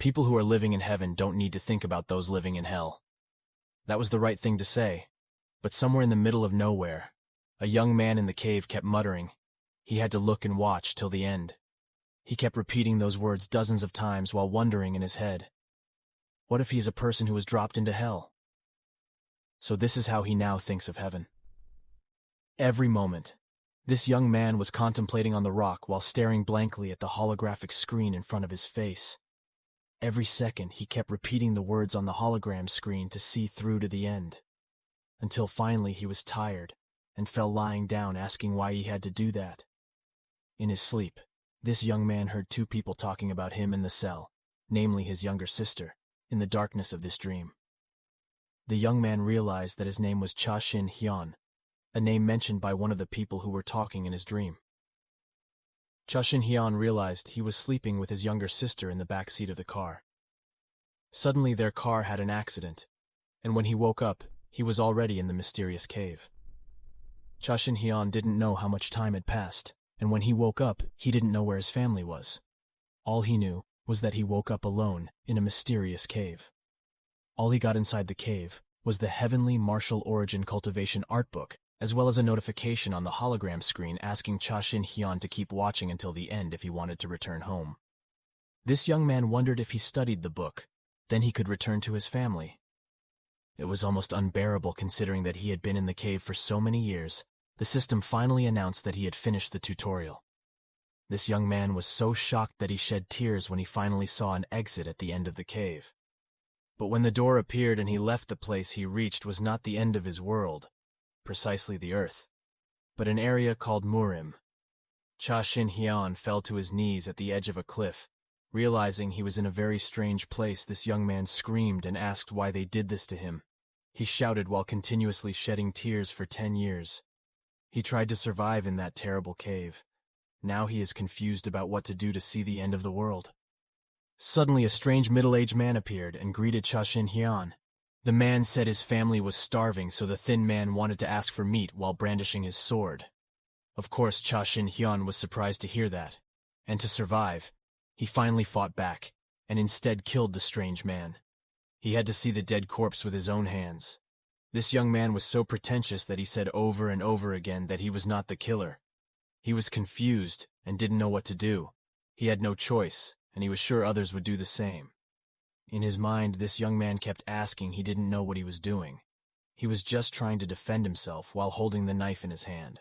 People who are living in heaven don't need to think about those living in hell. That was the right thing to say, but somewhere in the middle of nowhere, a young man in the cave kept muttering. He had to look and watch till the end. He kept repeating those words dozens of times while wondering in his head, what if he is a person who was dropped into hell? So this is how he now thinks of heaven. Every moment, this young man was contemplating on the rock while staring blankly at the holographic screen in front of his face. Every second, he kept repeating the words on the hologram screen to see through to the end, until finally he was tired and fell lying down asking why he had to do that. In his sleep, this young man heard two people talking about him in the cell, namely his younger sister, in the darkness of this dream. The young man realized that his name was Shin Hyeon, a name mentioned by one of the people who were talking in his dream. Shin Hyeon realized he was sleeping with his younger sister in the back seat of the car. Suddenly their car had an accident, and when he woke up, he was already in the mysterious cave. Shin Hyeon didn't know how much time had passed, and when he woke up, he didn't know where his family was. All he knew was that he woke up alone in a mysterious cave. All he got inside the cave was the Heavenly Martial Origin Cultivation art book, as well as a notification on the hologram screen asking Shin Hyeon to keep watching until the end if he wanted to return home. This young man wondered if he studied the book, then he could return to his family. It was almost unbearable considering that he had been in the cave for so many years. The system finally announced that he had finished the tutorial. This young man was so shocked that he shed tears when he finally saw an exit at the end of the cave. But when the door appeared and he left, the place he reached was not the end of his world, precisely the earth, but an area called Murim. Shin Hyeon fell to his knees at the edge of a cliff. Realizing he was in a very strange place, this young man screamed and asked why they did this to him. He shouted while continuously shedding tears for 10 years. He tried to survive in that terrible cave. Now he is confused about what to do to see the end of the world. Suddenly a strange middle-aged man appeared and greeted Shin Hyeon. The man said his family was starving, so the thin man wanted to ask for meat while brandishing his sword. Of course, Shin Hyeon was surprised to hear that, and to survive, he finally fought back, and instead killed the strange man. He had to see the dead corpse with his own hands. This young man was so pretentious that he said over and over again that he was not the killer. He was confused and didn't know what to do. He had no choice, and he was sure others would do the same. In his mind, this young man kept asking he didn't know what he was doing. He was just trying to defend himself while holding the knife in his hand.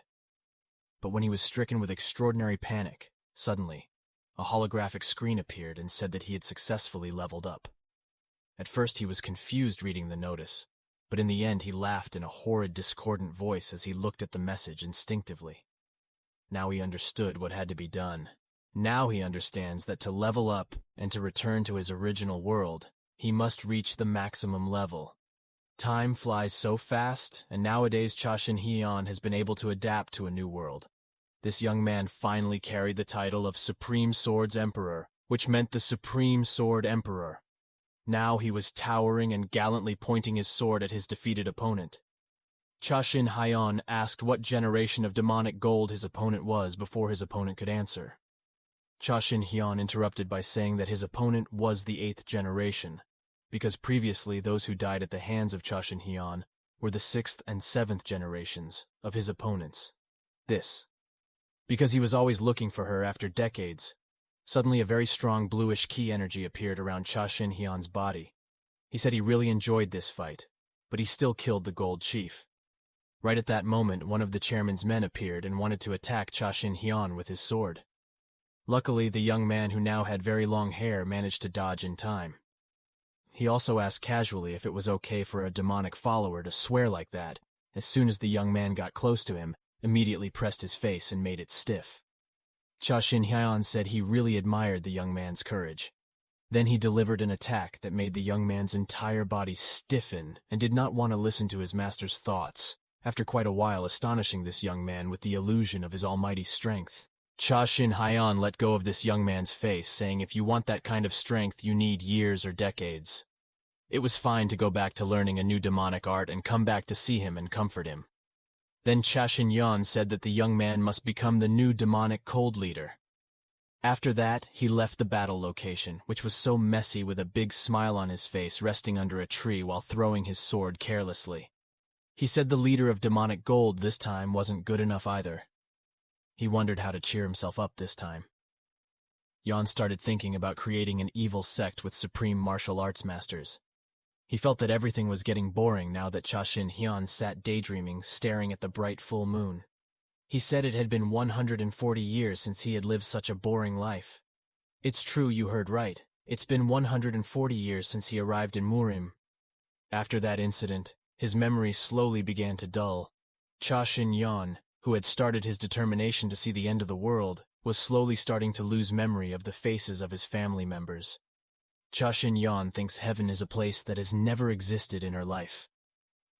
But when he was stricken with extraordinary panic, suddenly, a holographic screen appeared and said that he had successfully leveled up. At first he was confused reading the notice, but in the end he laughed in a horrid, discordant voice as he looked at the message instinctively. Now he understood what had to be done. Now he understands that to level up and to return to his original world, he must reach the maximum level. Time flies so fast, and nowadays Shin Hyeon has been able to adapt to a new world. This young man finally carried the title of Supreme Swords Emperor, which meant the Supreme Sword Emperor. Now he was towering and gallantly pointing his sword at his defeated opponent. Shin Hyeon asked what generation of demonic gold his opponent was before his opponent could answer. Shin Hyeon interrupted by saying that his opponent was the 8th generation, because previously those who died at the hands of Shin Hyeon were the 6th and 7th generations of his opponents. This, because he was always looking for her after decades. Suddenly a very strong bluish ki energy appeared around Shin Hyeon's body. He said he really enjoyed this fight, but he still killed the Gold Chief. Right at that moment, one of the chairman's men appeared and wanted to attack Shin Hyeon with his sword. Luckily, the young man who now had very long hair managed to dodge in time. He also asked casually if it was okay for a demonic follower to swear like that. As soon as the young man got close to him, immediately pressed his face and made it stiff. Shin Hyeon said he really admired the young man's courage. Then he delivered an attack that made the young man's entire body stiffen and did not want to listen to his master's thoughts, after quite a while astonishing this young man with the illusion of his almighty strength. Shin Hyeon let go of this young man's face, saying if you want that kind of strength, you need years or decades. It was fine to go back to learning a new demonic art and come back to see him and comfort him. Then Shin Hyeon said that the young man must become the new demonic cold leader. After that, he left the battle location, which was so messy with a big smile on his face resting under a tree while throwing his sword carelessly. He said the leader of demonic gold this time wasn't good enough either. He wondered how to cheer himself up this time. Yeon started thinking about creating an evil sect with supreme martial arts masters. He felt that everything was getting boring now that Shin Hyeon sat daydreaming, staring at the bright full moon. He said it had been 140 years since he had lived such a boring life. It's true, you heard right. It's been 140 years since he arrived in Murim. After that incident, his memory slowly began to dull. Shin Hyeon, who had started his determination to see the end of the world, was slowly starting to lose memory of the faces of his family members. Shin Hyeon thinks heaven is a place that has never existed in her life.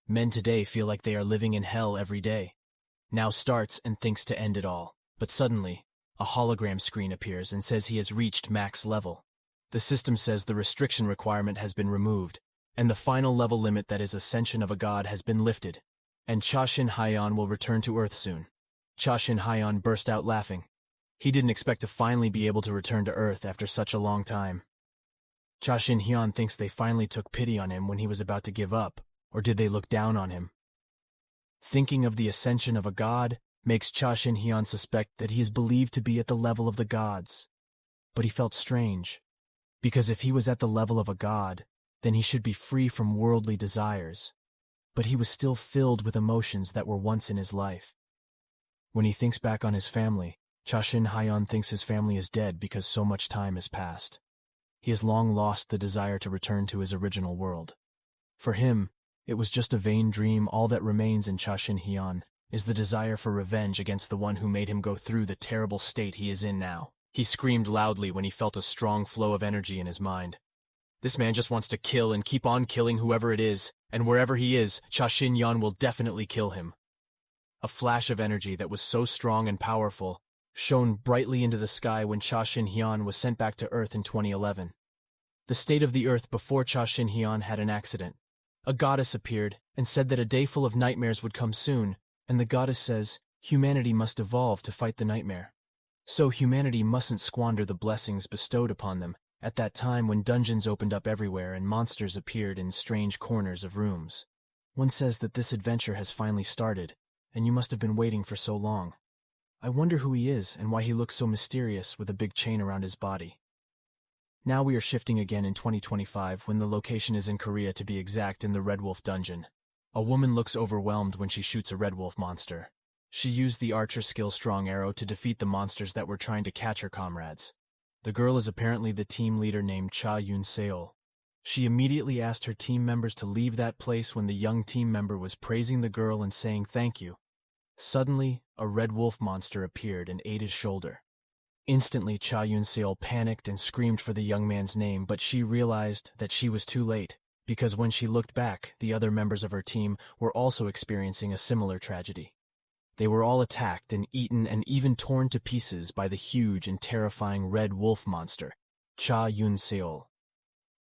Men today feel like they are living in hell every day. Now starts and thinks to end it all, but suddenly, a hologram screen appears and says he has reached max level. The system says the restriction requirement has been removed, and the final level limit, that is ascension of a god, has been lifted, and Shin Hyeon will return to Earth soon. Shin Hyeon burst out laughing. He didn't expect to finally be able to return to Earth after such a long time. Shin Hyeon thinks they finally took pity on him when he was about to give up, or did they look down on him? Thinking of the ascension of a god makes Shin Hyeon suspect that he is believed to be at the level of the gods. But he felt strange, because if he was at the level of a god, then he should be free from worldly desires. But he was still filled with emotions that were once in his life. When he thinks back on his family, Shin Hyeon thinks his family is dead because so much time has passed. He has long lost the desire to return to his original world. For him, it was just a vain dream. All that remains in Shin Hyeon is the desire for revenge against the one who made him go through the terrible state he is in now. He screamed loudly when he felt a strong flow of energy in his mind. This man just wants to kill and keep on killing whoever it is, and wherever he is, Shin Hyeon will definitely kill him. A flash of energy that was so strong and powerful shone brightly into the sky when Shin Hyeon was sent back to Earth in 2011. The state of the Earth before Shin Hyeon had an accident. A goddess appeared and said that a day full of nightmares would come soon, and the goddess says humanity must evolve to fight the nightmare. So humanity mustn't squander the blessings bestowed upon them at that time when dungeons opened up everywhere and monsters appeared in strange corners of rooms. One says that this adventure has finally started, and you must have been waiting for so long. I wonder who he is and why he looks so mysterious with a big chain around his body. Now we are shifting again in 2025 when the location is in Korea, to be exact, in the Red Wolf dungeon. A woman looks overwhelmed when she shoots a Red Wolf monster. She used the archer skill Strong Arrow to defeat the monsters that were trying to catch her comrades. The girl is apparently the team leader named Seol. She immediately asked her team members to leave that place when the young team member was praising the girl and saying thank you. Suddenly, a Red Wolf monster appeared and ate his shoulder. Instantly, Seol panicked and screamed for the young man's name, but she realized that she was too late, because when she looked back, the other members of her team were also experiencing a similar tragedy. They were all attacked and eaten and even torn to pieces by the huge and terrifying Red Wolf monster, Seol.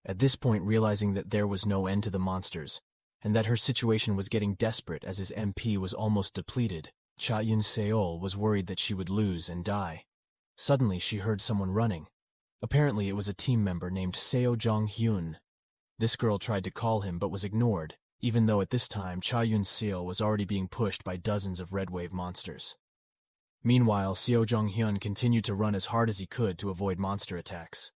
At this point, realizing that there was no end to the monsters, and that her situation was getting desperate as his MP was almost depleted, Seol was worried that she would lose and die. Suddenly, she heard someone running. Apparently, it was a team member named Hyun. This girl tried to call him but was ignored, even though at this time Seol was already being pushed by dozens of Red Wave monsters. Meanwhile, Hyun continued to run as hard as he could to avoid monster attacks.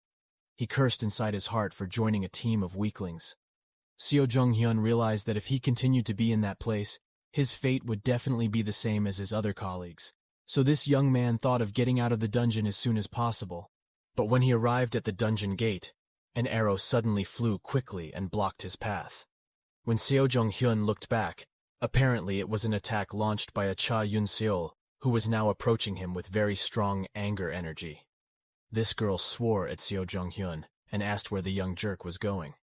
He cursed inside his heart for joining a team of weaklings. Hyun realized that if he continued to be in that place, his fate would definitely be the same as his other colleagues. So this young man thought of getting out of the dungeon as soon as possible. But when he arrived at the dungeon gate, an arrow suddenly flew quickly and blocked his path. When Hyun looked back, apparently it was an attack launched by a Seol, who was now approaching him with very strong anger energy. This girl swore at Hyun and asked where the young jerk was going.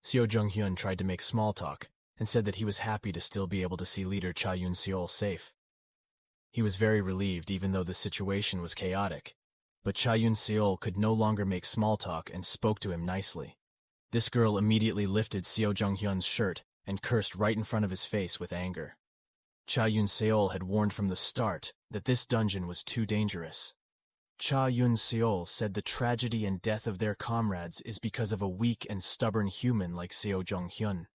Hyun tried to make small talk and said that he was happy to still be able to see leader Seol safe. He was very relieved even though the situation was chaotic, but Seol could no longer make small talk and spoke to him nicely. This girl immediately lifted Hyun's shirt and cursed right in front of his face with anger. Seol had warned from the start that this dungeon was too dangerous. Cha Yun-seol said the tragedy and death of their comrades is because of a weak and stubborn human like Seo Jong-hyun.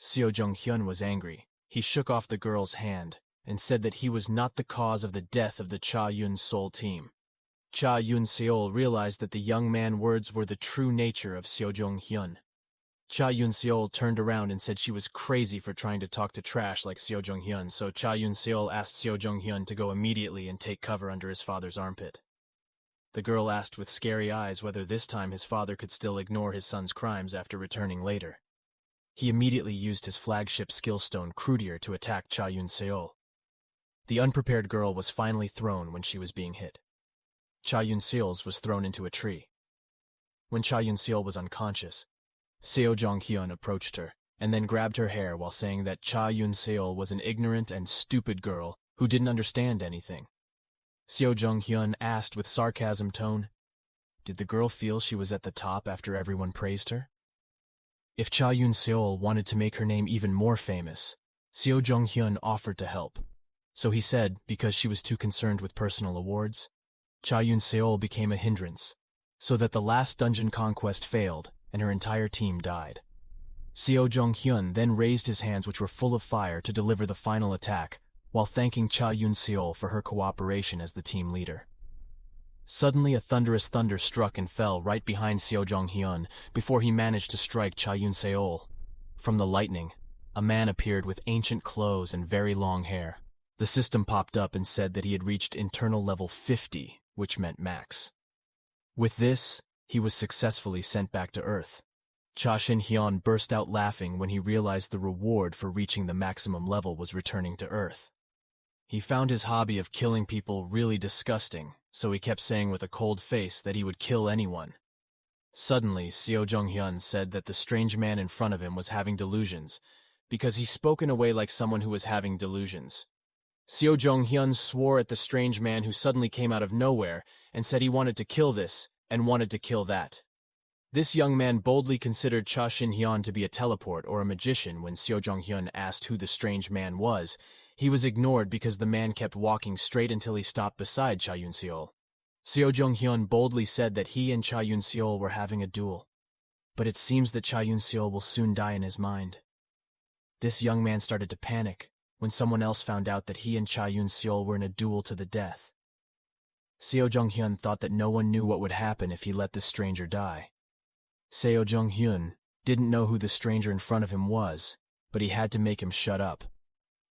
Seo Jong-hyun was angry. He shook off the girl's hand and said that he was not the cause of the death of the Cha Yun-seol team. Cha Yun-seol realized that the young man's words were the true nature of Seo Jong-hyun. Cha Yun-seol turned around and said she was crazy for trying to talk to trash like Seo Jong-hyun, so Cha Yun-seol asked Seo Jong-hyun to go immediately and take cover under his father's armpit. The girl asked with scary eyes whether this time his father could still ignore his son's crimes after returning later. He immediately used his flagship skillstone Croudier to attack Cha Yun-seol. The unprepared girl was finally thrown when she was being hit. Cha Yun-seol's was thrown into a tree. When Cha Yun-seol was unconscious, Seo Jong-hyun approached her and then grabbed her hair while saying that Cha Yun-seol was an ignorant and stupid girl who didn't understand anything. Seo Jong-hyun asked with sarcasm tone, "Did the girl feel she was at the top after everyone praised her?" If Cha Yun-seol wanted to make her name even more famous, Seo Jong-hyun offered to help. So he said, because she was too concerned with personal awards, Cha Yun-seol became a hindrance, so that the last dungeon conquest failed and her entire team died. Seo Jong-hyun then raised his hands, which were full of fire, to deliver the final attack, while thanking Cha Yun-seol for her cooperation as the team leader. Suddenly a thunderous thunder struck and fell right behind Seo Jong-hyun before he managed to strike Cha Yun-seol. From the lightning, a man appeared with ancient clothes and very long hair. The system popped up and said that he had reached internal level 50, which meant max. With this, he was successfully sent back to Earth. Cha Shin Hyeon burst out laughing when he realized the reward for reaching the maximum level was returning to Earth. He found his hobby of killing people really disgusting, so he kept saying with a cold face that he would kill anyone. Suddenly, Seo Jong-hyun said that the strange man in front of him was having delusions, because he spoke in a way like someone who was having delusions. Seo Jong-hyun swore at the strange man who suddenly came out of nowhere and said he wanted to kill this and wanted to kill that. This young man boldly considered Cha Shin Hyeon to be a teleport or a magician. When Seo Jong-hyun asked who the strange man was, he was ignored because the man kept walking straight until he stopped beside Cha Yun-seol. Seo Jong-hyun boldly said that he and Cha Yun-seol were having a duel, but it seems that Cha Yun-seol will soon die in his mind. This young man started to panic when someone else found out that he and Cha Yun-seol were in a duel to the death. Seo Jong-hyun thought that no one knew what would happen if he let this stranger die. Seo Jong-hyun didn't know who the stranger in front of him was, but he had to make him shut up.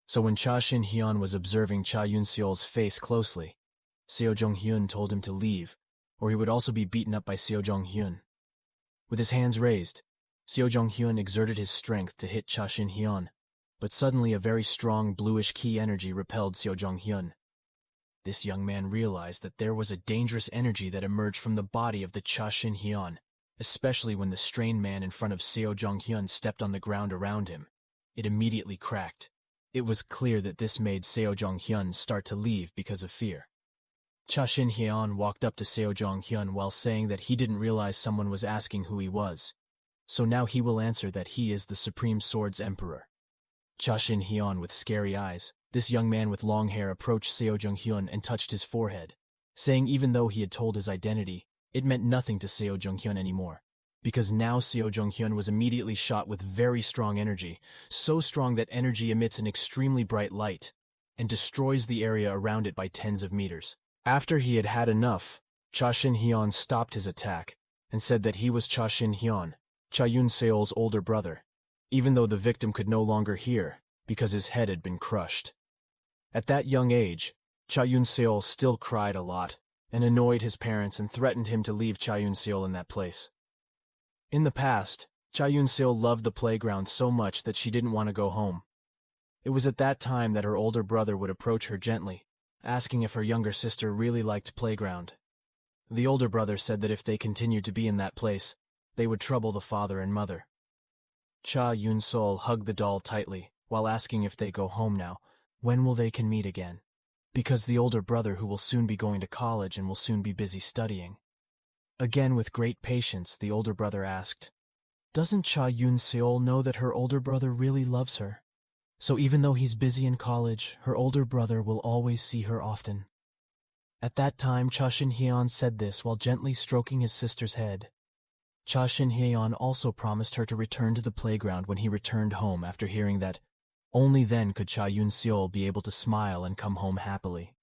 So when Cha Shin Hyeon was observing Cha Yun-seol's face closely, Seo Jong-hyun told him to leave, or he would also be beaten up by Seo Jong-hyun. With his hands raised, Seo Jong-hyun exerted his strength to hit Cha Shin Hyeon, but suddenly a very strong bluish ki energy repelled Seo Jong-hyun. This young man realized that there was a dangerous energy that emerged from the body of the Cha Shin Hyeon, especially when the strained man in front of Seo Jong-hyun stepped on the ground around him. It immediately cracked. It was clear that this made Seo Jong-hyun start to leave because of fear. Cha Shin Hyeon walked up to Seo Jong-hyun while saying that he didn't realize someone was asking who he was, so now he will answer that he is the Supreme Sword's Emperor. Cha Shin Hyeon with scary eyes, this young man with long hair approached Seo Jong-hyun and touched his forehead, saying even though he had told his identity, it meant nothing to Seo Jong-hyun anymore, because now Seo Jong-hyun was immediately shot with very strong energy, so strong that energy emits an extremely bright light and destroys the area around it by tens of meters. After he had had enough, Cha Shin Hyeon stopped his attack and said that he was Cha Shin Hyeon, Cha Yun-seol's older brother, even though the victim could no longer hear because his head had been crushed. At that young age, Cha Yun-seol still cried a lot and annoyed his parents and threatened him to leave Cha Yun-seol in that place. In the past, Cha Yun-seol loved the playground so much that she didn't want to go home. It was at that time that her older brother would approach her gently, asking if her younger sister really liked playground. The older brother said that if they continued to be in that place, they would trouble the father and mother. Cha Yun-seol hugged the doll tightly while asking if they go home now, when will they can meet again? Because the older brother who will soon be going to college and will soon be busy studying. Again with great patience, the older brother asked, "Doesn't Cha Yun-seol know that her older brother really loves her? So even though he's busy in college, her older brother will always see her often." At that time, Shin Hyeon said this while gently stroking his sister's head. Shin Hyeon also promised her to return to the playground when he returned home after hearing that only then could Cha Yun-seol be able to smile and come home happily.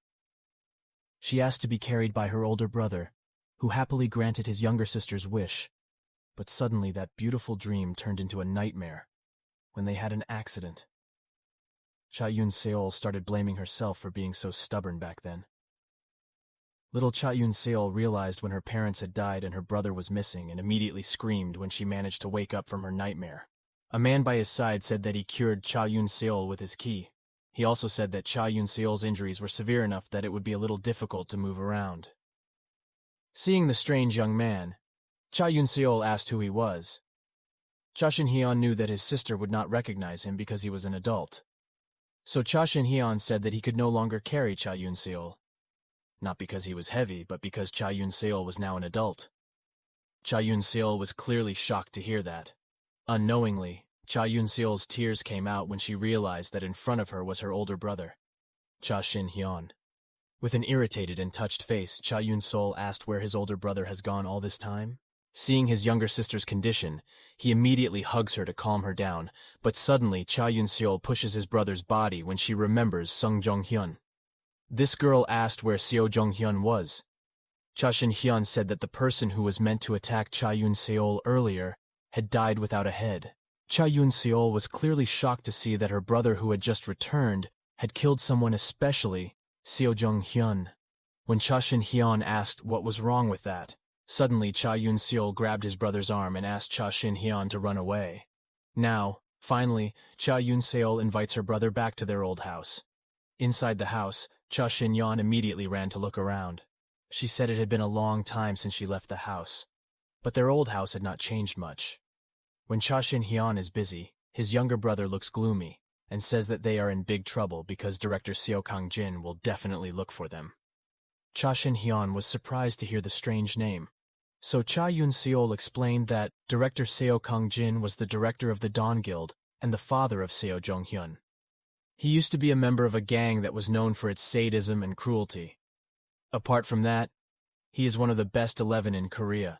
She asked to be carried by her older brother, who happily granted his younger sister's wish, but suddenly that beautiful dream turned into a nightmare when they had an accident. Cha Yun-seol started blaming herself for being so stubborn back then. Little Cha Yun-seol realized when her parents had died and her brother was missing and immediately screamed when she managed to wake up from her nightmare. A man by his side said that he cured Cha Yun-seol with his key. He also said that Cha Yun-seol's injuries were severe enough that it would be a little difficult to move around. Seeing the strange young man, Cha Yun-seol asked who he was. Shin Hyeon knew that his sister would not recognize him because he was an adult. So Shin Hyeon said that he could no longer carry Cha Yun-seol. Not because he was heavy, but because Cha Yun-seol was now an adult. Cha Yun-seol was clearly shocked to hear that. Unknowingly, Cha Yun-seol's tears came out when she realized that in front of her was her older brother, Shin Hyeon. With an irritated and touched face, Cha Yun-seol asked where his older brother has gone all this time. Seeing his younger sister's condition, he immediately hugs her to calm her down, but suddenly Cha Yun-seol pushes his brother's body when she remembers Sung Jong-hyun. This girl asked where Seo Jong-hyun was. Shin Hyeon said that the person who was meant to attack Cha Yun-seol earlier had died without a head. Cha Yun-seol was clearly shocked to see that her brother who had just returned had killed someone, especially Seo Jong-hyun. When Shin Hyeon asked what was wrong with that, suddenly Cha Yun-seol grabbed his brother's arm and asked Shin Hyeon to run away. Now, finally, Cha Yun-seol invites her brother back to their old house. Inside the house, Shin Hyeon immediately ran to look around. She said it had been a long time since she left the house, but their old house had not changed much. When Shin Hyeon is busy, his younger brother looks gloomy and says that they are in big trouble because director Seo Kang-jin will definitely look for them. Shin Hyeon was surprised to hear the strange name. So Cha Yun-seol explained that director Seo Kang-jin was the director of the Dawn Guild and the father of Seo Jong-hyun. He used to be a member of a gang that was known for its sadism and cruelty. Apart from that, he is one of the best 11 in Korea.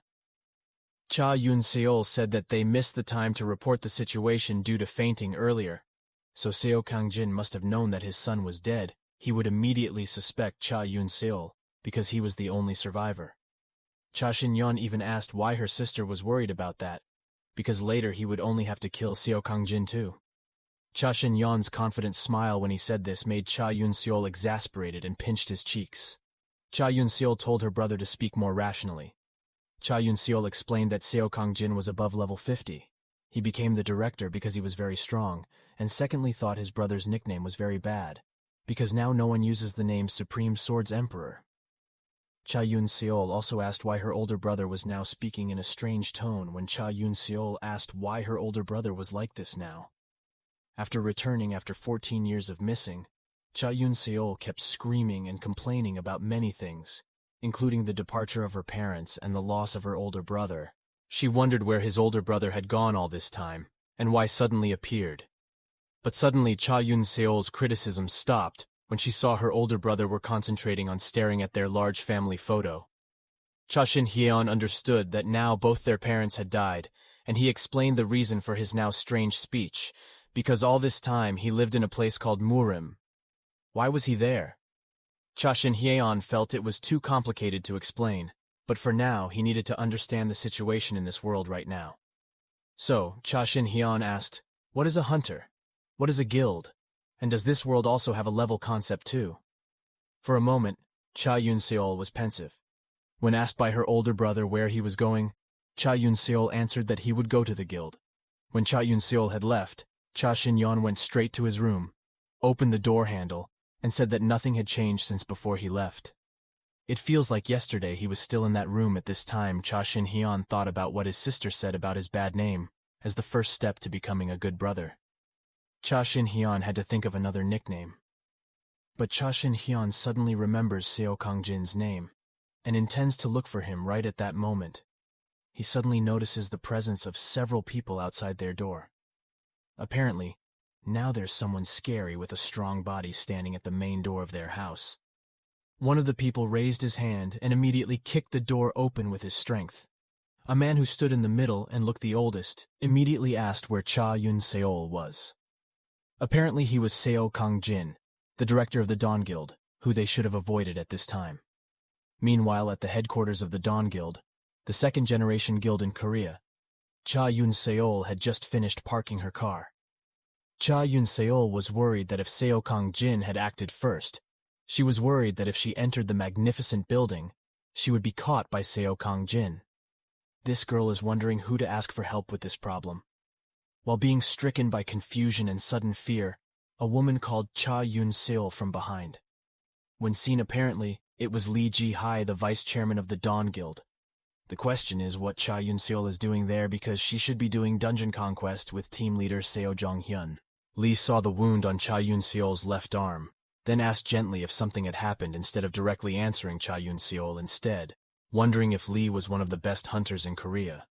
Cha Yun-seol said that they missed the time to report the situation due to fainting earlier, so Seo Kang-jin must have known that his son was dead. He would immediately suspect Cha Yun-seol because he was the only survivor. Shin Hyeon even asked why her sister was worried about that, because later he would only have to kill Seo Kang-jin too. Shin Hyeon's confident smile when he said this made Cha Yun-seol exasperated and pinched his cheeks. Cha Yun-seol told her brother to speak more rationally. Cha Yun-seol explained that Seo Kang-jin was above level 50. He became the director because he was very strong, and secondly thought his brother's nickname was very bad, because now no one uses the name Supreme Swords Emperor. Cha Yun-seol also asked why her older brother was now speaking in a strange tone when Cha Yun-seol asked why her older brother was like this now. After returning after 14 years of missing, Cha Yun-seol kept screaming and complaining about many things, including the departure of her parents and the loss of her older brother. She wondered where his older brother had gone all this time, and why suddenly appeared. But suddenly Cha Yun-seol's criticism stopped when she saw her older brother were concentrating on staring at their large family photo. Shin Hyeon understood that now both their parents had died, and he explained the reason for his now strange speech, because all this time he lived in a place called Murim. Why was he there? Shin Hyeon felt it was too complicated to explain, but for now he needed to understand the situation in this world right now. So, Shin Hyeon asked, what is a hunter? What is a guild? And does this world also have a level concept too? For a moment, Cha Yun-seol was pensive. When asked by her older brother where he was going, Cha Yun-seol answered that he would go to the guild. When Cha Yun-seol had left, Shin Hyeon went straight to his room, opened the door handle, and said that nothing had changed since before he left. It feels like yesterday he was still in that room at this time. Shin Hyeon thought about what his sister said about his bad name as the first step to becoming a good brother. Shin Hyeon had to think of another nickname. But Shin Hyeon suddenly remembers Seo Kang-jin's name and intends to look for him right at that moment. He suddenly notices the presence of several people outside their door. Apparently, now there's someone scary with a strong body standing at the main door of their house. One of the people raised his hand and immediately kicked the door open with his strength. A man who stood in the middle and looked the oldest immediately asked where Cha Yun-seol was. Apparently he was Seo Kang-jin, the director of the Dawn Guild, who they should have avoided at this time. Meanwhile, at the headquarters of the Dawn Guild, the second-generation guild in Korea, Cha Yun-seol had just finished parking her car. Cha Yun-seol was worried that if Seo Kang-jin had acted first, she was worried that if she entered the magnificent building, she would be caught by Seo Kang-jin. This girl is wondering who to ask for help with this problem. While being stricken by confusion and sudden fear, a woman called Cha Yun-seol from behind. When seen apparently, it was Lee Ji-hae, the vice chairman of the Dawn Guild. The question is what Cha Yun-seol is doing there, because she should be doing dungeon conquest with team leader Seo Jong-hyun. Lee saw the wound on Cha Yun-seol's left arm, then asked gently if something had happened instead of directly answering Cha Yun-seol instead, wondering if Lee was one of the best hunters in Korea.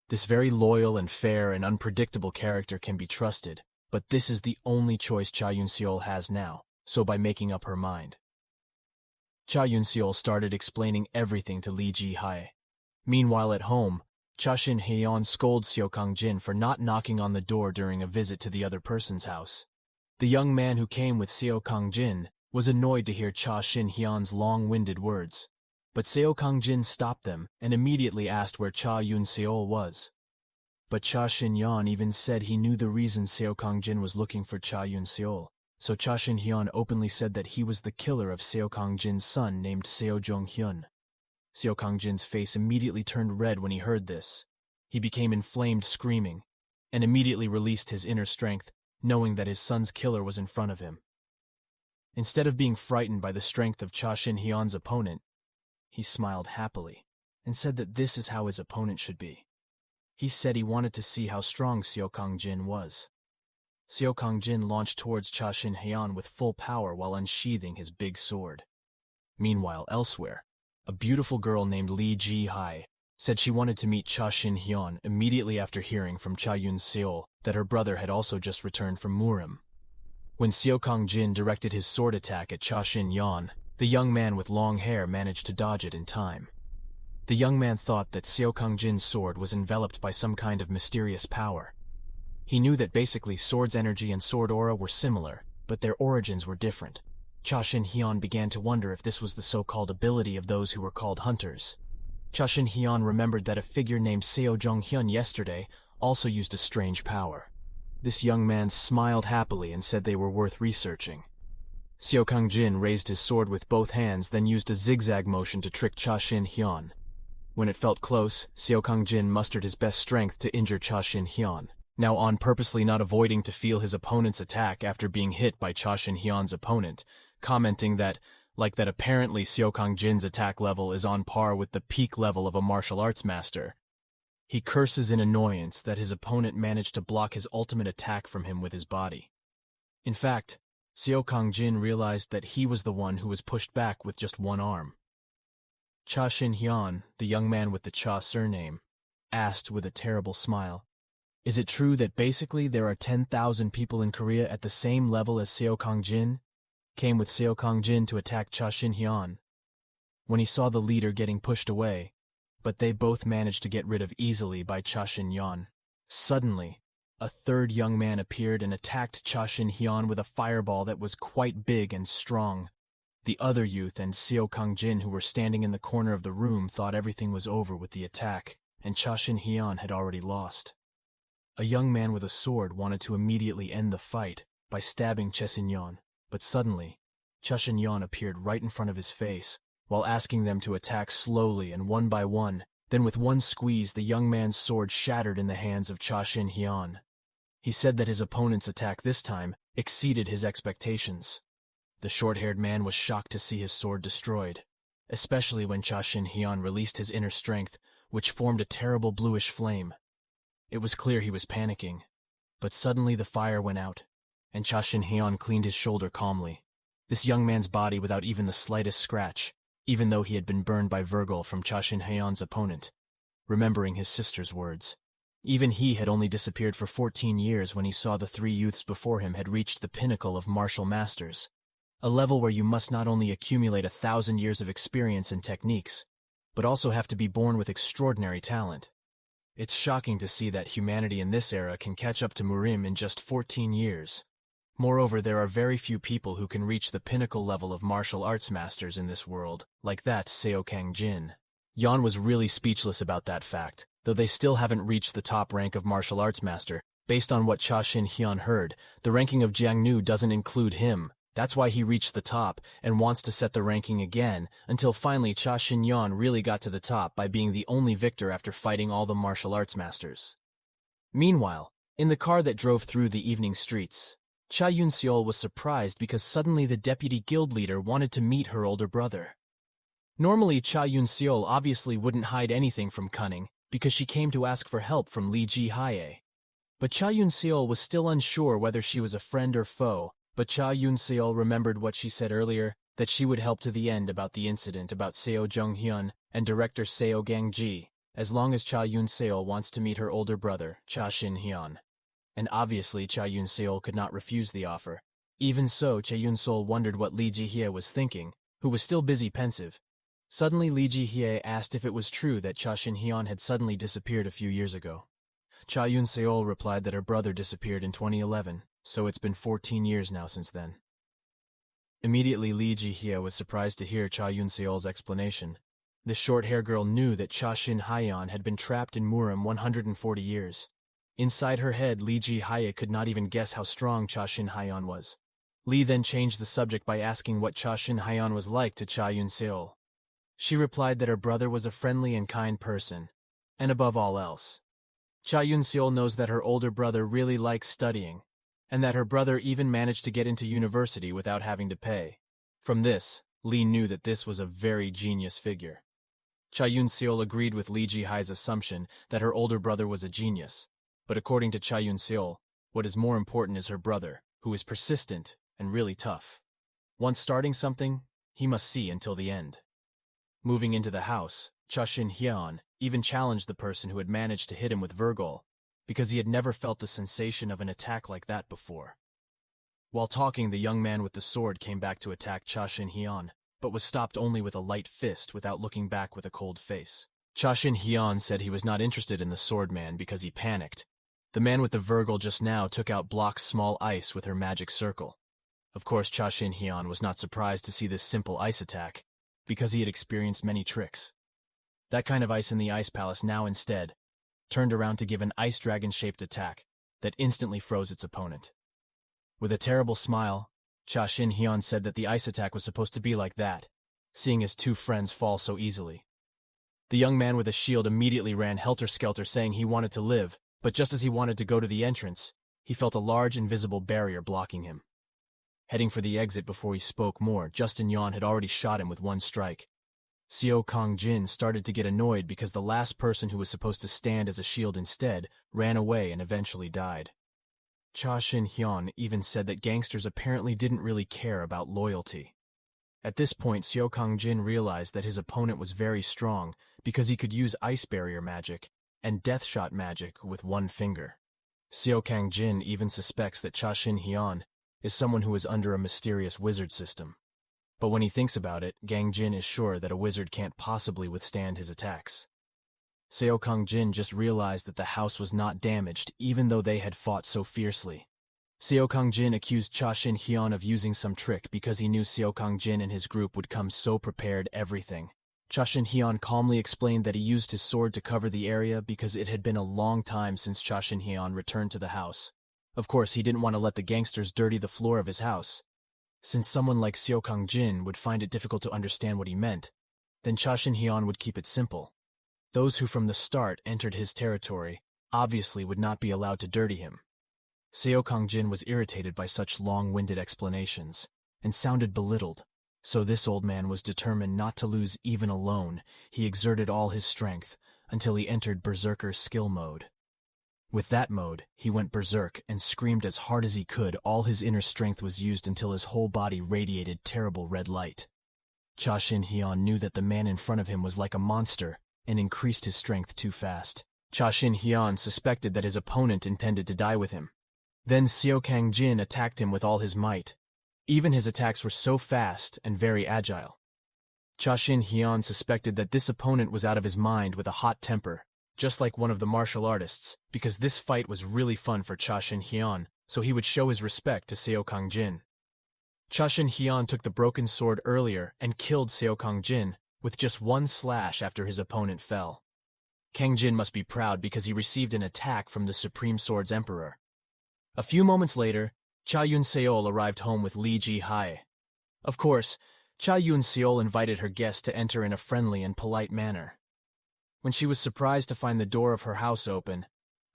This very loyal and fair and unpredictable character can be trusted, but this is the only choice Cha Yun-seol has now, so by making up her mind. Cha Yun-seol started explaining everything to Lee Ji-hae. Meanwhile at home, Shin Hyeon scolds Seo Kang-jin for not knocking on the door during a visit to the other person's house. The young man who came with Seo Kang-jin was annoyed to hear Shin Hyeon's long-winded words, but Seo Kang-jin stopped them and immediately asked where Cha Yun-seol was. But Shin Hyeon even said he knew the reason Seo Kang-jin was looking for Cha Yun-seol, so Shin Hyeon openly said that he was the killer of Seo Kang-jin's son named Seo Jong-hyun. Seo Kang-jin's face immediately turned red when he heard this. He became inflamed, screaming, and immediately released his inner strength, knowing that his son's killer was in front of him. Instead of being frightened by the strength of Shin Hyeon's opponent, he smiled happily and said that this is how his opponent should be. He said he wanted to see how strong Seo Kang-jin was. Seo Kang-jin launched towards Shin Hyeon with full power while unsheathing his big sword. Meanwhile, elsewhere, a beautiful girl named Lee Ji-hae said she wanted to meet Shin Hyeon immediately after hearing from Cha Yun-seol that her brother had also just returned from Murim. When Seo Kang-jin directed his sword attack at Shin Hyeon, the young man with long hair managed to dodge it in time. The young man thought that Seo Kang-jin's sword was enveloped by some kind of mysterious power. He knew that basically sword's energy and sword aura were similar, but their origins were different. Shin Hyeon began to wonder if this was the so-called ability of those who were called hunters. Shin Hyeon remembered that a figure named Seo Jong-hyun yesterday also used a strange power. This young man smiled happily and said they were worth researching. Seo Kang-jin raised his sword with both hands, then used a zigzag motion to trick Shin Hyeon. When it felt close, Seo Kang-jin mustered his best strength to injure Shin Hyeon, now on purposely not avoiding to feel his opponent's attack after being hit by Shin Hyeon's opponent, commenting that, like that apparently Seo Kang-jin's attack level is on par with the peak level of a martial arts master. He curses in annoyance that his opponent managed to block his ultimate attack from him with his body. In fact, Seo Kang-jin realized that he was the one who was pushed back with just one arm. Shin Hyeon, the young man with the Cha surname, asked with a terrible smile, "Is it true that basically there are 10,000 people in Korea at the same level as Seo Kang-jin?" Came with Seo Kang-jin to attack Shin Hyeon. When he saw the leader getting pushed away, but they both managed to get rid of easily by Shin Hyeon. Suddenly, a third young man appeared and attacked Shin Hyeon with a fireball that was quite big and strong. The other youth and Seo Kang-jin, who were standing in the corner of the room, thought everything was over with the attack, and Shin Hyeon had already lost. A young man with a sword wanted to immediately end the fight by stabbing Shin Hyeon. But suddenly, Shin Hyeon appeared right in front of his face, while asking them to attack slowly and one by one. Then with one squeeze, the young man's sword shattered in the hands of Shin Hyeon. He said that his opponent's attack this time exceeded his expectations. The short-haired man was shocked to see his sword destroyed, especially when Shin Hyeon released his inner strength, which formed a terrible bluish flame. It was clear he was panicking, but suddenly the fire went out, and Shin Hyeon cleaned his shoulder calmly. This young man's body without even the slightest scratch, even though he had been burned by Virgil from Shin Hyeon's opponent, remembering his sister's words. Even he had only disappeared for 14 years when he saw the three youths before him had reached the pinnacle of martial masters. a level where you must not only accumulate 1,000 years of experience and techniques, but also have to be born with extraordinary talent. It's shocking to see that humanity in this era can catch up to Murim in just 14 years. Moreover, there are very few people who can reach the pinnacle level of martial arts masters in this world, like that Seo Kang-jin. Yeon was really speechless about that fact, though they still haven't reached the top rank of martial arts master. Based on what Shin Hyeon heard, the ranking of Jianghu doesn't include him. That's why he reached the top and wants to set the ranking again, until finally Shin Hyeon really got to the top by being the only victor after fighting all the martial arts masters. Meanwhile, in the car that drove through the evening streets, Cha Yun-seol was surprised because suddenly the deputy guild leader wanted to meet her older brother. Normally, Cha Yun-seol obviously wouldn't hide anything from Cunning because she came to ask for help from Lee Ji-hye. But Cha Yun-seol was still unsure whether she was a friend or foe, but Cha Yun-seol remembered what she said earlier, that she would help to the end about the incident about Seo Jung-hyun and director Seo Gang-ji, as long as Cha Yun-seol wants to meet her older brother, Cha Shin Hyeon. And obviously Cha Yun-seol could not refuse the offer. Even so, Cha Yun-seol wondered what Lee Ji-hye was thinking, who was still busy pensive. Suddenly Lee Ji-hye asked if it was true that Cha Shin Hyeon had suddenly disappeared a few years ago. Cha Yun-seol replied that her brother disappeared in 2011, so it's been 14 years now since then. Immediately Lee Ji-hye was surprised to hear Cha Yun-seol's explanation. The short-haired girl knew that Cha Shin Hyeon had been trapped in Murim 140 years. Inside her head, Lee Ji-hye could not even guess how strong Cha Shin Hyeon was. Lee then changed the subject by asking what Cha Shin Hyeon was like to Cha Yun-seol. She replied that her brother was a friendly and kind person, and above all else, Cha Yun-seol knows that her older brother really likes studying, and that her brother even managed to get into university without having to pay. From this, Lee knew that this was a very genius figure. Cha Yun-seol agreed with Lee Ji-hye's assumption that her older brother was a genius, but according to Cha Yun-seol, what is more important is her brother, who is persistent and really tough. Once starting something, he must see until the end. Moving into the house, Cha Shin Hyeon even challenged the person who had managed to hit him with Virgol, because he had never felt the sensation of an attack like that before. While talking, the young man with the sword came back to attack Cha Shin Hyeon, but was stopped only with a light fist without looking back with a cold face. Cha Shin Hyeon said he was not interested in the sword man because he panicked. The man with the Virgol just now took out Block's small ice with her magic circle. Of course, Cha Shin Hyeon was not surprised to see this simple ice attack, because he had experienced many tricks. That kind of ice in the Ice Palace now instead turned around to give an ice dragon-shaped attack that instantly froze its opponent. With a terrible smile, Cha Shin Hyeon said that the ice attack was supposed to be like that, seeing his two friends fall so easily. The young man with a shield immediately ran helter-skelter saying he wanted to live, but just as he wanted to go to the entrance, he felt a large invisible barrier blocking him. Heading for the exit before he spoke more, Justin Yeon had already shot him with one strike. Seo Kang-jin started to get annoyed because the last person who was supposed to stand as a shield instead ran away and eventually died. Cha Shin Hyeon even said that gangsters apparently didn't really care about loyalty. At this point, Seo Kang-jin realized that his opponent was very strong because he could use ice barrier magic and death shot magic with one finger. Seo Kang-jin even suspects that Cha Shin Hyeon is someone who is under a mysterious wizard system. But when he thinks about it, Gang-jin is sure that a wizard can't possibly withstand his attacks. Seo Kang-jin just realized that the house was not damaged even though they had fought so fiercely. Seo Kang-jin accused Cha Shin Hyeon of using some trick because he knew Seo Kang-jin and his group would come so prepared everything. Cha Shin Hyeon calmly explained that he used his sword to cover the area because it had been a long time since Cha Shin Hyeon returned to the house. Of course, he didn't want to let the gangsters dirty the floor of his house. Since someone like Seo Kang-jin would find it difficult to understand what he meant, then Cha Shin Hyeon would keep it simple. Those who from the start entered his territory obviously would not be allowed to dirty him. Seo Kang-jin was irritated by such long-winded explanations and sounded belittled, so this old man was determined not to lose even alone. He exerted all his strength until he entered Berserker skill mode. With that mode, he went berserk and screamed as hard as he could. All his inner strength was used until his whole body radiated terrible red light. Cha Shin Hyeon knew that the man in front of him was like a monster and increased his strength too fast. Cha Shin Hyeon suspected that his opponent intended to die with him. Then Seo Kang-jin attacked him with all his might. Even his attacks were so fast and very agile. Shin Hyeon suspected that this opponent was out of his mind with a hot temper, just like one of the martial artists, because this fight was really fun for Shin Hyeon, so he would show his respect to Seo Kang-jin. Shin Hyeon took the broken sword earlier and killed Seo Kang-jin with just one slash after his opponent fell. Kang-jin must be proud because he received an attack from the Supreme Sword's Emperor. A few moments later, Cha Yun-seol arrived home with Lee Ji-hae. Of course, Cha Yun-seol invited her guest to enter in a friendly and polite manner. When she was surprised to find the door of her house open,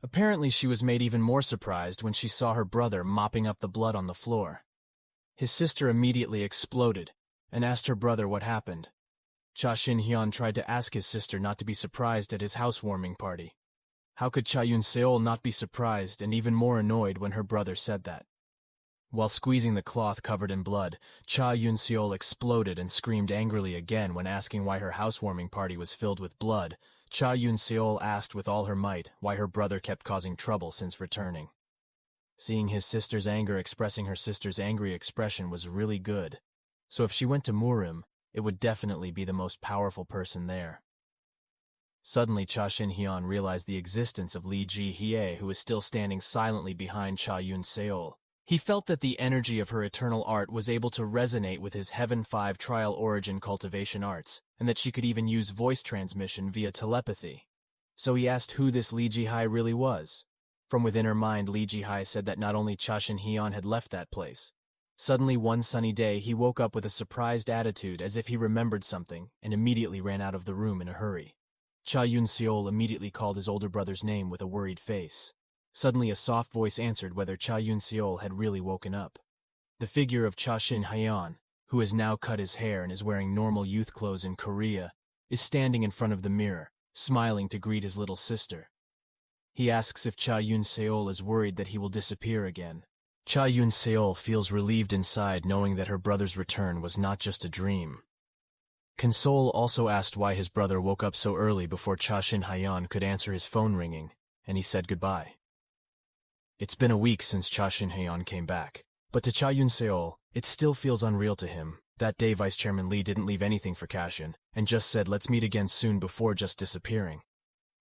apparently she was made even more surprised when she saw her brother mopping up the blood on the floor. His sister immediately exploded and asked her brother what happened. Shin Hyeon tried to ask his sister not to be surprised at his housewarming party. How could Cha Yun-seol not be surprised and even more annoyed when her brother said that? While squeezing the cloth covered in blood, Cha Yun-seol exploded and screamed angrily again when asking why her housewarming party was filled with blood. Cha Yun-seol asked with all her might why her brother kept causing trouble since returning. Seeing his sister's anger expressing her sister's angry expression was really good, so if she went to Murim, it would definitely be the most powerful person there. Suddenly, Shin Hyeon realized the existence of Lee Ji-hae, who was still standing silently behind Cha Yun-seol. He felt that the energy of her eternal art was able to resonate with his Heaven 5 trial origin cultivation arts, and that she could even use voice transmission via telepathy. So he asked who this Lee Ji-hae really was. From within her mind, Lee Ji-hae said that not only Shin Hyeon had left that place. Suddenly, one sunny day, he woke up with a surprised attitude as if he remembered something and immediately ran out of the room in a hurry. Cha Yun-seol immediately called his older brother's name with a worried face. Suddenly, a soft voice answered whether Cha Yun-seol had really woken up. The figure of Shin Hyeon, who has now cut his hair and is wearing normal youth clothes in Korea, is standing in front of the mirror, smiling to greet his little sister. He asks if Cha Yun-seol is worried that he will disappear again. Cha Yun-seol feels relieved inside knowing that her brother's return was not just a dream. Console also asked why his brother woke up so early before Shin Hyeon could answer his phone ringing, and he said goodbye. It's been a week since Shin Hyeon came back, but to Cha Yun-seol, it still feels unreal to him. That day Vice Chairman Lee didn't leave anything for Kashin, and just said let's meet again soon before just disappearing.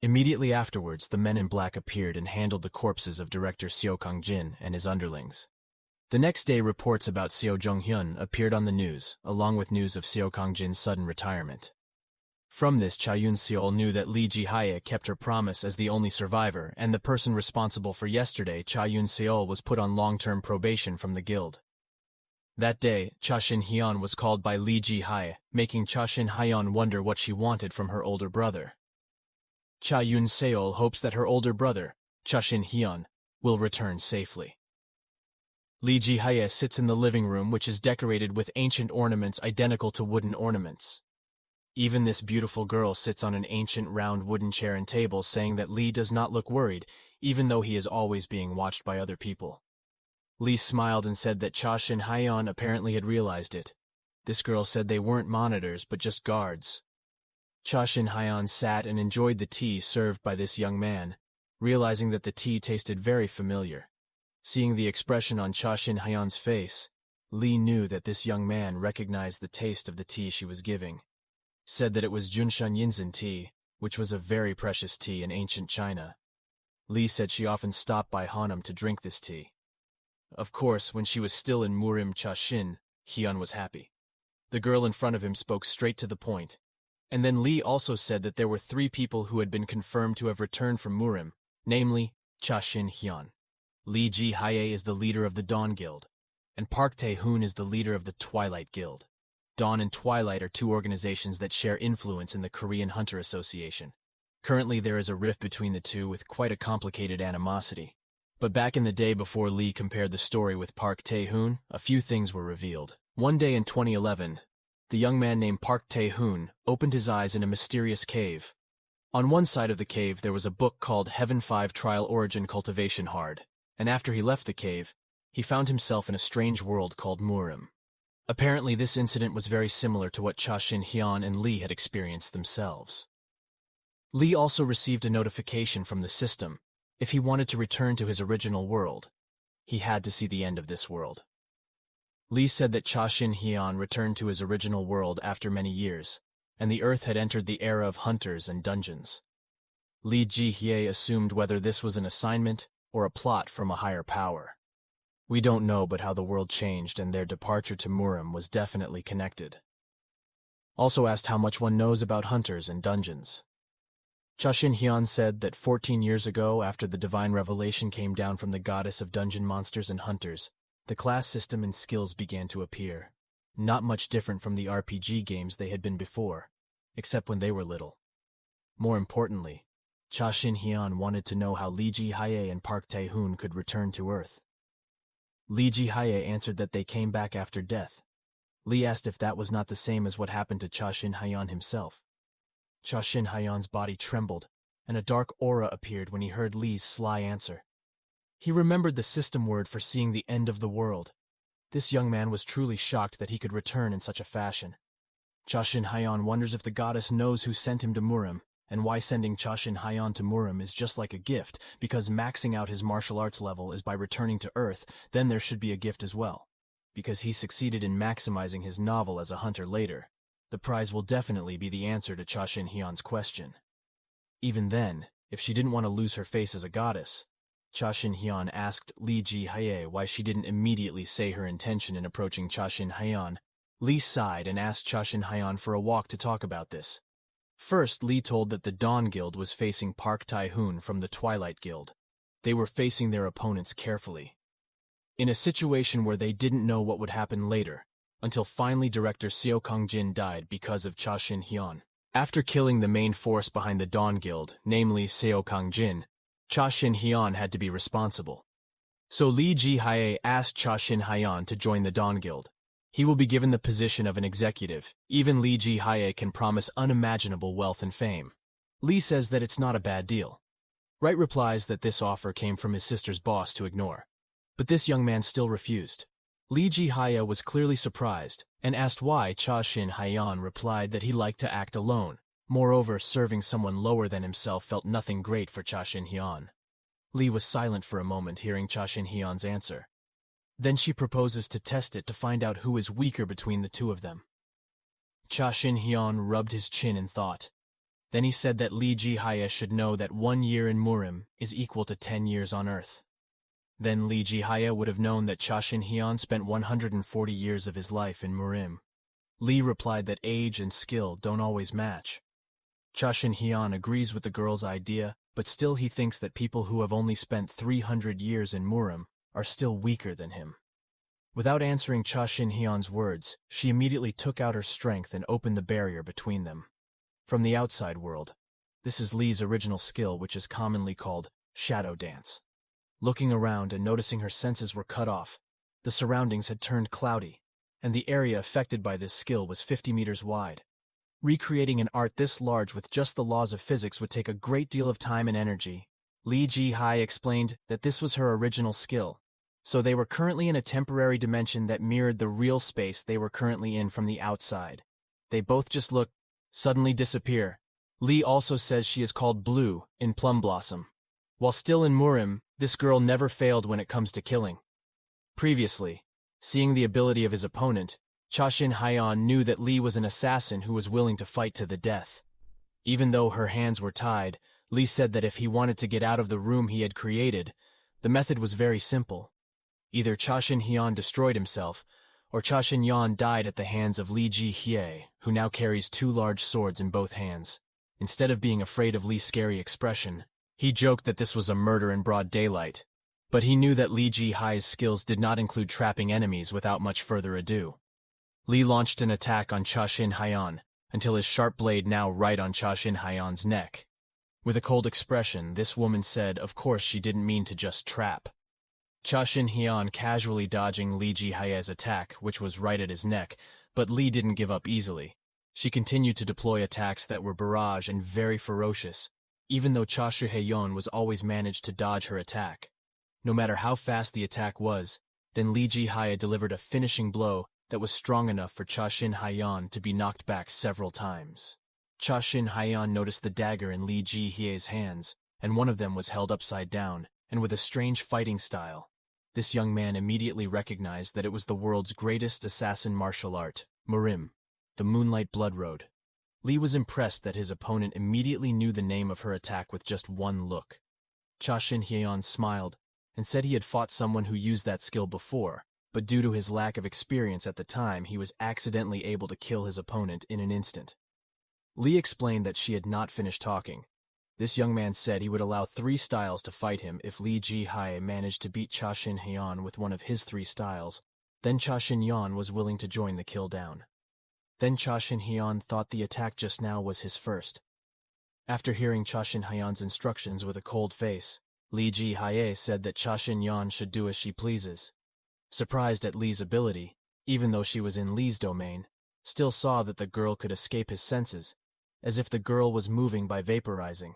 Immediately afterwards, the men in black appeared and handled the corpses of director Seo Kang-jin and his underlings. The next day, reports about Seo Jong-hyun appeared on the news, along with news of Seo Kang-jin's sudden retirement. From this, Cha Yun-seol knew that Lee Ji-hae kept her promise as the only survivor, and the person responsible for yesterday, Cha Yun-seol, was put on long-term probation from the guild. That day, Shin Hyeon was called by Lee Ji-hae, making Shin Hyeon wonder what she wanted from her older brother. Cha Yun-seol hopes that her older brother, Shin Hyeon, will return safely. Lee Ji-hae sits in the living room, which is decorated with ancient ornaments identical to wooden ornaments. Even this beautiful girl sits on an ancient round wooden chair and table, saying that Lee does not look worried, even though he is always being watched by other people. Lee smiled and said that Shin Hyeon apparently had realized it. This girl said they weren't monitors, but just guards. Shin Hyeon sat and enjoyed the tea served by this young man, realizing that the tea tasted very familiar. Seeing the expression on Shin Hyeon's face, Lee knew that this young man recognized the taste of the tea she was giving. Said that it was Junshan Yinzhen tea, which was a very precious tea in ancient China. Lee said she often stopped by Hanam to drink this tea. Of course, when she was still in Murim, Shin Hyeon was happy. The girl in front of him spoke straight to the point. And then Lee also said that there were 3 people who had been confirmed to have returned from Murim, namely Shin Hyeon. Lee Ji-hae is the leader of the Dawn Guild, and Park Tae-hoon is the leader of the Twilight Guild. Dawn and Twilight are 2 organizations that share influence in the Korean Hunter Association. Currently there is a rift between the 2 with quite a complicated animosity. But back in the day before Lee compared the story with Park Tae-hoon, a few things were revealed. One day in 2011, the young man named Park Tae-hoon opened his eyes in a mysterious cave. On one side of the cave there was a book called Heaven 5 Trial Origin Cultivation Hard, and after he left the cave, he found himself in a strange world called Murim. Apparently this incident was very similar to what Shin Hyeon and Lee had experienced themselves. Lee also received a notification from the system. If he wanted to return to his original world, he had to see the end of this world. Li said that Shin Hyeon returned to his original world after many years, and the Earth had entered the era of hunters and dungeons. Li Ji-hye assumed whether this was an assignment or a plot from a higher power. We don't know, but how the world changed and their departure to Murim was definitely connected. Also asked how much one knows about hunters and dungeons. Shin Hyeon said that 14 years ago, after the divine revelation came down from the goddess of dungeon monsters and hunters, the class system and skills began to appear, not much different from the RPG games they had been before, except when they were little. More importantly, Shin Hyeon wanted to know how Li Ji-hye and Park Tae-hoon could return to Earth. Li Ji-hye answered that they came back after death. Li asked if that was not the same as what happened to Shin Hyeon himself. Shin Hyeon's body trembled, and a dark aura appeared when he heard Li's sly answer. He remembered the system word for seeing the end of the world. This young man was truly shocked that he could return in such a fashion. Shin Hyeon wonders if the goddess knows who sent him to Murim, and why sending Shin Hyeon to Murim is just like a gift, because maxing out his martial arts level is by returning to Earth, then there should be a gift as well. Because he succeeded in maximizing his novel as a hunter later, the prize will definitely be the answer to Shin Hyeon's question. Even then, if she didn't want to lose her face as a goddess, Shin Hyeon asked Li Ji-hye why she didn't immediately say her intention in approaching Shin Hyeon. Li sighed and asked Shin Hyeon for a walk to talk about this. First, Li told that the Dawn Guild was facing Park Tae-hoon from the Twilight Guild. They were facing their opponents carefully, in a situation where they didn't know what would happen later, until finally director Seo Kang-jin died because of Shin Hyeon. After killing the main force behind the Dawn Guild, namely Seo Kang-jin, Shin Hyeon had to be responsible. So Li Ji-hye asked Shin Hyeon to join the Dawn Guild. He will be given the position of an executive. Even Li Ji-hye can promise unimaginable wealth and fame. Li says that it's not a bad deal. Wright replies that this offer came from his sister's boss to ignore. But this young man still refused. Li Ji-hye was clearly surprised, and asked why. Shin Hyeon replied that he liked to act alone. Moreover, serving someone lower than himself felt nothing great for Shin Hyeon. Li was silent for a moment, hearing Shin Hyeon's answer. Then she proposes to test it to find out who is weaker between the two of them. Shin Hyeon rubbed his chin in thought. Then he said that Li Ji-hye should know that 1 year in Murim is equal to 10 years on Earth. Then Li Ji-hye would have known that Shin Hyeon spent 140 years of his life in Murim. Li replied that age and skill don't always match. Shin Hyeon agrees with the girl's idea, but still he thinks that people who have only spent 300 years in Murim are still weaker than him. Without answering Shin Hyeon's words, she immediately took out her strength and opened the barrier between them. From the outside world, this is Li's original skill, which is commonly called shadow dance. Looking around and noticing her senses were cut off, the surroundings had turned cloudy, and the area affected by this skill was 50 meters wide. Recreating an art this large with just the laws of physics would take a great deal of time and energy. Li Ji-hye explained that this was her original skill, so they were currently in a temporary dimension that mirrored the real space they were currently in from the outside. They both just look, suddenly disappear. Li also says she is called Blue in Plum Blossom. While still in Murim, this girl never failed when it comes to killing. Previously, seeing the ability of his opponent, Shin Hyeon knew that Li was an assassin who was willing to fight to the death. Even though her hands were tied, Li said that if he wanted to get out of the room he had created, the method was very simple. Either Shin Hyeon destroyed himself, or Shin Hyeon died at the hands of Li Ji-hye, who now carries 2 large swords in both hands. Instead of being afraid of Li's scary expression, he joked that this was a murder in broad daylight. But he knew that Li Ji-hye's skills did not include trapping enemies without much further ado. Li launched an attack on Shin Hyeon, until his sharp blade now right on Shin Hyeon's neck. With a cold expression, this woman said of course she didn't mean to just trap. Shin Hyeon casually dodging Li Ji-hye's attack, which was right at his neck, but Li didn't give up easily. She continued to deploy attacks that were barrage and very ferocious, even though Shin Hyeon was always managed to dodge her attack. No matter how fast the attack was, then Li Ji-hye delivered a finishing blow that was strong enough for Shin Hyeon to be knocked back several times. Shin Hyeon noticed the dagger in Li Ji-hye's hands, and one of them was held upside down, and with a strange fighting style. This young man immediately recognized that it was the world's greatest assassin martial art, Murim, the Moonlight Blood Road. Lee was impressed that his opponent immediately knew the name of her attack with just one look. Shin Hyeon smiled and said he had fought someone who used that skill before, but due to his lack of experience at the time, he was accidentally able to kill his opponent in an instant. Lee explained that she had not finished talking. This young man said he would allow 3 styles to fight him if Lee Ji-hae managed to beat Shin Hyeon with one of his 3 styles. Then Shin Hyeon was willing to join the kill down. Then Shin Hyeon thought the attack just now was his first. After hearing Shin Hyeon's instructions with a cold face, Lee Ji-hae said that Shin Hyeon should do as she pleases. Surprised at Lee's ability, even though she was in Lee's domain, still saw that the girl could escape his senses, as if the girl was moving by vaporizing.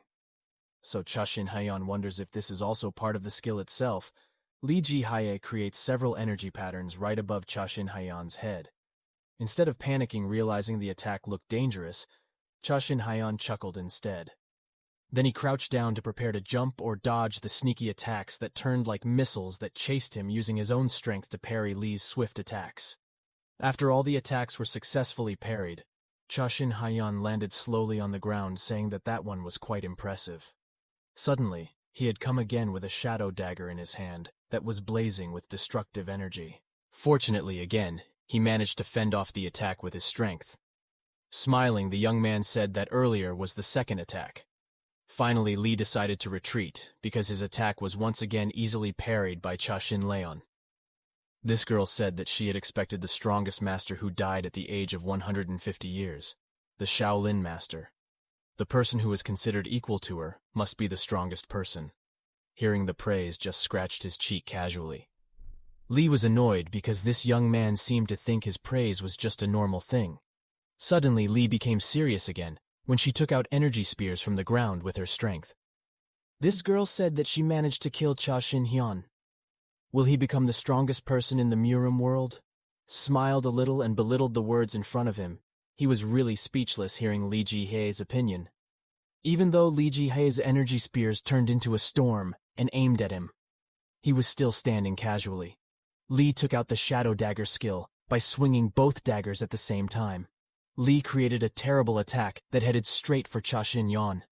So Shin Hyeon wonders if this is also part of the skill itself. Lee Ji-hae creates several energy patterns right above Shin Hyeon's head. Instead of panicking realizing the attack looked dangerous, Shin Hyeon chuckled instead. Then he crouched down to prepare to jump or dodge the sneaky attacks that turned like missiles that chased him, using his own strength to parry Lee's swift attacks. After all the attacks were successfully parried, Shin Hyeon landed slowly on the ground, saying that that one was quite impressive. Suddenly, he had come again with a shadow dagger in his hand that was blazing with destructive energy. Fortunately, again, he managed to fend off the attack with his strength. Smiling, the young man said that earlier was the second attack. Finally, Lee decided to retreat because his attack was once again easily parried by Shin Hyeon. This girl said that she had expected the strongest master who died at the age of 150 years, the Shaolin master. The person who was considered equal to her must be the strongest person. Hearing the praise, just scratched his cheek casually. Lee was annoyed because this young man seemed to think his praise was just a normal thing. Suddenly, Lee became serious again when she took out energy spears from the ground with her strength. This girl said that she managed to kill Shin Hyeon. Will he become the strongest person in the Murim world? Smiled a little and belittled the words in front of him. He was really speechless hearing Lee Ji-hae's opinion. Even though Lee Ji-hae's energy spears turned into a storm and aimed at him, he was still standing casually. Lee took out the shadow dagger skill by swinging both daggers at the same time. Lee created a terrible attack that headed straight for Shin Hyeon.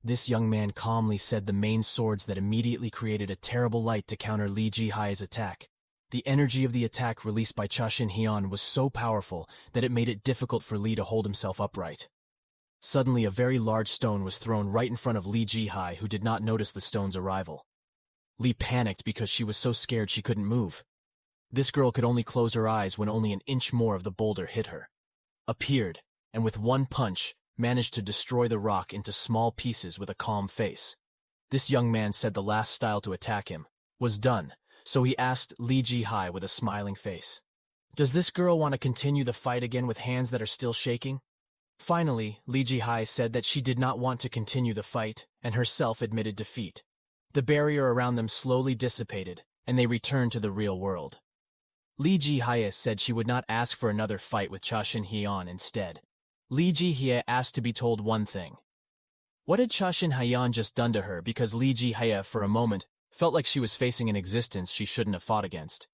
This young man calmly said the main swords that immediately created a terrible light to counter Lee Ji-hae's attack. The energy of the attack released by Shin Hyeon was so powerful that it made it difficult for Lee to hold himself upright. Suddenly, a very large stone was thrown right in front of Lee Ji-hae, who did not notice the stone's arrival. Lee panicked because she was so scared she couldn't move. This girl could only close her eyes when only an inch more of the boulder hit her. Appeared, and with one punch, managed to destroy the rock into small pieces with a calm face. This young man said the last style to attack him was done, so he asked Lee Ji-hae with a smiling face, "Does this girl want to continue the fight again with hands that are still shaking?" Finally, Lee Ji-hae said that she did not want to continue the fight, and herself admitted defeat. The barrier around them slowly dissipated, and they returned to the real world. Lee Ji-hae said she would not ask for another fight with Shin Hyeon instead. Lee Ji-hae asked to be told one thing. What had Shin Hyeon just done to her, because Lee Ji-hae, for a moment, felt like she was facing an existence she shouldn't have fought against.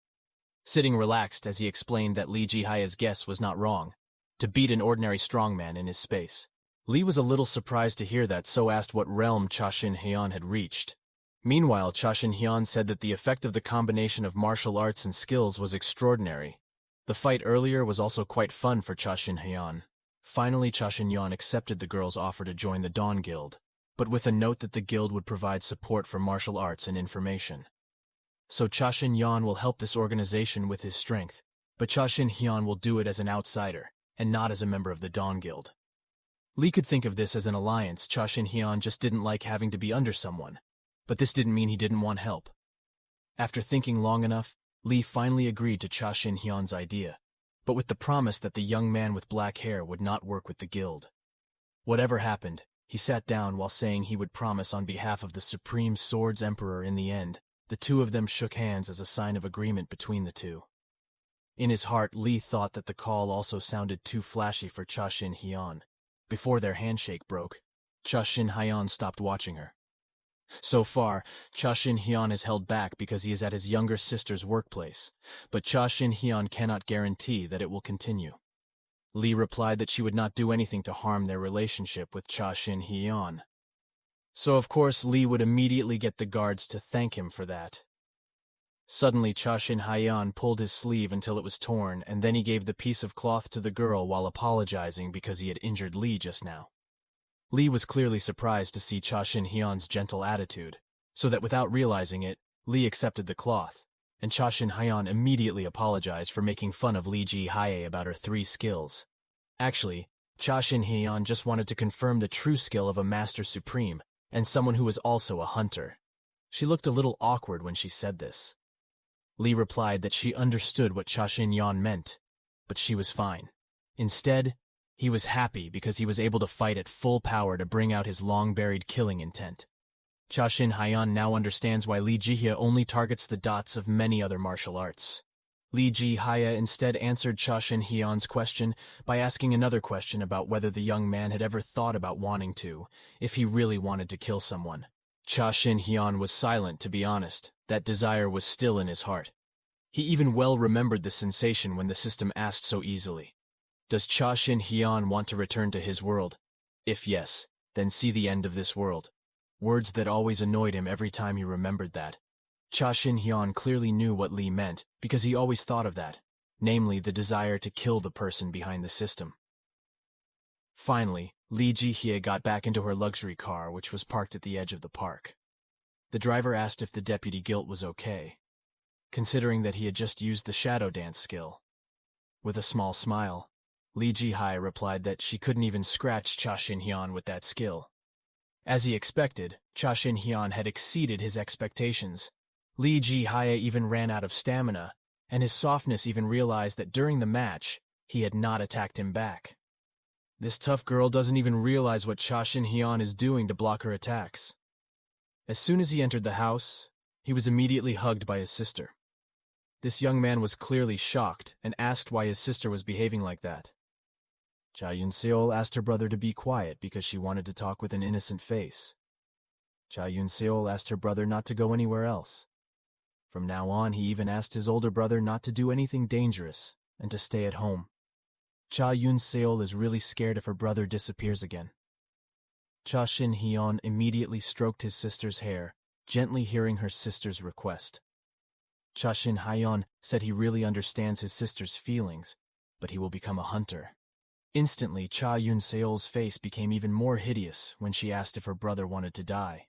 Sitting relaxed as he explained that Lee Ji-hae's guess was not wrong, to beat an ordinary strongman in his space. Lee was a little surprised to hear that, so asked what realm Shin Hyeon had reached. Meanwhile, Shin Hyeon said that the effect of the combination of martial arts and skills was extraordinary. The fight earlier was also quite fun for Shin Hyeon. Finally, Shin Hyeon accepted the girl's offer to join the Dawn Guild, but with a note that the guild would provide support for martial arts and information. So Shin Hyeon will help this organization with his strength, but Shin Hyeon will do it as an outsider, and not as a member of the Dawn Guild. Lee could think of this as an alliance. Shin Hyeon just didn't like having to be under someone, but this didn't mean he didn't want help. After thinking long enough, Lee finally agreed to Shin Hyeon's idea, but with the promise that the young man with black hair would not work with the guild. Whatever happened, he sat down while saying he would promise on behalf of the Supreme Swords Emperor. In the end, the two of them shook hands as a sign of agreement between the two. In his heart, Lee thought that the call also sounded too flashy for Shin Hyeon. Before their handshake broke, Shin Hyeon stopped watching her. So far, Cha Shin Hyeon is held back because he is at his younger sister's workplace, but Cha Shin Hyeon cannot guarantee that it will continue. Lee replied that she would not do anything to harm their relationship with Cha Shin Hyeon. So of course Lee would immediately get the guards to thank him for that. Suddenly Cha Shin Hyeon pulled his sleeve until it was torn, and then he gave the piece of cloth to the girl while apologizing because he had injured Lee just now. Lee was clearly surprised to see Cha Shin Hyeon's gentle attitude, so that without realizing it, Lee accepted the cloth, and Cha Shin Hyeon immediately apologized for making fun of Lee Ji-hye about her 3 skills. Actually, Cha Shin Hyeon just wanted to confirm the true skill of a Master Supreme, and someone who was also a hunter. She looked a little awkward when she said this. Lee replied that she understood what Cha Shin Hyeon meant, but she was fine. Instead, he was happy because he was able to fight at full power to bring out his long-buried killing intent. Cha Shin Hyeon now understands why Lee Ji-hye only targets the dots of many other martial arts. Lee Ji-hye instead answered Cha Shin Hyeon's question by asking another question about whether the young man had ever thought about wanting to, if he really wanted to kill someone. Cha Shin Hyeon was silent, to be honest. That desire was still in his heart. He even well remembered the sensation when the system asked so easily. Does Cha Shin Hyeon want to return to his world? If yes, then see the end of this world. Words that always annoyed him every time he remembered that. Cha Shin Hyeon clearly knew what Lee meant because he always thought of that, namely the desire to kill the person behind the system. Finally, Lee Ji-hye got back into her luxury car, which was parked at the edge of the park. The driver asked if the deputy guilt was okay, considering that he had just used the shadow dance skill. With a small smile, Lee Ji-hye replied that she couldn't even scratch Cha Shin Hyeon with that skill. As he expected, Cha Shin Hyeon had exceeded his expectations. Lee Ji-hye even ran out of stamina, and his softness even realized that during the match, he had not attacked him back. This tough girl doesn't even realize what Cha Shin Hyeon is doing to block her attacks. As soon as he entered the house, he was immediately hugged by his sister. This young man was clearly shocked and asked why his sister was behaving like that. Cha Yun-seol asked her brother to be quiet because she wanted to talk with an innocent face. Cha Yun-seol asked her brother not to go anywhere else. From now on, he even asked his older brother not to do anything dangerous and to stay at home. Cha Yun-seol is really scared if her brother disappears again. Cha Shin Hyeon immediately stroked his sister's hair, gently hearing her sister's request. Cha Shin Hyeon said he really understands his sister's feelings, but he will become a hunter. Instantly, Cha Yun-seol's face became even more hideous when she asked if her brother wanted to die.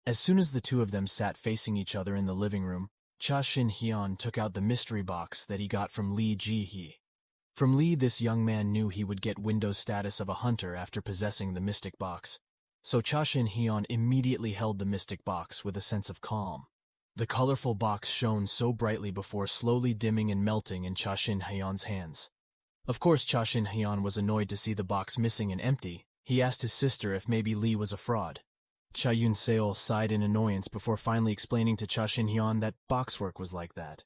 As soon as the two of them sat facing each other in the living room, Cha Shin Hyeon took out the mystery box that he got from Lee Ji-hye. From Lee, this young man knew he would get Windows status of a hunter after possessing the mystic box, so Cha Shin Hyeon immediately held the mystic box with a sense of calm. The colorful box shone so brightly before slowly dimming and melting in Cha Shin Hyeon's hands. Of course, Cha Shin Hyeon was annoyed to see the box missing and empty. He asked his sister if maybe Lee was a fraud. Cha Yun-seol sighed in annoyance before finally explaining to Cha Shin Hyeon that boxwork was like that.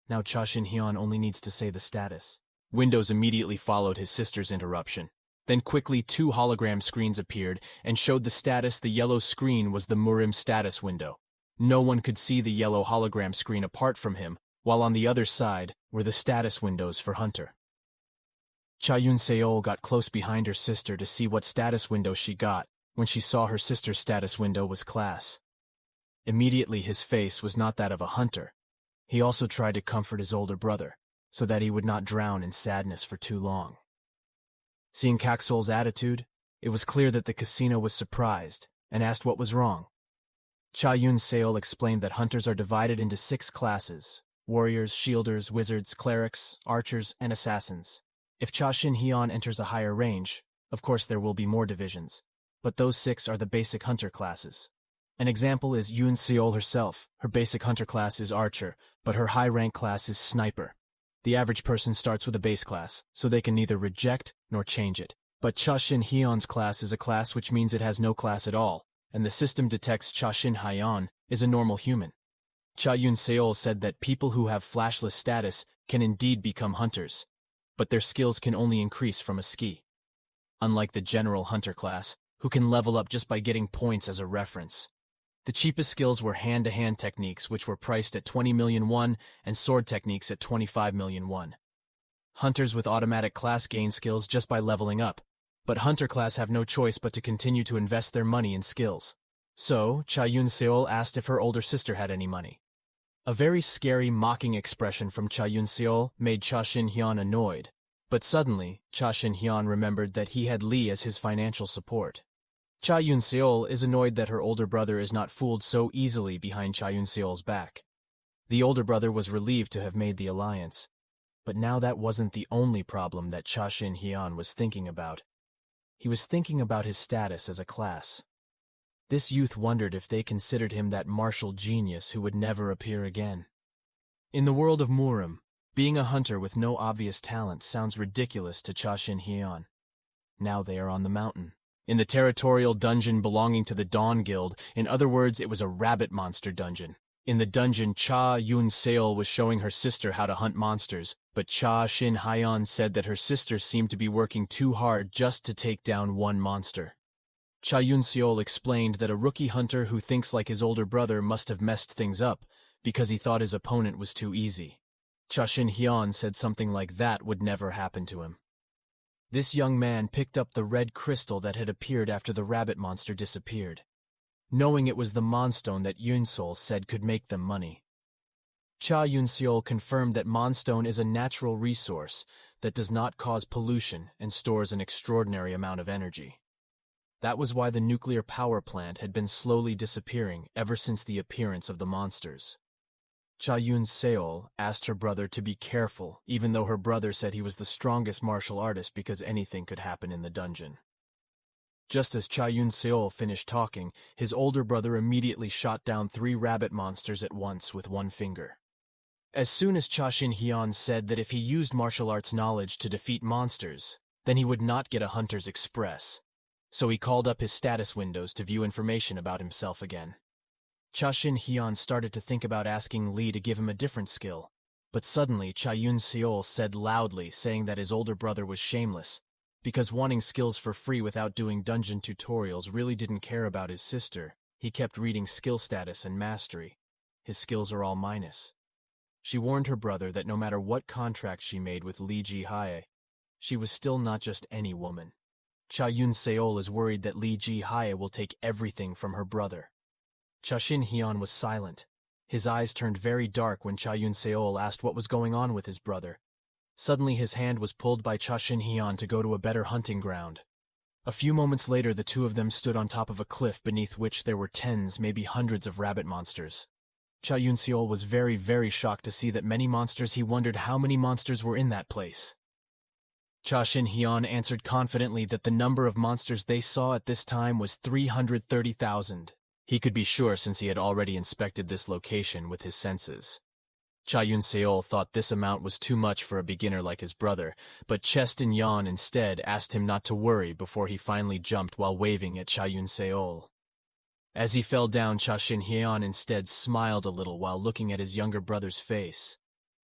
Now Cha Shin Hyeon only needs to say the status. Windows immediately followed his sister's interruption. Then quickly 2 hologram screens appeared and showed the status. The yellow screen was the Murim status window. No one could see the yellow hologram screen apart from him, while on the other side were the status windows for Hunter. Cha Yun-seol got close behind her sister to see what status window she got when she saw her sister's status window was class. Immediately his face was not that of a hunter. He also tried to comfort his older brother, so that he would not drown in sadness for too long. Seeing Kak-sol's attitude, it was clear that the casino was surprised and asked what was wrong. Cha Yun-seol explained that hunters are divided into 6 classes: warriors, shielders, wizards, clerics, archers, and assassins. If Cha Shin Hyeon enters a higher range, of course there will be more divisions, but those 6 are the basic hunter classes. An example is Yun-seol herself. Her basic hunter class is archer, but her high rank class is sniper. The average person starts with a base class, so they can neither reject nor change it. But Cha Shin Hyeon's class is a class, which means it has no class at all, and the system detects Cha Shin Hyeon is a normal human. Cha Yun-seol said that people who have flashless status can indeed become hunters, but their skills can only increase from a ski. Unlike the general hunter class, who can level up just by getting points as a reference. The cheapest skills were hand-to-hand techniques, which were priced at 20 million won, and sword techniques at 25 million won. Hunters with automatic class gain skills just by leveling up, but hunter class have no choice but to continue to invest their money in skills. So, Cha Yun-seol asked if her older sister had any money. A very scary, mocking expression from Cha Yun-seol made Cha Shin Hyeon annoyed, but suddenly, Cha Shin Hyeon remembered that he had Lee as his financial support. Cha Yun-seol is annoyed that her older brother is not fooled so easily behind Cha Yun-seol's back. The older brother was relieved to have made the alliance, but now that wasn't the only problem that Cha Shin Hyeon was thinking about. He was thinking about his status as a class. This youth wondered if they considered him that martial genius who would never appear again. In the world of Murim, being a hunter with no obvious talent sounds ridiculous to Cha Shin Hyeon. Now they are on the mountain, in the territorial dungeon belonging to the Dawn Guild. In other words, it was a rabbit monster dungeon. In the dungeon, Cha Yun-seol was showing her sister how to hunt monsters, but Cha Shin Hyeon said that her sister seemed to be working too hard just to take down one monster. Cha Yun-seol explained that a rookie hunter who thinks like his older brother must have messed things up because he thought his opponent was too easy. Cha Shin Hyeon said something like that would never happen to him. This young man picked up the red crystal that had appeared after the rabbit monster disappeared, knowing it was the Monstone that Yun-seol said could make them money. Cha Yun-seol confirmed that Monstone is a natural resource that does not cause pollution and stores an extraordinary amount of energy. That was why the nuclear power plant had been slowly disappearing ever since the appearance of the monsters. Cha Yun-seol asked her brother to be careful, even though her brother said he was the strongest martial artist because anything could happen in the dungeon. Just as Cha Yun-seol finished talking, his older brother immediately shot down 3 rabbit monsters at once with one finger. As soon as Cha Shin Hyeon said that if he used martial arts knowledge to defeat monsters, then he would not get a Hunter's Express, so he called up his status windows to view information about himself again. Cha Shin Hyeon started to think about asking Lee to give him a different skill, but suddenly Cha Yun-seol said loudly, saying that his older brother was shameless, because wanting skills for free without doing dungeon tutorials really didn't care about his sister. He kept reading skill status and mastery. His skills are all minus. She warned her brother that no matter what contract she made with Lee Ji-hae, she was still not just any woman. Cha Yun-seol is worried that Lee Ji-hae will take everything from her brother. Cha Shin Hyeon was silent. His eyes turned very dark when Cha Yun-seol asked what was going on with his brother. Suddenly his hand was pulled by Cha Shin Hyeon to go to a better hunting ground. A few moments later the two of them stood on top of a cliff beneath which there were tens, maybe hundreds of rabbit monsters. Cha Yun-seol was very, very shocked to see that many monsters. He wondered how many monsters were in that place. Cha Shin Hyeon answered confidently that the number of monsters they saw at this time was 330,000. He could be sure since he had already inspected this location with his senses. Cha Yun-seol thought this amount was too much for a beginner like his brother, but Chestin Yeon instead asked him not to worry before he finally jumped while waving at Cha Yun-seol. As he fell down, Cha Shin Hyeon instead smiled a little while looking at his younger brother's face.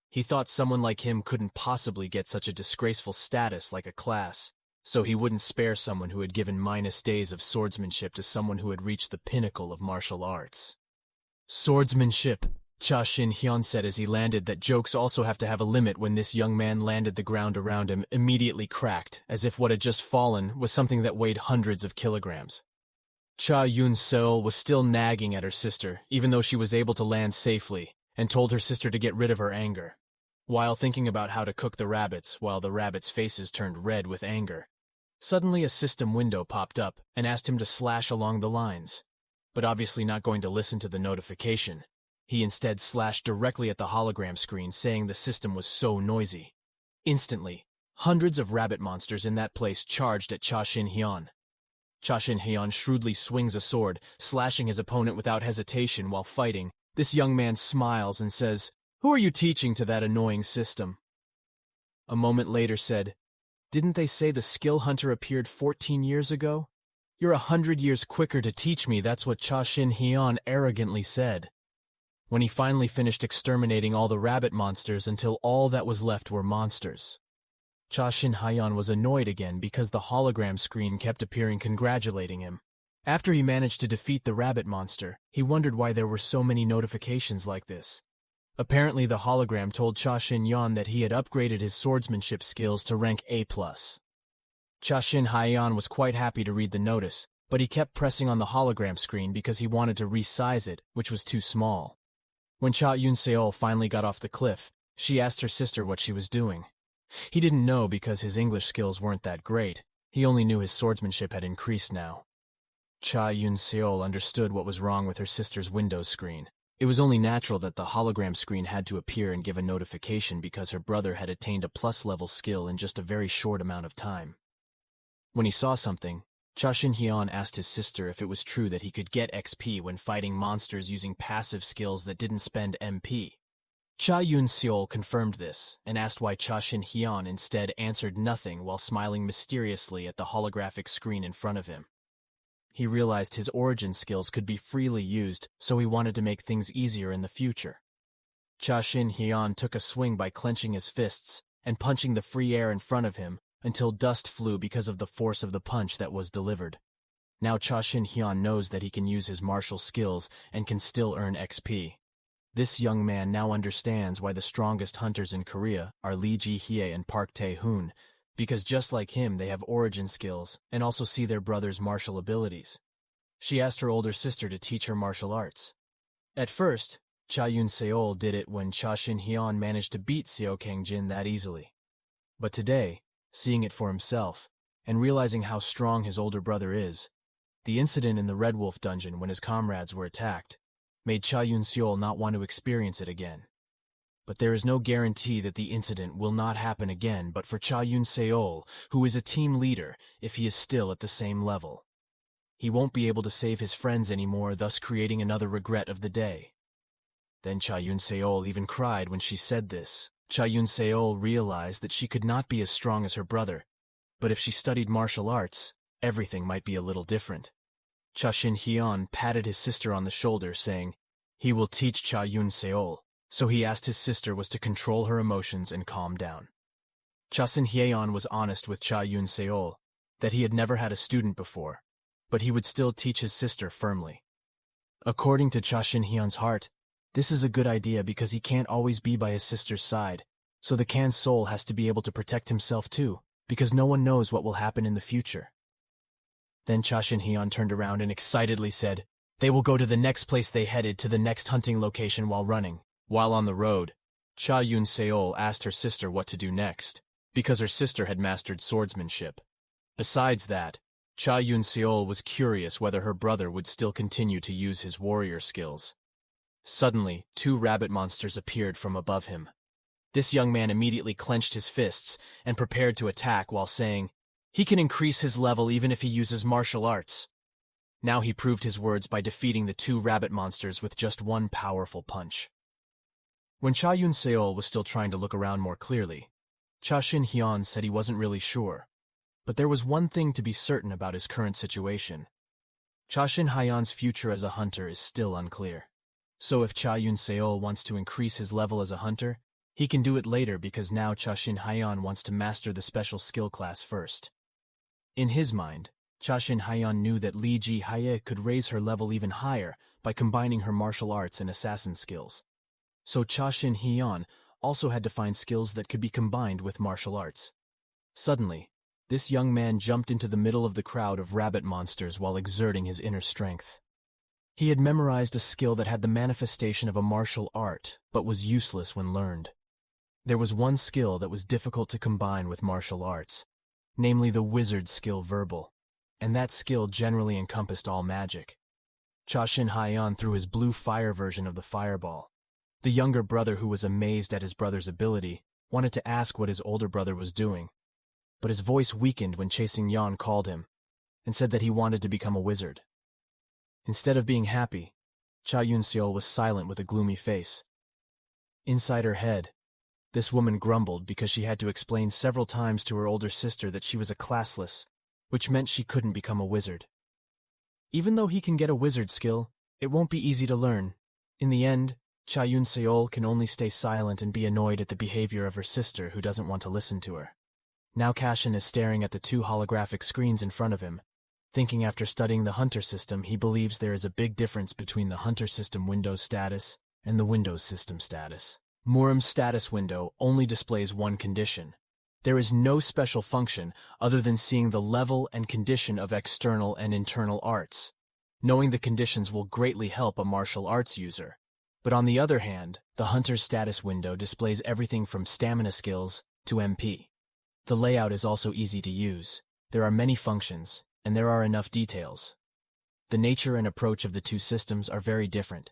He thought someone like him couldn't possibly get such a disgraceful status like a class, so he wouldn't spare someone who had given minus days of swordsmanship to someone who had reached the pinnacle of martial arts. Swordsmanship, Cha Shin Hyeon said as he landed. That jokes also have to have a limit. When this young man landed, the ground around him immediately cracked, as if what had just fallen was something that weighed hundreds of kilograms. Cha Yun-seol was still nagging at her sister, even though she was able to land safely, and told her sister to get rid of her anger. While thinking about how to cook the rabbits, while the rabbits' faces turned red with anger, suddenly a system window popped up and asked him to slash along the lines. But obviously not going to listen to the notification, he instead slashed directly at the hologram screen, saying the system was so noisy. Instantly, hundreds of rabbit monsters in that place charged at Cha Shin Hyeon. Cha Shin Hyeon shrewdly swings a sword, slashing his opponent without hesitation while fighting. This young man smiles and says, "Who are you teaching to that annoying system?" A moment later said, "Didn't they say the skill hunter appeared 14 years ago? You're 100 years quicker to teach me." That's what Cha Shin Hyeon arrogantly said. When he finally finished exterminating all the rabbit monsters until all that was left were monsters, Cha Shin Hyeon was annoyed again because the hologram screen kept appearing congratulating him. After he managed to defeat the rabbit monster, he wondered why there were so many notifications like this. Apparently the hologram told Shin Hyeon that he had upgraded his swordsmanship skills to rank A+. Shin Hyeon was quite happy to read the notice, but he kept pressing on the hologram screen because he wanted to resize it, which was too small. When Cha Yun-seol finally got off the cliff, she asked her sister what she was doing. He didn't know because his English skills weren't that great. He only knew his swordsmanship had increased now. Cha Yun-seol understood what was wrong with her sister's Windows screen. It was only natural that the hologram screen had to appear and give a notification because her brother had attained a plus-level skill in just a very short amount of time. When he saw something, Shin Hyeon asked his sister if it was true that he could get XP when fighting monsters using passive skills that didn't spend MP. Cha Yun-seol confirmed this and asked why Shin Hyeon instead answered nothing while smiling mysteriously at the holographic screen in front of him. He realized his origin skills could be freely used, so he wanted to make things easier in the future. Shin Hyeon took a swing by clenching his fists and punching the free air in front of him until dust flew because of the force of the punch that was delivered. Now Shin Hyeon knows that he can use his martial skills and can still earn XP. This young man now understands why the strongest hunters in Korea are Lee Ji-hye and Park Tae-hoon, because just like him they have origin skills and also see their brother's martial abilities. She asked her older sister to teach her martial arts. At first, Cha Yun-seol did it when Shin Hyeon managed to beat Seo Kang-jin that easily. But today, seeing it for himself, and realizing how strong his older brother is, the incident in the Red Wolf dungeon when his comrades were attacked, made Cha Yun-seol not want to experience it again. But there is no guarantee that the incident will not happen again but for Cha Yun-seol, who is a team leader, if he is still at the same level. He won't be able to save his friends anymore, thus creating another regret of the day. Then Cha Yun-seol even cried when she said this. Cha Yun-seol realized that she could not be as strong as her brother, but if she studied martial arts, everything might be a little different. Shin Hyeon patted his sister on the shoulder, saying, "He will teach Cha Yun-seol." So he asked his sister was to control her emotions and calm down. Shin Hyeon was honest with Cha Yun-seol that he had never had a student before, but he would still teach his sister firmly. According to Shin Hyeon's heart, this is a good idea because he can't always be by his sister's side, so the Kan's soul has to be able to protect himself too, because no one knows what will happen in the future. Then Shin Hyeon turned around and excitedly said, they will go to the next place. They headed to the next hunting location while running. While on the road, Cha Yun-seol asked her sister what to do next, because her sister had mastered swordsmanship. Besides that, Cha Yun-seol was curious whether her brother would still continue to use his warrior skills. Suddenly, 2 rabbit monsters appeared from above him. This young man immediately clenched his fists and prepared to attack while saying, he can increase his level even if he uses martial arts. Now he proved his words by defeating the 2 rabbit monsters with just one powerful punch. When Cha Yun-seol was still trying to look around more clearly, Shin Hyeon said he wasn't really sure, but there was one thing to be certain about his current situation. Shin Hyeon's future as a hunter is still unclear. So if Cha Yun-seol wants to increase his level as a hunter, he can do it later because now Shin Hyeon wants to master the special skill class first. In his mind, Shin Hyeon knew that Lee Ji-hye could raise her level even higher by combining her martial arts and assassin skills. So Shin Hyeon also had to find skills that could be combined with martial arts. Suddenly, this young man jumped into the middle of the crowd of rabbit monsters while exerting his inner strength. He had memorized a skill that had the manifestation of a martial art, but was useless when learned. There was one skill that was difficult to combine with martial arts, namely the wizard skill verbal, and that skill generally encompassed all magic. Shin Hyeon threw his blue fire version of the fireball. The younger brother, who was amazed at his brother's ability, wanted to ask what his older brother was doing, but his voice weakened when Chasing Yeon called him and said that he wanted to become a wizard. Instead of being happy, Cha Yun-seol was silent with a gloomy face. Inside her head, this woman grumbled because she had to explain several times to her older sister that she was a classless, which meant she couldn't become a wizard. Even though he can get a wizard skill, it won't be easy to learn. In the end, Cha Yun-seol can only stay silent and be annoyed at the behavior of her sister who doesn't want to listen to her. Now Cashin is staring at the 2 holographic screens in front of him, Thinking after studying the Hunter system, he believes there is a big difference between the Hunter system Windows status and the Windows system status. Murim's status window only displays one condition. There is no special function other than seeing the level and condition of external and internal arts. Knowing the conditions will greatly help a martial arts user. But on the other hand, the Hunter's status window displays everything from stamina skills to MP. The layout is also easy to use. There are many functions, and there are enough details. The nature and approach of the two systems are very different,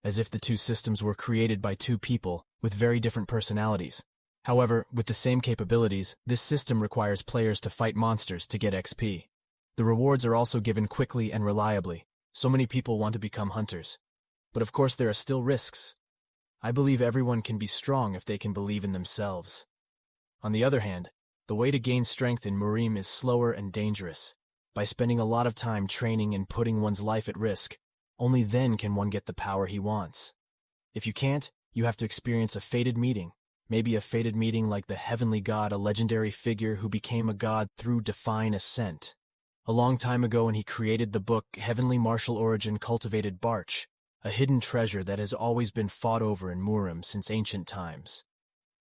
as if the two systems were created by two people with very different personalities. However, with the same capabilities, this system requires players to fight monsters to get XP. The rewards are also given quickly and reliably. So many people want to become hunters. But of course there are still risks. I believe everyone can be strong if they can believe in themselves. On the other hand, the way to gain strength in Murim is slower and dangerous. By spending a lot of time training and putting one's life at risk, only then can one get the power he wants. If you can't, you have to experience a fated meeting. Maybe a fated meeting like the heavenly god, a legendary figure who became a god through divine ascent. A long time ago when he created the book Heavenly Martial Origin Cultivated Barch, a hidden treasure that has always been fought over in Murim since ancient times.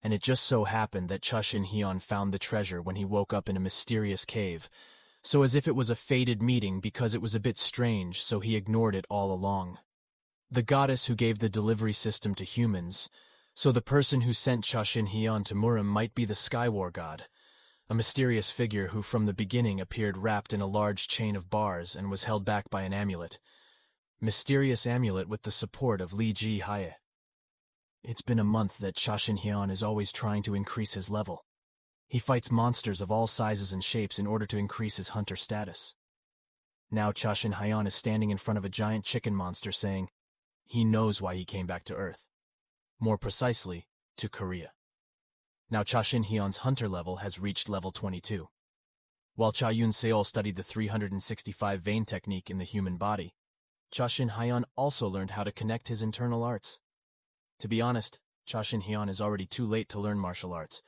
And it just so happened that Shin Hyeon found the treasure when he woke up in a mysterious cave, so as if it was a fated meeting because it was a bit strange, so he ignored it all along. The goddess who gave the delivery system to humans, so the person who sent Shin Hyeon to Murim might be the Skywar god, a mysterious figure who from the beginning appeared wrapped in a large chain of bars and was held back by an amulet. Mysterious amulet with the support of Lee Ji-hae. It's been a month that Shin Hyeon is always trying to increase his level. He fights monsters of all sizes and shapes in order to increase his hunter status. Now Shin Hyeon is standing in front of a giant chicken monster saying he knows why he came back to Earth. More precisely, to Korea. Now Shin Hyeon's hunter level has reached level 22. While Cha Yun-seol studied the 365 vein technique in the human body, Shin Hyeon also learned how to connect his internal arts. To be honest, Shin Hyeon is already too late to learn martial arts,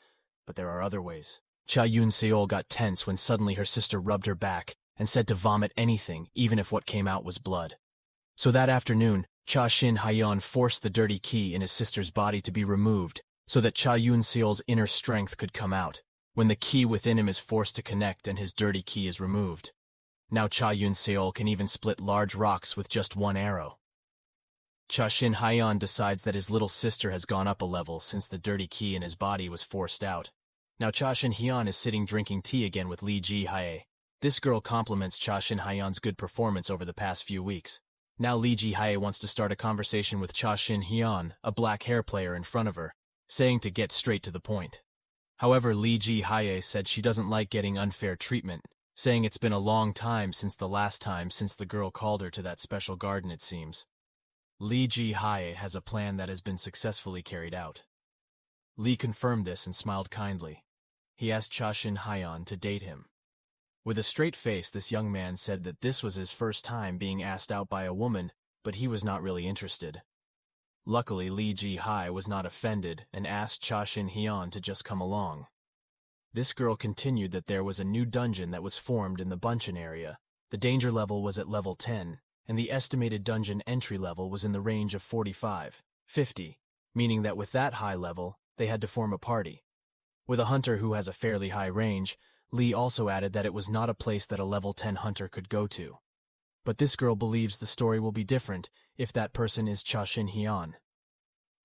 but there are other ways. Cha Yun-seol got tense when suddenly her sister rubbed her back and said to vomit anything, even if what came out was blood. So that afternoon, Shin Hyeon forced the dirty ki in his sister's body to be removed so that Cha Yun-seol's inner strength could come out, when the ki within him is forced to connect and his dirty ki is removed. Now Cha Yun-seol can even split large rocks with just one arrow. Shin Hyeon decides that his little sister has gone up a level since the dirty ki in his body was forced out. Now Shin Hyeon is sitting drinking tea again with Lee Ji-hae. This girl compliments Shin Hyeon's good performance over the past few weeks. Now Lee Ji-hae wants to start a conversation with Shin Hyeon, a black hair player in front of her, saying to get straight to the point. However, Lee Ji-hae said she doesn't like getting unfair treatment, saying it's been a long time since the girl called her to that special garden it seems. Lee Ji-hae has a plan that has been successfully carried out. Lee confirmed this and smiled kindly. He asked Shin Hyeon to date him. With a straight face, this young man said that this was his first time being asked out by a woman, but he was not really interested. Luckily, Lee Ji-hae was not offended and asked Shin Hyeon to just come along. This girl continued that there was a new dungeon that was formed in the Buncheon area. The danger level was at level 10, and the estimated dungeon entry level was in the range of 45, 50, meaning that with that high level, they had to form a party. With a hunter who has a fairly high range, Lee also added that it was not a place that a level 10 hunter could go to. But this girl believes the story will be different if that person is Shin Hyeon.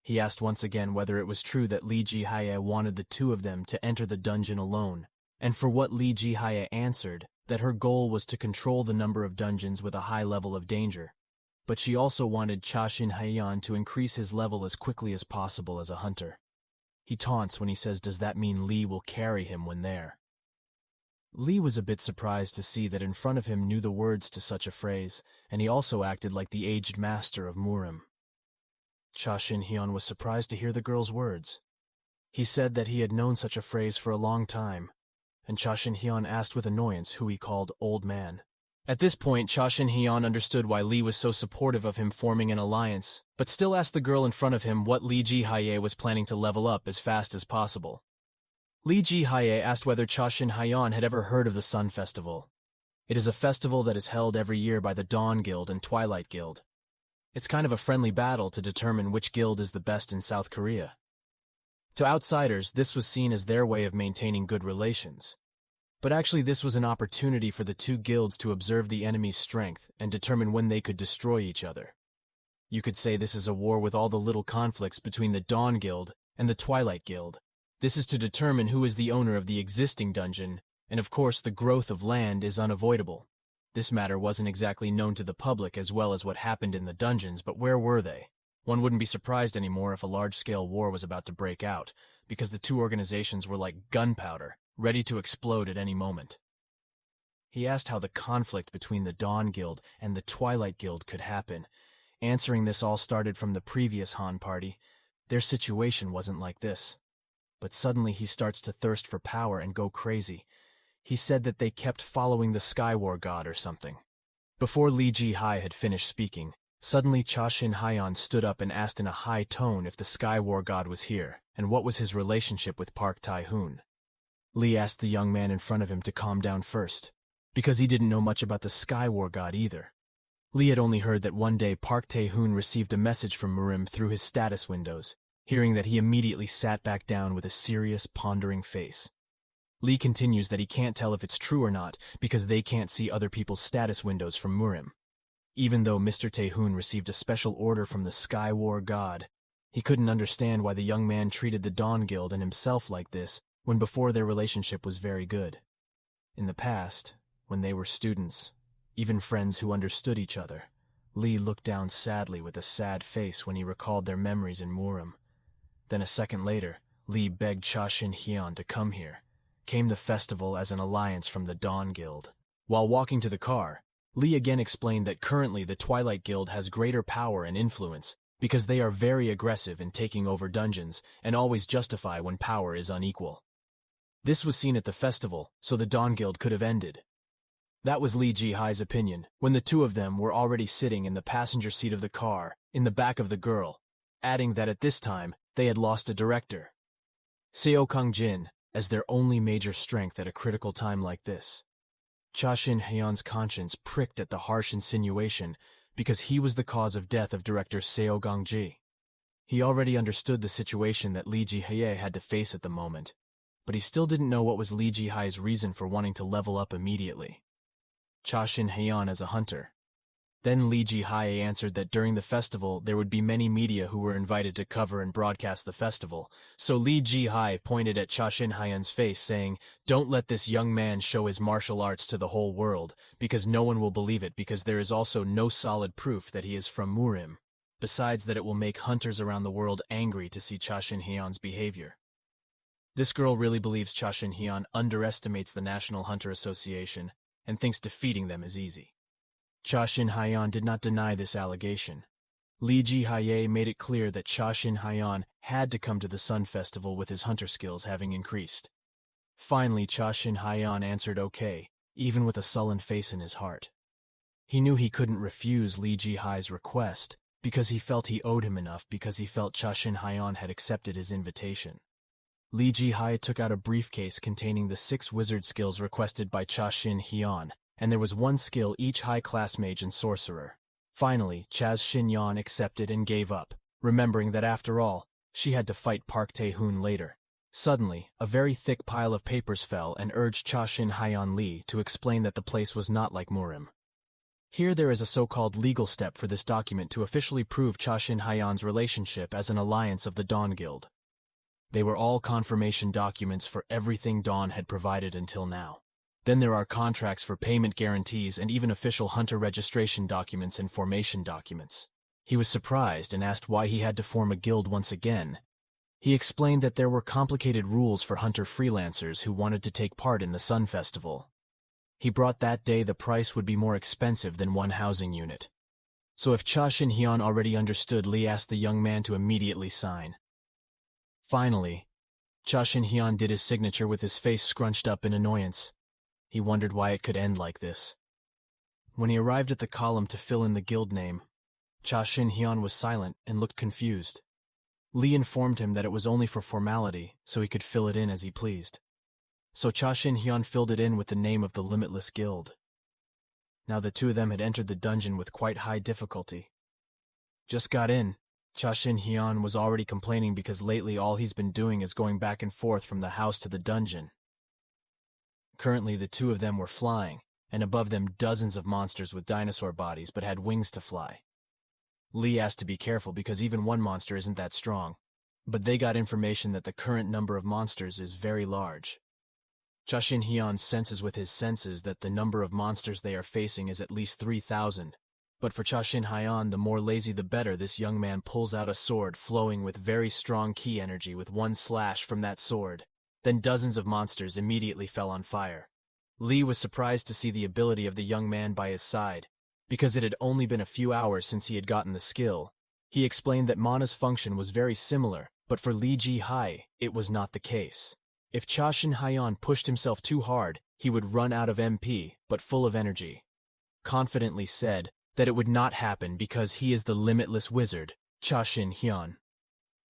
He asked once again whether it was true that Lee Ji-hae wanted the two of them to enter the dungeon alone, and for what Lee Ji-hae answered that her goal was to control the number of dungeons with a high level of danger. But she also wanted Shin Hyeon to increase his level as quickly as possible as a hunter. He taunts when he says, does that mean Lee will carry him when there? Lee was a bit surprised to see that in front of him knew the words to such a phrase, and he also acted like the aged master of Murim. Shin Hyeon was surprised to hear the girl's words. He said that he had known such a phrase for a long time, and Shin Hyeon asked with annoyance who he called old man. At this point, Shin Hyeon understood why Lee was so supportive of him forming an alliance, but still asked the girl in front of him what Lee Ji-hae was planning to level up as fast as possible. Lee Ji-hae asked whether Shin Hyeon had ever heard of the Sun Festival. It is a festival that is held every year by the Dawn Guild and Twilight Guild. It's kind of a friendly battle to determine which guild is the best in South Korea. To outsiders, this was seen as their way of maintaining good relations. But actually this was an opportunity for the two guilds to observe the enemy's strength and determine when they could destroy each other. You could say this is a war with all the little conflicts between the Dawn Guild and the Twilight Guild. This is to determine who is the owner of the existing dungeon, and of course the growth of land is unavoidable. This matter wasn't exactly known to the public as well as what happened in the dungeons, but where were they? One wouldn't be surprised anymore if a large-scale war was about to break out, because the two organizations were like gunpowder, ready to explode at any moment. He asked how the conflict between the Dawn Guild and the Twilight Guild could happen. Answering this all started from the previous Han party. Their situation wasn't like this. But suddenly he starts to thirst for power and go crazy. He said that they kept following the Sky War god or something. Before Lee Ji-hai had finished speaking, suddenly Shin Hyeon stood up and asked in a high tone if the Sky War god was here, and what was his relationship with Park Tae-hoon. Lee asked the young man in front of him to calm down first, because he didn't know much about the Sky War god either. Lee had only heard that one day Park Tae-hoon received a message from Murim through his status windows. Hearing that, he immediately sat back down with a serious, pondering face. Lee continues that he can't tell if it's true or not because they can't see other people's status windows from Murim. Even though Mr. Tae-hoon received a special order from the Sky War god, he couldn't understand why the young man treated the Dawn Guild and himself like this when before their relationship was very good. In the past, when they were students, even friends who understood each other, Lee looked down sadly with a sad face when he recalled their memories in Murim. Then a second later, Lee begged Shin Hyeon to come here. Came the festival as an alliance from the Dawn Guild. While walking to the car, Lee again explained that currently the Twilight Guild has greater power and influence because they are very aggressive in taking over dungeons and always justify when power is unequal. This was seen at the festival, so the Dawn Guild could have ended. That was Lee Ji-hai's opinion, when the two of them were already sitting in the passenger seat of the car, in the back of the girl, adding that at this time, they had lost a director. Seo Kang-jin, as their only major strength at a critical time like this. Shin Hyeon's conscience pricked at the harsh insinuation because he was the cause of death of director Seo Kang-ji. He already understood the situation that Lee Ji-hae had to face at the moment, but he still didn't know what was Lee Ji-hai's reason for wanting to level up immediately. Shin Hyeon as a hunter. Then Lee Ji-hae answered that during the festival there would be many media who were invited to cover and broadcast the festival, so Lee Ji-hae pointed at Shin Hyeon's face saying, "Don't let this young man show his martial arts to the whole world, because no one will believe it because there is also no solid proof that he is from Murim. Besides that it will make hunters around the world angry to see Shin Hyeon's behavior." This girl really believes Shin Hyeon underestimates the National Hunter Association and thinks defeating them is easy. Shin Hyeon did not deny this allegation. Lee Ji-hae made it clear that Shin Hyeon had to come to the Sun Festival with his hunter skills having increased. Finally, Shin Hyeon answered okay, even with a sullen face in his heart. He knew he couldn't refuse Lee Ji-hae's request because he felt he owed him enough because he felt Shin Hyeon had accepted his invitation. Lee Ji-hae took out a briefcase containing the 6 wizard skills requested by Shin Hyeon, and there was 1 skill each high-class mage and sorcerer. Finally, Shin Hyeon accepted and gave up, remembering that after all, she had to fight Park Tae-hoon later. Suddenly, a very thick pile of papers fell and urged Shin Hyeon Lee to explain that the place was not like Murim. Here there is a so-called legal step for this document to officially prove Shin Hyeon's relationship as an alliance of the Dawn Guild. They were all confirmation documents for everything Dawn had provided until now. Then there are contracts for payment guarantees and even official hunter registration documents and formation documents. He was surprised and asked why he had to form a guild once again. He explained that there were complicated rules for hunter freelancers who wanted to take part in the Sun Festival. He brought that day the price would be more expensive than 1 housing unit. So if Shin Hyeon already understood, Lee asked the young man to immediately sign. Finally, Shin Hyeon did his signature with his face scrunched up in annoyance. He wondered why it could end like this. When he arrived at the column to fill in the guild name, Shin Hyeon was silent and looked confused. Lee informed him that it was only for formality, so he could fill it in as he pleased. So Shin Hyeon filled it in with the name of the Limitless Guild. Now the two of them had entered the dungeon with quite high difficulty. Just got in. Shin Hyeon was already complaining because lately all he's been doing is going back and forth from the house to the dungeon. Currently the two of them were flying, and above them dozens of monsters with dinosaur bodies but had wings to fly. Lee asked to be careful because even one monster isn't that strong, but they got information that the current number of monsters is very large. Shin Hyeon senses with his senses that the number of monsters they are facing is at least 3,000. But for Shin Hyeon, the more lazy the better. This young man pulls out a sword flowing with very strong ki energy with one slash from that sword. Then dozens of monsters immediately fell on fire. Lee was surprised to see the ability of the young man by his side, because it had only been a few hours since he had gotten the skill. He explained that mana's function was very similar, but for Lee Ji-hae, it was not the case. If Shin Hyeon pushed himself too hard, he would run out of MP, but full of energy. Confidently said that it would not happen because he is the limitless wizard, Shin Hyeon.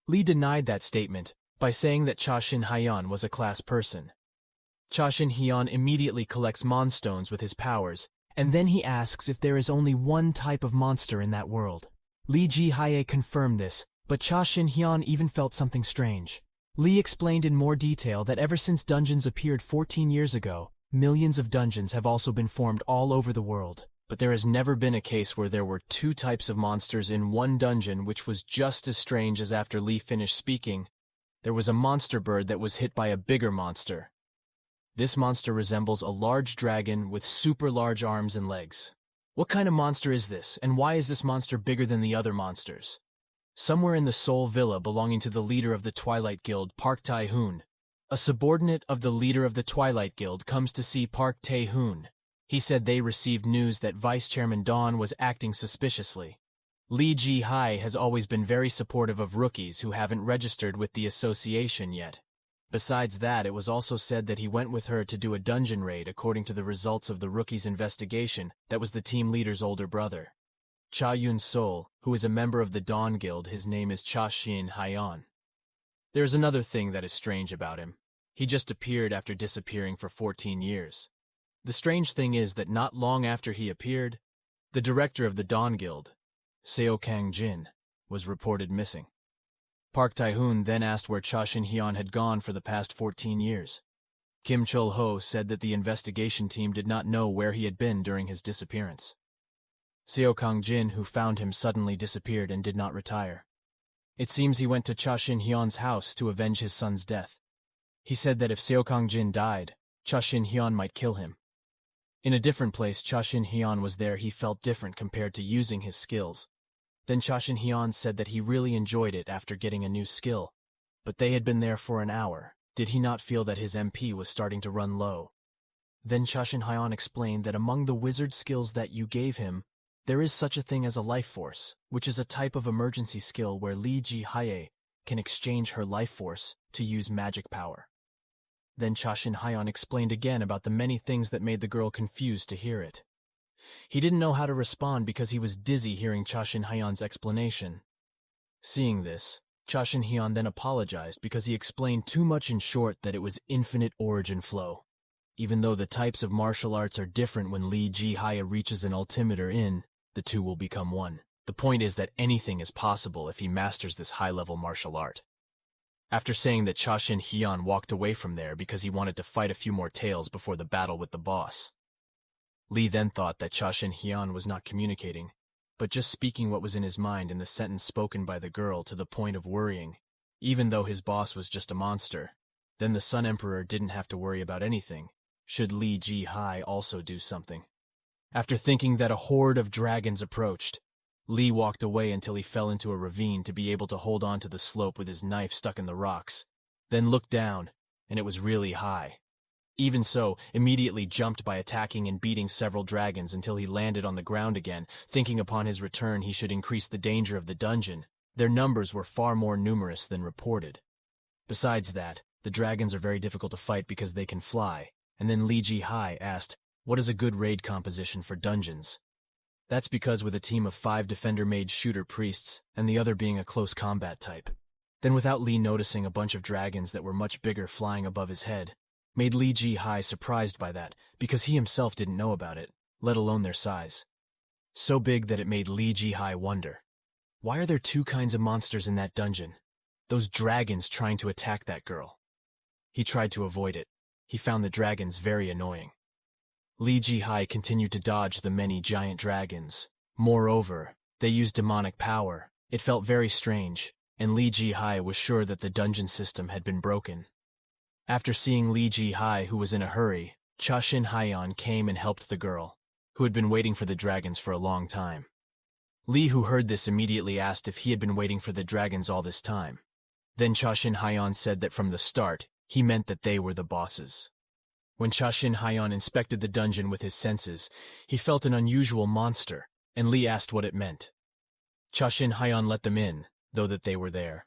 Lee denied that statement by saying that Shin Hyeon was a class person. Shin Hyeon immediately collects monstones with his powers, and then he asks if there is only one type of monster in that world. Lee Ji-hae confirmed this, but Shin Hyeon even felt something strange. Lee explained in more detail that ever since dungeons appeared 14 years ago, millions of dungeons have also been formed all over the world. But there has never been a case where there were two types of monsters in one dungeon, which was just as strange as after Lee finished speaking. There was a monster bird that was hit by a bigger monster. This monster resembles a large dragon with super large arms and legs. What kind of monster is this, and why is this monster bigger than the other monsters? Somewhere in the Seoul villa belonging to the leader of the Twilight Guild, Park Tae-hoon, a subordinate of the leader of the Twilight Guild comes to see Park Tae-hoon. He said they received news that Vice Chairman Dawn was acting suspiciously. Lee Ji-hae has always been very supportive of rookies who haven't registered with the association yet. Besides that, it was also said that he went with her to do a dungeon raid according to the results of the rookie's investigation that was the team leader's older brother. Cha Yun-sol, who is a member of the Dawn Guild, his name is Shin Hyeon. There is another thing that is strange about him. He just appeared after disappearing for 14 years. The strange thing is that not long after he appeared, the director of the Dawn Guild, Seo Kang-jin, was reported missing. Park Tae-hoon then asked where Shin Hyeon had gone for the past 14 years. Kim Chul-ho said that the investigation team did not know where he had been during his disappearance. Seo Kang-jin, who found him, suddenly disappeared and did not retire. It seems he went to Shin Hyeon's house to avenge his son's death. He said that if Seo Kang-jin died, Shin Hyeon might kill him. In a different place, Shin Hyeon was there. He felt different compared to using his skills. Then Shin Hyeon said that he really enjoyed it after getting a new skill. But they had been there for an hour. Did he not feel that his MP was starting to run low? Then Shin Hyeon explained that among the wizard skills that you gave him, there is such a thing as a life force, which is a type of emergency skill where Lee Ji-hae can exchange her life force to use magic power. Then Shin Hyeon explained again about the many things that made the girl confused to hear it. He didn't know how to respond because he was dizzy hearing Shin Hyeon's explanation. Seeing this, Shin Hyeon then apologized because he explained too much in short that it was infinite origin flow. Even though the types of martial arts are different, when Lee Ji-hae reaches an altimeter the two will become one. The point is that anything is possible if he masters this high-level martial art. After saying that Shin Hyeon walked away from there because he wanted to fight a few more tales before the battle with the boss. Lee then thought that Shin Hyeon was not communicating, but just speaking what was in his mind in the sentence spoken by the girl, to the point of worrying. Even though his boss was just a monster, then the Sun Emperor didn't have to worry about anything. Should Lee Ji-hae also do something? After thinking that a horde of dragons approached, Lee walked away until he fell into a ravine to be able to hold on to the slope with his knife stuck in the rocks, then looked down, and it was really high. Even so, immediately jumped by attacking and beating several dragons until he landed on the ground again, thinking upon his return he should increase the danger of the dungeon. Their numbers were far more numerous than reported. Besides that, the dragons are very difficult to fight because they can fly, and then Lee Ji-hae asked, "What is a good raid composition for dungeons?" That's because with a team of 5 defender mage shooter priests, and the other being a close combat type. Then without Lee noticing a bunch of dragons that were much bigger flying above his head, made Lee Ji-hae surprised by that, because he himself didn't know about it. let alone their size. So big that it made Lee Ji-hai wonder, why are there two kinds of monsters in that dungeon? Those dragons trying to attack that girl. He tried to avoid it. He found the dragons very annoying. Lee Ji-hai continued to dodge the many giant dragons. Moreover, they used demonic power. It felt very strange, and Lee Ji-hai was sure that the dungeon system had been broken. After seeing Lee Ji-hai, who was in a hurry, Shin Hyeon came and helped the girl, who had been waiting for the dragons for a long time. Lee, who heard this, immediately asked if he had been waiting for the dragons all this time. Then Shin Hyeon said that from the start, he meant that they were the bosses. When Shin Hyeon inspected the dungeon with his senses, he felt an unusual monster, and Lee asked what it meant. Shin Hyeon let them in, though that they were there.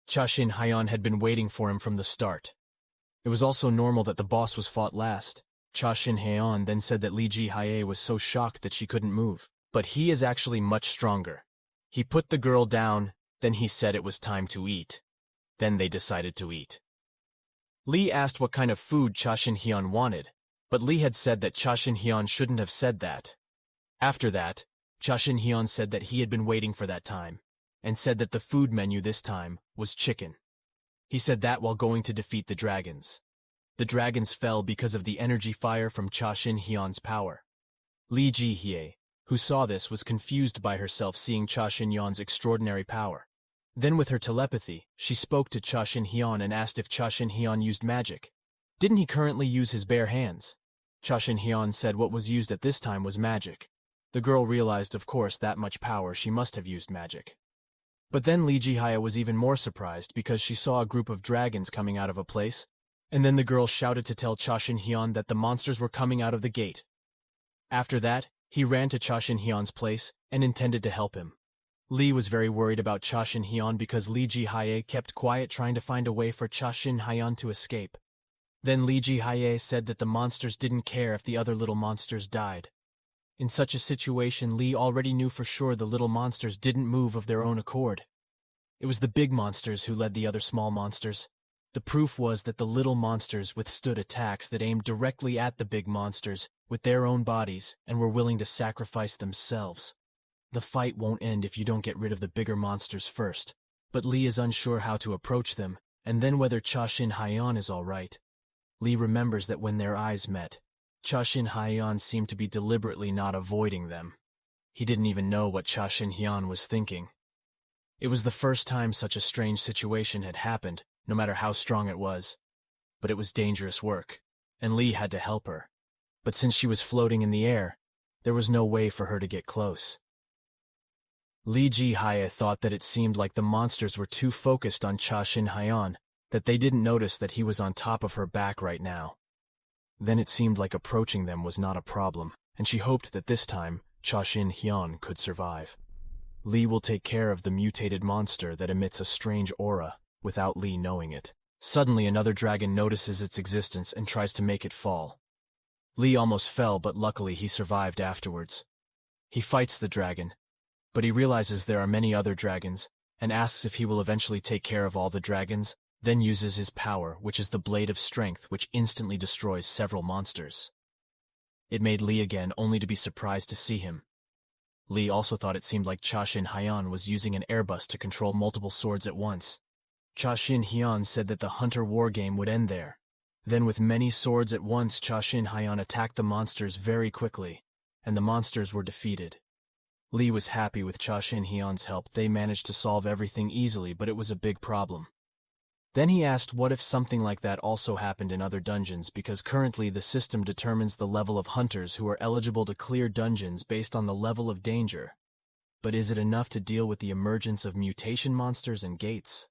Shin Hyeon had been waiting for him from the start. It was also normal that the boss was fought last. Shin Hyeon then said that Lee Ji-hai was so shocked that she couldn't move. But he is actually much stronger. He put the girl down, then he said it was time to eat. Then they decided to eat. Lee asked what kind of food Shin Hyeon wanted, but Lee had said that Shin Hyeon shouldn't have said that. After that, Shin Hyeon said that he had been waiting for that time, and said that the food menu this time was chicken. He said that while going to defeat the dragons. The dragons fell because of the energy fire from Shin Hyeon's power. Lee Ji-hai, who saw this, was confused by herself seeing Shin Hyeon's extraordinary power. Then with her telepathy, she spoke to Shin Hyeon and asked if Shin Hyeon used magic. Didn't he currently use his bare hands? Shin Hyeon said what was used at this time was magic. The girl realized, of course, that much power she must have used magic. But then Lee Ji-hai was even more surprised because she saw a group of dragons coming out of a place, and then the girl shouted to tell Shin Hyeon that the monsters were coming out of the gate. After that, he ran to Shin Hyeon's place and intended to help him. Lee was very worried about Shin Hyeon because Lee Ji-hai kept quiet trying to find a way for Shin Hyeon to escape. Then Lee Ji-hai said that the monsters didn't care if the other little monsters died. In such a situation, Lee already knew for sure the little monsters didn't move of their own accord. It was the big monsters who led the other small monsters. The proof was that the little monsters withstood attacks that aimed directly at the big monsters with their own bodies and were willing to sacrifice themselves. The fight won't end if you don't get rid of the bigger monsters first, but Lee is unsure how to approach them, and then whether Shin Hyeon is all right. Lee remembers that when their eyes met, Shin Hyeon seemed to be deliberately not avoiding them. He didn't even know what Shin Hyeon was thinking. It was the first time such a strange situation had happened, no matter how strong it was. But it was dangerous work, and Lee had to help her. But since she was floating in the air, there was no way for her to get close. Lee Ji-hai thought that it seemed like the monsters were too focused on Shin Hyeon, that they didn't notice that he was on top of her back right now. Then it seemed like approaching them was not a problem, and she hoped that this time Shin Hyeon could survive. Lee will take care of the mutated monster that emits a strange aura without Lee knowing it. Suddenly another dragon notices its existence and tries to make it fall. Lee almost fell, but luckily he survived afterwards. He fights the dragon, but he realizes there are many other dragons and asks if he will eventually take care of all the dragons, then uses his power, which is the Blade of Strength, which instantly destroys several monsters. It made Lee again, only to be surprised to see him. Lee also thought it seemed like Shin Hyeon was using an airbus to control multiple swords at once. Shin Hyeon said that the Hunter war game would end there. Then with many swords at once, Shin Hyeon attacked the monsters very quickly, and the monsters were defeated. Lee was happy with Shin Hyeon's help. They managed to solve everything easily, but it was a big problem. Then he asked what if something like that also happened in other dungeons, because currently the system determines the level of hunters who are eligible to clear dungeons based on the level of danger. But is it enough to deal with the emergence of mutation monsters and gates?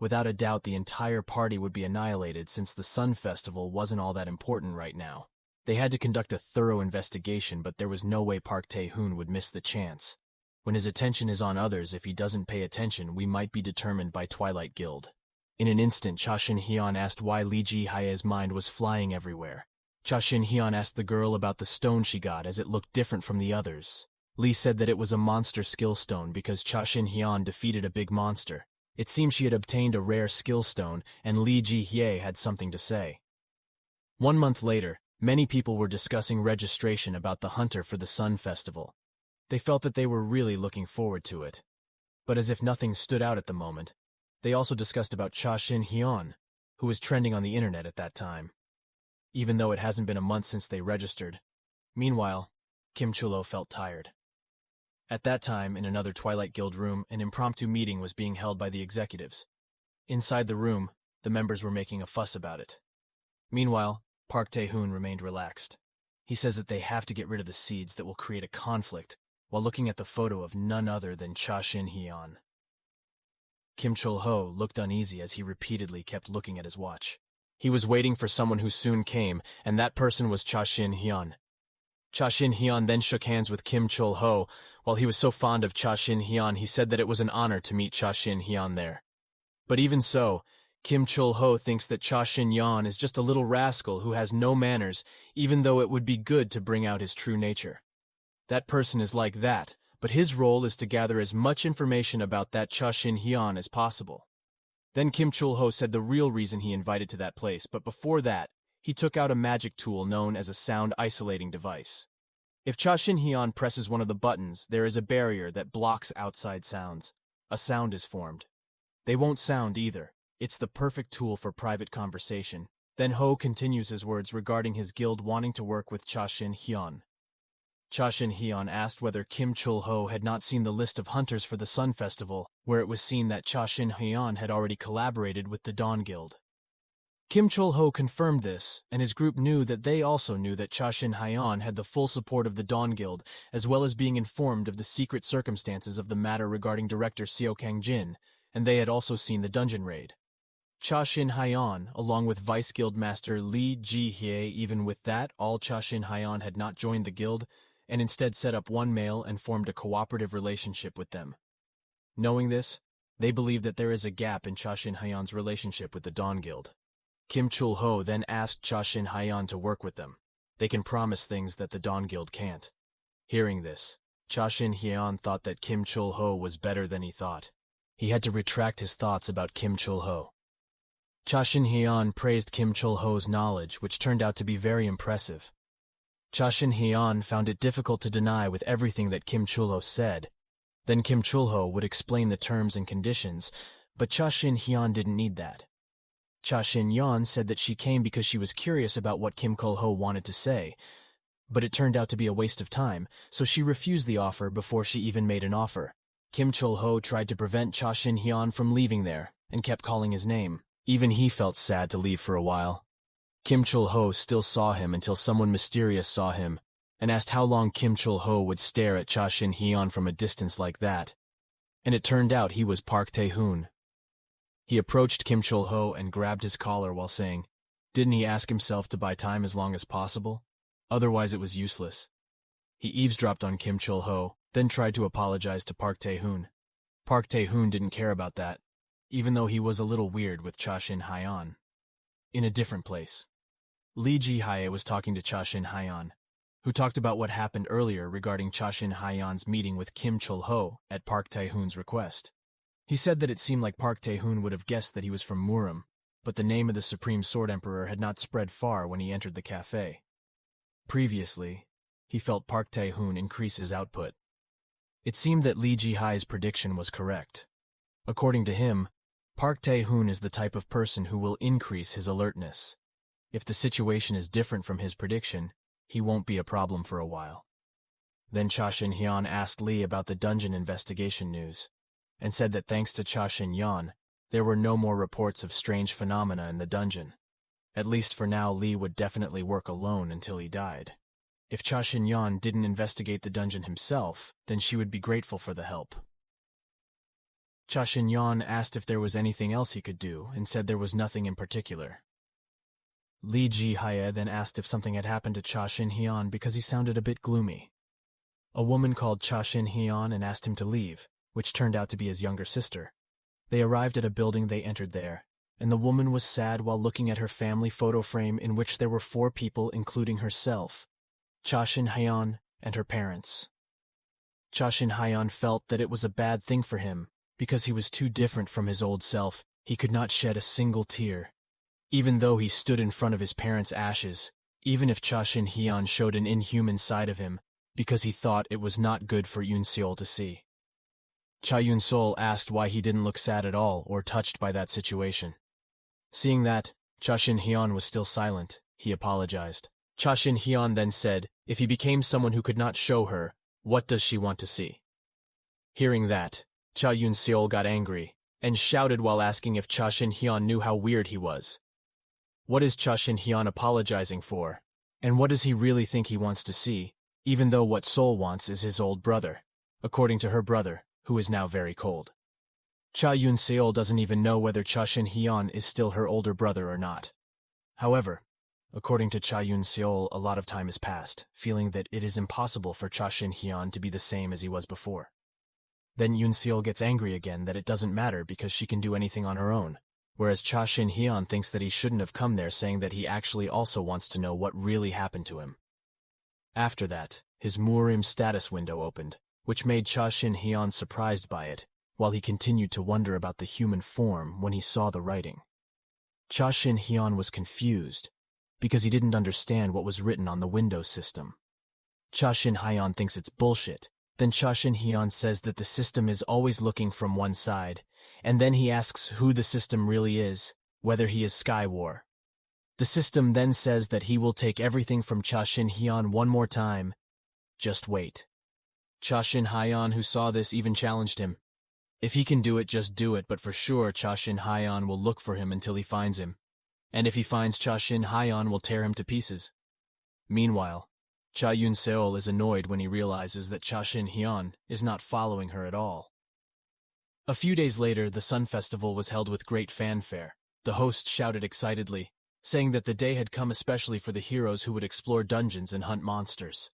Without a doubt, the entire party would be annihilated since the Sun Festival wasn't all that important right now. They had to conduct a thorough investigation, but there was no way Park Tae-hoon would miss the chance. When his attention is on others, if he doesn't pay attention, we might be determined by Twilight Guild. In an instant, Shin Hyeon asked why Lee Ji-hai's mind was flying everywhere. Shin Hyeon asked the girl about the stone she got as it looked different from the others. Lee said that it was a monster skill stone because Shin Hyeon defeated a big monster. It seemed she had obtained a rare skill stone, and Lee Ji-hye had something to say. 1 month later, Many people were discussing registration about the Hunter for the Sun Festival. They felt that they were really looking forward to it. But as if nothing stood out at the moment, they also discussed about Shin Hyeon, who was trending on the internet at that time, even though it hasn't been a month since they registered. Meanwhile, Kim Chul-ho felt tired. At that time, in another Twilight Guild room, an impromptu meeting was being held by the executives. Inside the room, the members were making a fuss about it. Meanwhile, Park Tae-hoon remained relaxed. He says that they have to get rid of the seeds that will create a conflict while looking at the photo of none other than Shin Hyeon. Kim Chul-ho looked uneasy as he repeatedly kept looking at his watch. He was waiting for someone who soon came, and that person was Shin Hyeon. Shin Hyeon then shook hands with Kim Chul-ho. While he was so fond of Shin Hyeon, he said that it was an honor to meet Shin Hyeon there. But even so, Kim Chul-ho thinks that Shin Hyeon is just a little rascal who has no manners, even though it would be good to bring out his true nature. That person is like that, but his role is to gather as much information about that Shin Hyeon as possible. Then Kim Chul-ho said the real reason he invited to that place, but before that, he took out a magic tool known as a sound isolating device. If Shin Hyeon presses one of the buttons, there is a barrier that blocks outside sounds. A sound is formed. They won't sound either. It's the perfect tool for private conversation. Then Ho continues his words regarding his guild wanting to work with Shin Hyeon. Shin Hyeon asked whether Kim Chul-ho had not seen the list of hunters for the Sun Festival, where it was seen that Shin Hyeon had already collaborated with the Dawn Guild. Kim Chul-ho confirmed this, and his group knew that they also knew that Shin Hyeon had the full support of the Dawn Guild, as well as being informed of the secret circumstances of the matter regarding director Seo Kang-jin, and they had also seen the dungeon raid. Shin Hyeon, along with Vice Guild Master Lee Ji-hye, even with that, all Shin Hyeon had not joined the guild, and instead set up one male and formed a cooperative relationship with them. Knowing this, they believe that there is a gap in Shin Hyeon's relationship with the Dawn Guild. Kim Chul-ho then asked Shin Hyeon to work with them. They can promise things that the Dawn Guild can't. Hearing this, Shin Hyeon thought that Kim Chul-ho was better than he thought. He had to retract his thoughts about Kim Chul-ho. Shin Hyeon praised Kim Chul-ho's knowledge, which turned out to be very impressive. Shin Hyeon found it difficult to deny with everything that Kim Chul-ho said. Then Kim Chul-ho would explain the terms and conditions, but Shin Hyeon didn't need that. Shin Hyeon said that she came because she was curious about what Kim Chul-ho wanted to say, but it turned out to be a waste of time, so she refused the offer before she even made an offer. Kim Chul-ho tried to prevent Shin Hyeon from leaving there, and kept calling his name. Even he felt sad to leave for a while. Kim Chul-ho still saw him until someone mysterious saw him, and asked how long Kim Chul-ho would stare at Shin Hyeon from a distance like that. And it turned out he was Park Tae-hoon. He approached Kim Chul-ho and grabbed his collar while saying, didn't he ask himself to buy time as long as possible? Otherwise it was useless. He eavesdropped on Kim Chul-ho, then tried to apologize to Park Tae-hoon. Park Tae-hoon didn't care about that, even though he was a little weird with Shin Hyeon. In a different place, Lee Ji-hye was talking to Shin Hyeon, who talked about what happened earlier regarding Shin Hyeon's meeting with Kim Chul-ho at Park Tae-hoon's request. He said that it seemed like Park Tae-hoon would have guessed that he was from Murim, but the name of the Supreme Sword Emperor had not spread far when he entered the cafe. Previously, he felt Park Tae-hoon increase his output. It seemed that Lee Ji-hye's prediction was correct. According to him, Park Tae-hoon is the type of person who will increase his alertness. If the situation is different from his prediction, he won't be a problem for a while. Then Shin Hyeon asked Lee about the dungeon investigation news, and said that thanks to Shin Hyeon, there were no more reports of strange phenomena in the dungeon. At least for now, Lee would definitely work alone until he died. If Shin Hyeon didn't investigate the dungeon himself, then she would be grateful for the help. Shin Hyeon asked if there was anything else he could do, and said there was nothing in particular. Lee Ji-hye then asked if something had happened to Shin Hyeon because he sounded a bit gloomy. A woman called Shin Hyeon and asked him to leave, which turned out to be his younger sister. They arrived at a building. They entered there, and the woman was sad while looking at her family photo frame in which there were 4 people including herself, Shin Hyeon and her parents. Shin Hyeon felt that it was a bad thing for him, because he was too different from his old self. He could not shed a single tear. Even though he stood in front of his parents' ashes, even if Shin Hyeon showed an inhuman side of him, because he thought it was not good for Yoon Seol to see. Cha Yoon-sol asked why he didn't look sad at all or touched by that situation. Seeing that, Shin Hyeon was still silent, he apologized. Shin Hyeon then said, if he became someone who could not show her, what does she want to see? Hearing that, Cha Yoon-seol got angry, and shouted while asking if Shin Hyeon knew how weird he was. What is Shin Hyeon apologizing for? And what does he really think he wants to see, even though what Sol wants is his old brother, according to her brother, who is now very cold. Cha Yoon-seol doesn't even know whether Shin Hyeon is still her older brother or not. However, according to Cha Yoon-seol, a lot of time has passed, feeling that it is impossible for Shin Hyeon to be the same as he was before. Then Yoon-seol gets angry again that it doesn't matter because she can do anything on her own, whereas Shin Hyeon thinks that he shouldn't have come there, saying that he actually also wants to know what really happened to him. After that, his Murim status window opened, which made Shin Hyeon surprised by it, while he continued to wonder about the human form when he saw the writing. Shin Hyeon was confused, because he didn't understand what was written on the window system. Shin Hyeon thinks it's bullshit. Then Shin Hyeon says that the system is always looking from one side, and then he asks who the system really is, whether he is Skywar. The system then says that he will take everything from Shin Hyeon one more time. Just wait. Shin Hyeon, who saw this, even challenged him. If he can do it, just do it, but for sure Shin Hyeon will look for him until he finds him. And if he finds Shin Hyeon, will tear him to pieces. Meanwhile, Cha Yoon-seol is annoyed when he realizes that Shin Hyeon is not following her at all. A few days later, the Sun Festival was held with great fanfare. The host shouted excitedly, saying that the day had come especially for the heroes who would explore dungeons and hunt monsters.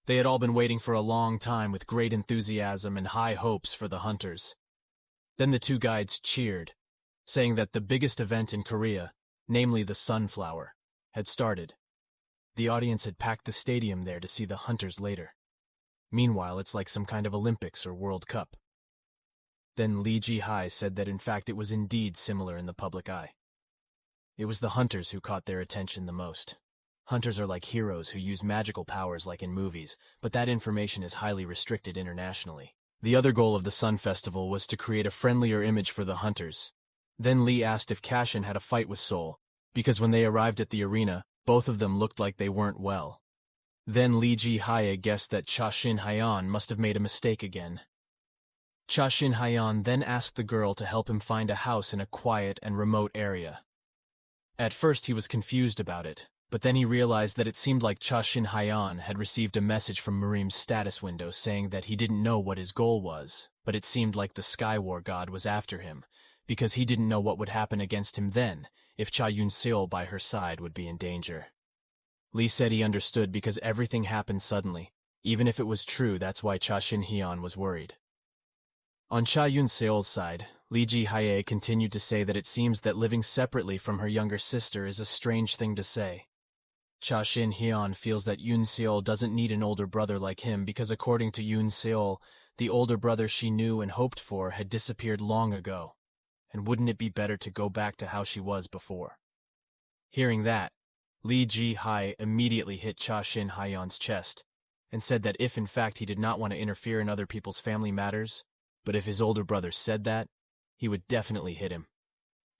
They had all been waiting for a long time with great enthusiasm and high hopes for the hunters. Then the two guides cheered, saying that the biggest event in Korea, namely the Sunflower, had started. The audience had packed the stadium there to see the hunters later. Meanwhile, it's like some kind of Olympics or World Cup. Then Lee Ji-hae said that in fact it was indeed similar in the public eye. It was the hunters who caught their attention the most. Hunters are like heroes who use magical powers like in movies, but that information is highly restricted internationally. The other goal of the Sun Festival was to create a friendlier image for the hunters. Then Lee asked if Cashin had a fight with Sol, because when they arrived at the arena, both of them looked like they weren't well. Then Lee Ji-hae guessed that Shin Hyeon must have made a mistake again. Shin Hyeon then asked the girl to help him find a house in a quiet and remote area. At first he was confused about it, but then he realized that it seemed like Shin Hyeon had received a message from Murim's status window saying that he didn't know what his goal was, but it seemed like the Skywar god was after him, because he didn't know what would happen against him then, if Cha Yoon-seol by her side would be in danger. Lee said he understood because everything happened suddenly. Even if it was true, that's why Shin Hyeon was worried. On Cha Yoon-seol's side, Lee Ji-hae continued to say that it seems that living separately from her younger sister is a strange thing to say. Shin Hyeon feels that Yoon-seol doesn't need an older brother like him because according to Yoon-seol, the older brother she knew and hoped for had disappeared long ago. And wouldn't it be better to go back to how she was before? Hearing that, Lee Ji-hae immediately hit Shin Hyeon's chest and said that if in fact he did not want to interfere in other people's family matters, but if his older brother said that, he would definitely hit him.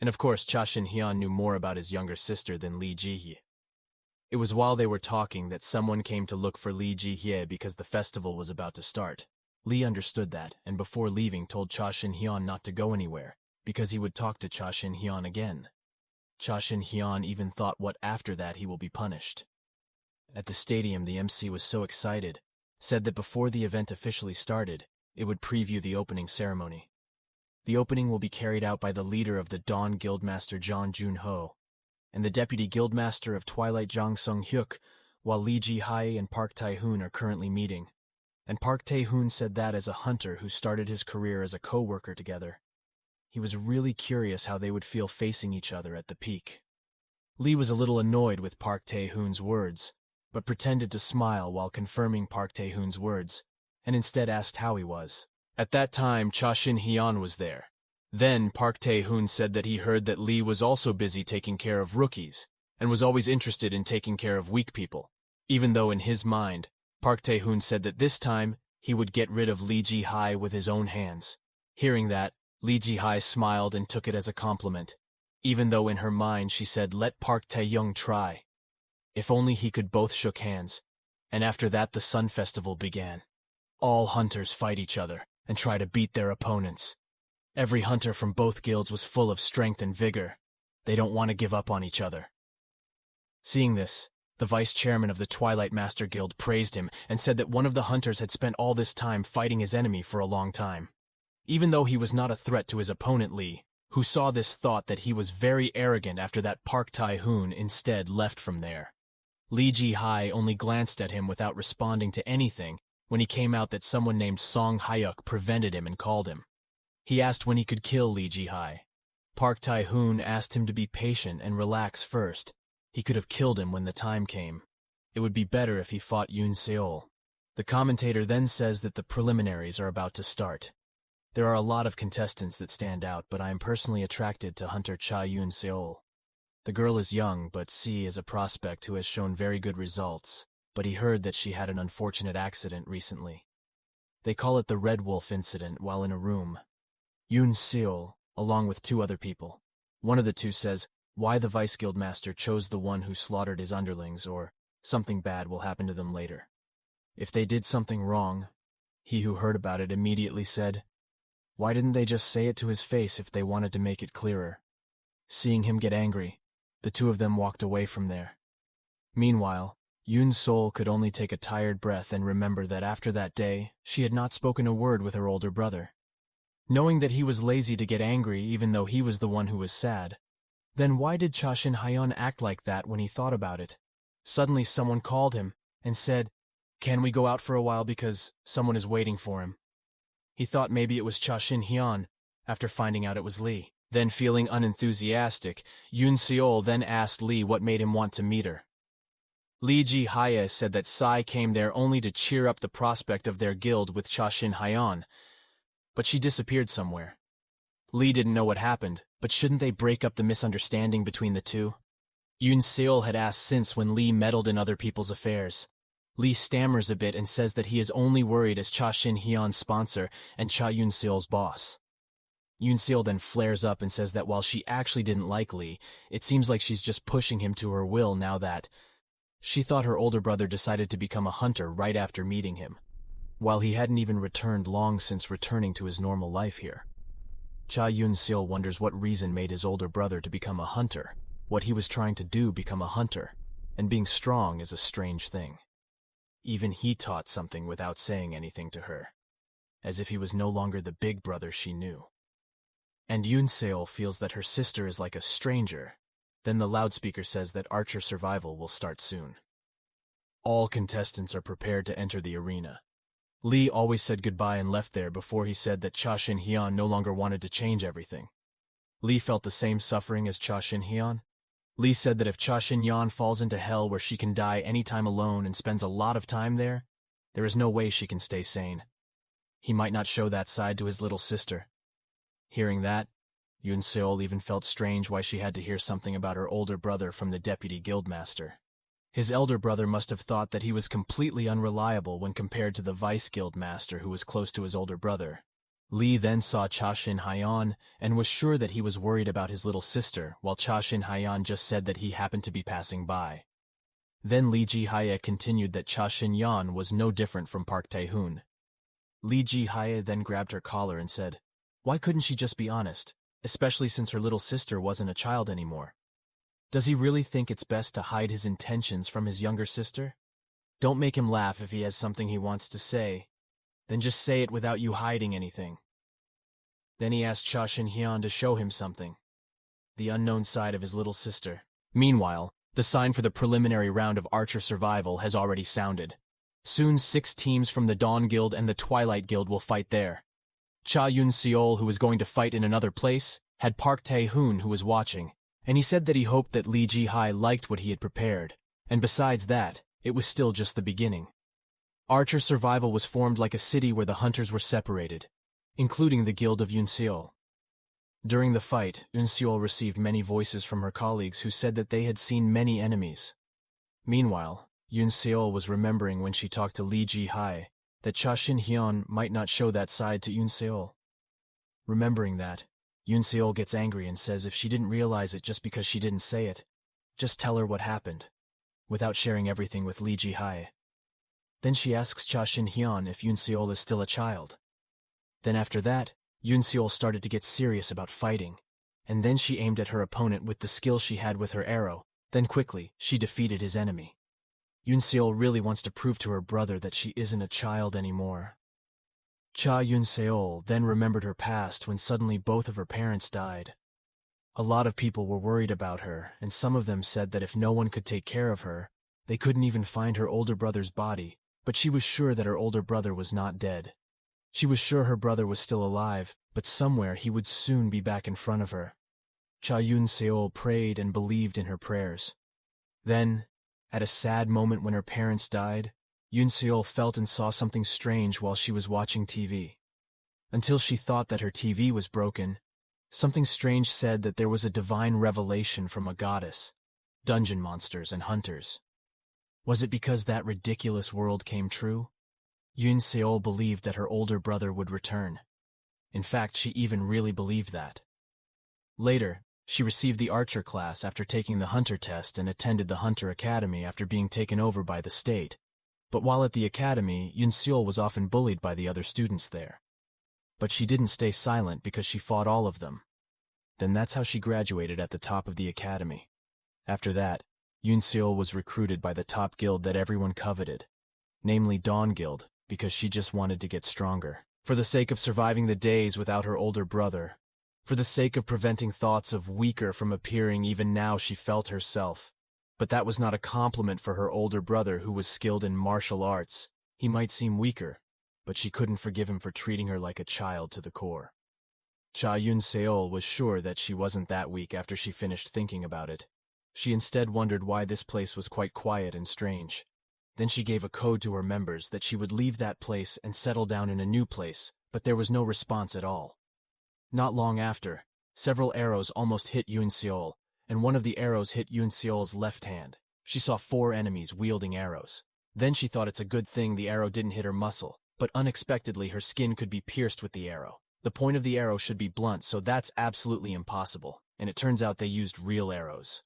And of course Shin Hyeon knew more about his younger sister than Lee Ji-hae. It was while they were talking that someone came to look for Lee Ji-hae because the festival was about to start. Lee understood that, and before leaving told Shin Hyeon not to go anywhere, because he would talk to Shin Hyeon again. Shin Hyeon even thought what after that he will be punished. At the stadium, the MC was so excited, said that before the event officially started, it would preview the opening ceremony. The opening will be carried out by the leader of the Dawn Guildmaster Jeon Jun-ho, and the Deputy Guildmaster of Twilight Jang Sung-hyuk, while Lee Ji-hae and Park Tae-hoon are currently meeting. And Park Tae-hoon said that as a hunter who started his career as a co-worker together. He was really curious how they would feel facing each other at the peak. Lee was a little annoyed with Park Tae-hoon's words, but pretended to smile while confirming Park Tae-hoon's words, and instead asked how he was. At that time, Shin Hyeon was there. Then Park Tae-hoon said that he heard that Lee was also busy taking care of rookies, and was always interested in taking care of weak people, even though in his mind, Park Tae-hoon said that this time he would get rid of Lee Ji-hae with his own hands. Hearing that, Lee Ji-hae smiled and took it as a compliment, even though in her mind she said, "Let Park Tae-young try." If only he could both shook hands, and after that the Sun Festival began. All hunters fight each other and try to beat their opponents. Every hunter from both guilds was full of strength and vigor. They don't want to give up on each other. Seeing this, the vice chairman of the Twilight Master Guild praised him and said that one of the hunters had spent all this time fighting his enemy for a long time. Even though he was not a threat to his opponent Lee, who saw this, thought that he was very arrogant after that Park Tae-hoon instead left from there. Lee Ji-hae only glanced at him without responding to anything when he came out that someone named Song Hyuk prevented him and called him. He asked when he could kill Lee Ji-hae. Park Tae-hoon asked him to be patient and relax first. He could have killed him when the time came. It would be better if he fought Yoon Seol. The commentator then says that the preliminaries are about to start. There are a lot of contestants that stand out, but I am personally attracted to Hunter Cha Yoon Seol. The girl is young, but C is a prospect who has shown very good results, but he heard that she had an unfortunate accident recently. They call it the Red Wolf incident while in a room. Yoon Seol, along with 2 other people. One of the 2 says, why the Vice Guild Master chose the one who slaughtered his underlings, or something bad will happen to them later. If they did something wrong, he who heard about it immediately said, why didn't they just say it to his face if they wanted to make it clearer? Seeing him get angry, the 2 of them walked away from there. Meanwhile, Yoon Seol could only take a tired breath and remember that after that day, she had not spoken a word with her older brother. Knowing that he was lazy to get angry even though he was the one who was sad, then why did Shin Hyeon act like that when he thought about it? Suddenly someone called him and said, can we go out for a while because someone is waiting for him? He thought maybe it was Shin Hyeon, after finding out it was Lee. Then feeling unenthusiastic, Yoon Seol then asked Lee what made him want to meet her. Lee Ji-hae said that Psy came there only to cheer up the prospect of their guild with Shin Hyeon, but she disappeared somewhere. Lee didn't know what happened, but shouldn't they break up the misunderstanding between the 2? Yoon Seol had asked since when Lee meddled in other people's affairs. Lee stammers a bit and says that he is only worried as Shin Hyeon's sponsor and Yoon Seol's boss. Yoon Seol then flares up and says that while she actually didn't like Lee, it seems like she's just pushing him to her will now that she thought her older brother decided to become a hunter right after meeting him, while he hadn't even returned long since returning to his normal life here. Yoon Seol wonders what reason made his older brother to become a hunter, what he was trying to do become a hunter, and being strong is a strange thing. Even he taught something without saying anything to her, as if he was no longer the big brother she knew. And Yoon Seol feels that her sister is like a stranger. Then the loudspeaker says that Archer Survival will start soon. All contestants are prepared to enter the arena. Lee always said goodbye and left there before he said that Shin Hyeon no longer wanted to change everything. Lee felt the same suffering as Shin Hyeon. Lee said that if Shin Hyeon falls into hell where she can die anytime alone and spends a lot of time there is no way she can stay sane. He might not show that side to his little sister. Hearing that, Yoon Seol even felt strange why she had to hear something about her older brother from the deputy guildmaster. His elder brother must have thought that he was completely unreliable when compared to the vice guildmaster who was close to his older brother. Lee then saw Shin Hyeon and was sure that he was worried about his little sister, while Shin Hyeon just said that he happened to be passing by. Then Lee Ji-hae continued that Shin Hyeon was no different from Park Tae-hoon. Lee Ji-hae then grabbed her collar and said, why couldn't she just be honest, especially since her little sister wasn't a child anymore? Does he really think it's best to hide his intentions from his younger sister? Don't make him laugh if he has something he wants to say. Then just say it without you hiding anything. Then he asked Shin Hyeon to show him something. The unknown side of his little sister. Meanwhile, the sign for the preliminary round of Archer Survival has already sounded. Soon 6 teams from the Dawn Guild and the Twilight Guild will fight there. Yoon Seol, who was going to fight in another place, had Park Tae-hoon who was watching, and he said that he hoped that Lee Ji-hae liked what he had prepared, and besides that, it was still just the beginning. Archer Survival was formed like a city where the hunters were separated, including the guild of Yoon Seol. During the fight, Eun received many voices from her colleagues who said that they had seen many enemies. Meanwhile, Eun was remembering when she talked to Lee Ji-hae that Shin Hyeon might not show that side to Eun. Remembering that, Eun gets angry and says if she didn't realize it just because she didn't say it, just tell her what happened, without sharing everything with Lee Ji-hae. Then she asks Shin Hyeon if Eun is still a child. Then after that, Eun started to get serious about fighting, and then she aimed at her opponent with the skill she had with her arrow. Then quickly, she defeated his enemy. Eun really wants to prove to her brother that she isn't a child anymore. Eun then remembered her past when suddenly both of her parents died. A lot of people were worried about her, and some of them said that if no one could take care of her, they couldn't even find her older brother's body, but she was sure that her older brother was not dead. She was sure her brother was still alive, but somewhere he would soon be back in front of her. Eun prayed and believed in her prayers. Then, at a sad moment when her parents died, Eun felt and saw something strange while she was watching TV. Until she thought that her TV was broken, something strange said that there was a divine revelation from a goddess, dungeon monsters and hunters. Was it because that ridiculous world came true? Eun believed that her older brother would return. In fact, she even really believed that. Later, she received the archer class after taking the hunter test and attended the hunter academy after being taken over by the state. But while at the academy, Eun was often bullied by the other students there. But she didn't stay silent because she fought all of them. Then that's how she graduated at the top of the academy. After that, Eun was recruited by the top guild that everyone coveted, namely Dawn Guild, because she just wanted to get stronger. For the sake of surviving the days without her older brother, for the sake of preventing thoughts of weaker from appearing even now she felt herself. But that was not a compliment for her older brother who was skilled in martial arts. He might seem weaker, but she couldn't forgive him for treating her like a child to the core. Eun was sure that she wasn't that weak after she finished thinking about it. She instead wondered why this place was quite quiet and strange. Then she gave a code to her members that she would leave that place and settle down in a new place, but there was no response at all. Not long after, several arrows almost hit Eun, and one of the arrows hit Eun's left hand. She saw 4 enemies wielding arrows. Then she thought it's a good thing the arrow didn't hit her muscle, but unexpectedly her skin could be pierced with the arrow. The point of the arrow should be blunt, so that's absolutely impossible, and it turns out they used real arrows.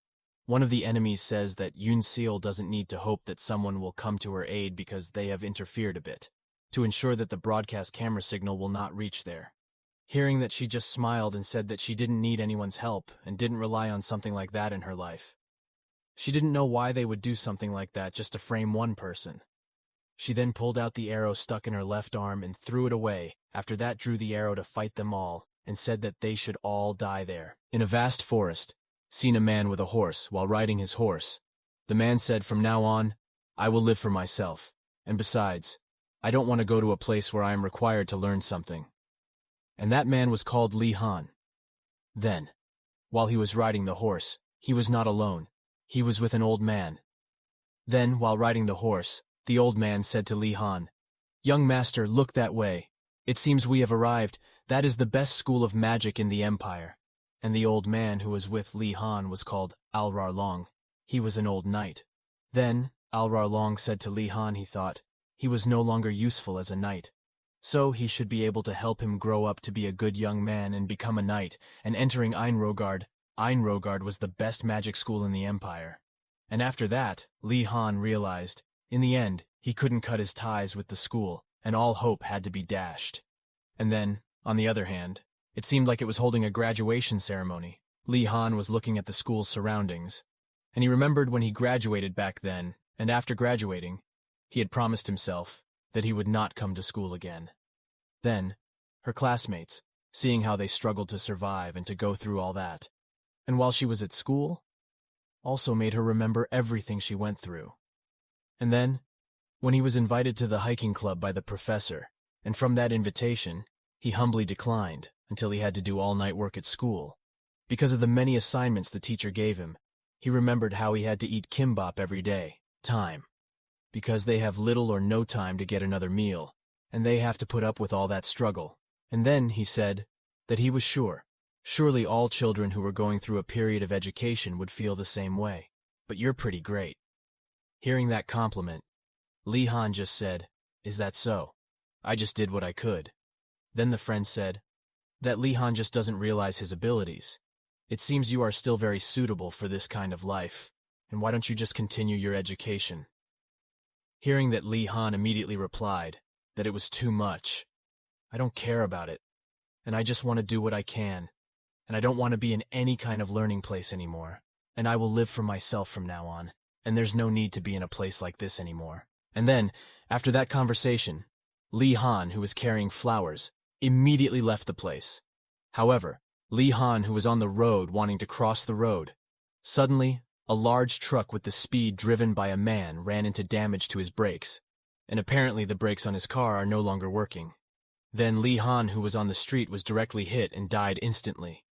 One of the enemies says that Eun doesn't need to hope that someone will come to her aid because they have interfered a bit, to ensure that the broadcast camera signal will not reach there. Hearing that, she just smiled and said that she didn't need anyone's help and didn't rely on something like that in her life. She didn't know why they would do something like that just to frame one person. She then pulled out the arrow stuck in her left arm and threw it away. After that, drew the arrow to fight them all and said that they should all die there. In a vast forest, seen a man with a horse while riding his horse. The man said, "From now on, I will live for myself, and besides, I don't want to go to a place where I am required to learn something." And that man was called Lee Han. Then, while he was riding the horse, he was not alone. He was with an old man. Then, while riding the horse, the old man said to Lee Han, "Young master, look that way. It seems we have arrived. That is the best school of magic in the empire." And the old man who was with Lee Han was called Alrar Long. He was an old knight. Then, Alrar Long said to Lee Han he thought he was no longer useful as a knight. So he should be able to help him grow up to be a good young man and become a knight, and entering Einrogard was the best magic school in the empire. And after that, Lee Han realized, in the end, he couldn't cut his ties with the school, and all hope had to be dashed. And then, on the other hand, it seemed like it was holding a graduation ceremony. Lee Han was looking at the school's surroundings, and he remembered when he graduated back then, and after graduating, he had promised himself that he would not come to school again. Then, her classmates, seeing how they struggled to survive and to go through all that, and while she was at school, also made her remember everything she went through. And then, when he was invited to the hiking club by the professor, and from that invitation, he humbly declined until he had to do all-night work at school. Because of the many assignments the teacher gave him, he remembered how he had to eat kimbap every day, time, because they have little or no time to get another meal, and they have to put up with all that struggle. And then he said that he was sure Surely all children who were going through a period of education would feel the same way. But you're pretty great. Hearing that compliment, Lee Han just said, "Is that so? I just did what I could." Then the friend said that Lee Han just doesn't realize his abilities. It seems you are still very suitable for this kind of life, and why don't you just continue your education? Hearing that, Lee Han immediately replied that it was too much. I don't care about it, and I just want to do what I can, and I don't want to be in any kind of learning place anymore, and I will live for myself from now on, and there's no need to be in a place like this anymore. And then, after that conversation, Lee Han, who was carrying flowers, immediately left the place. However, Lee Han, who was on the road wanting to cross the road, suddenly, a large truck with the speed driven by a man ran into damage to his brakes, and apparently the brakes on his car are no longer working. Then Lee Han, who was on the street, was directly hit and died instantly.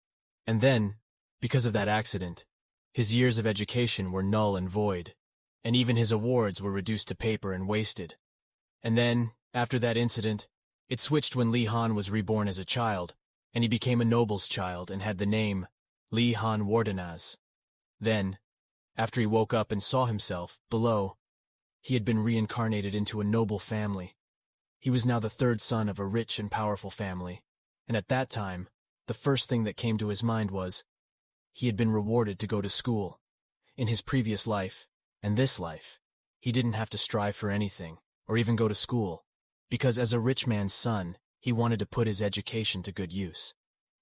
And then, because of that accident, his years of education were null and void, and even his awards were reduced to paper and wasted. And then, after that incident, it switched when Lee Han was reborn as a child, and he became a noble's child and had the name Lee Han Wardenaz. Then, after he woke up and saw himself, below, he had been reincarnated into a noble family. He was now the third son of a rich and powerful family, and at that time, the first thing that came to his mind was, he had been rewarded to go to school. In his previous life, and this life, he didn't have to strive for anything, or even go to school, because as a rich man's son, he wanted to put his education to good use.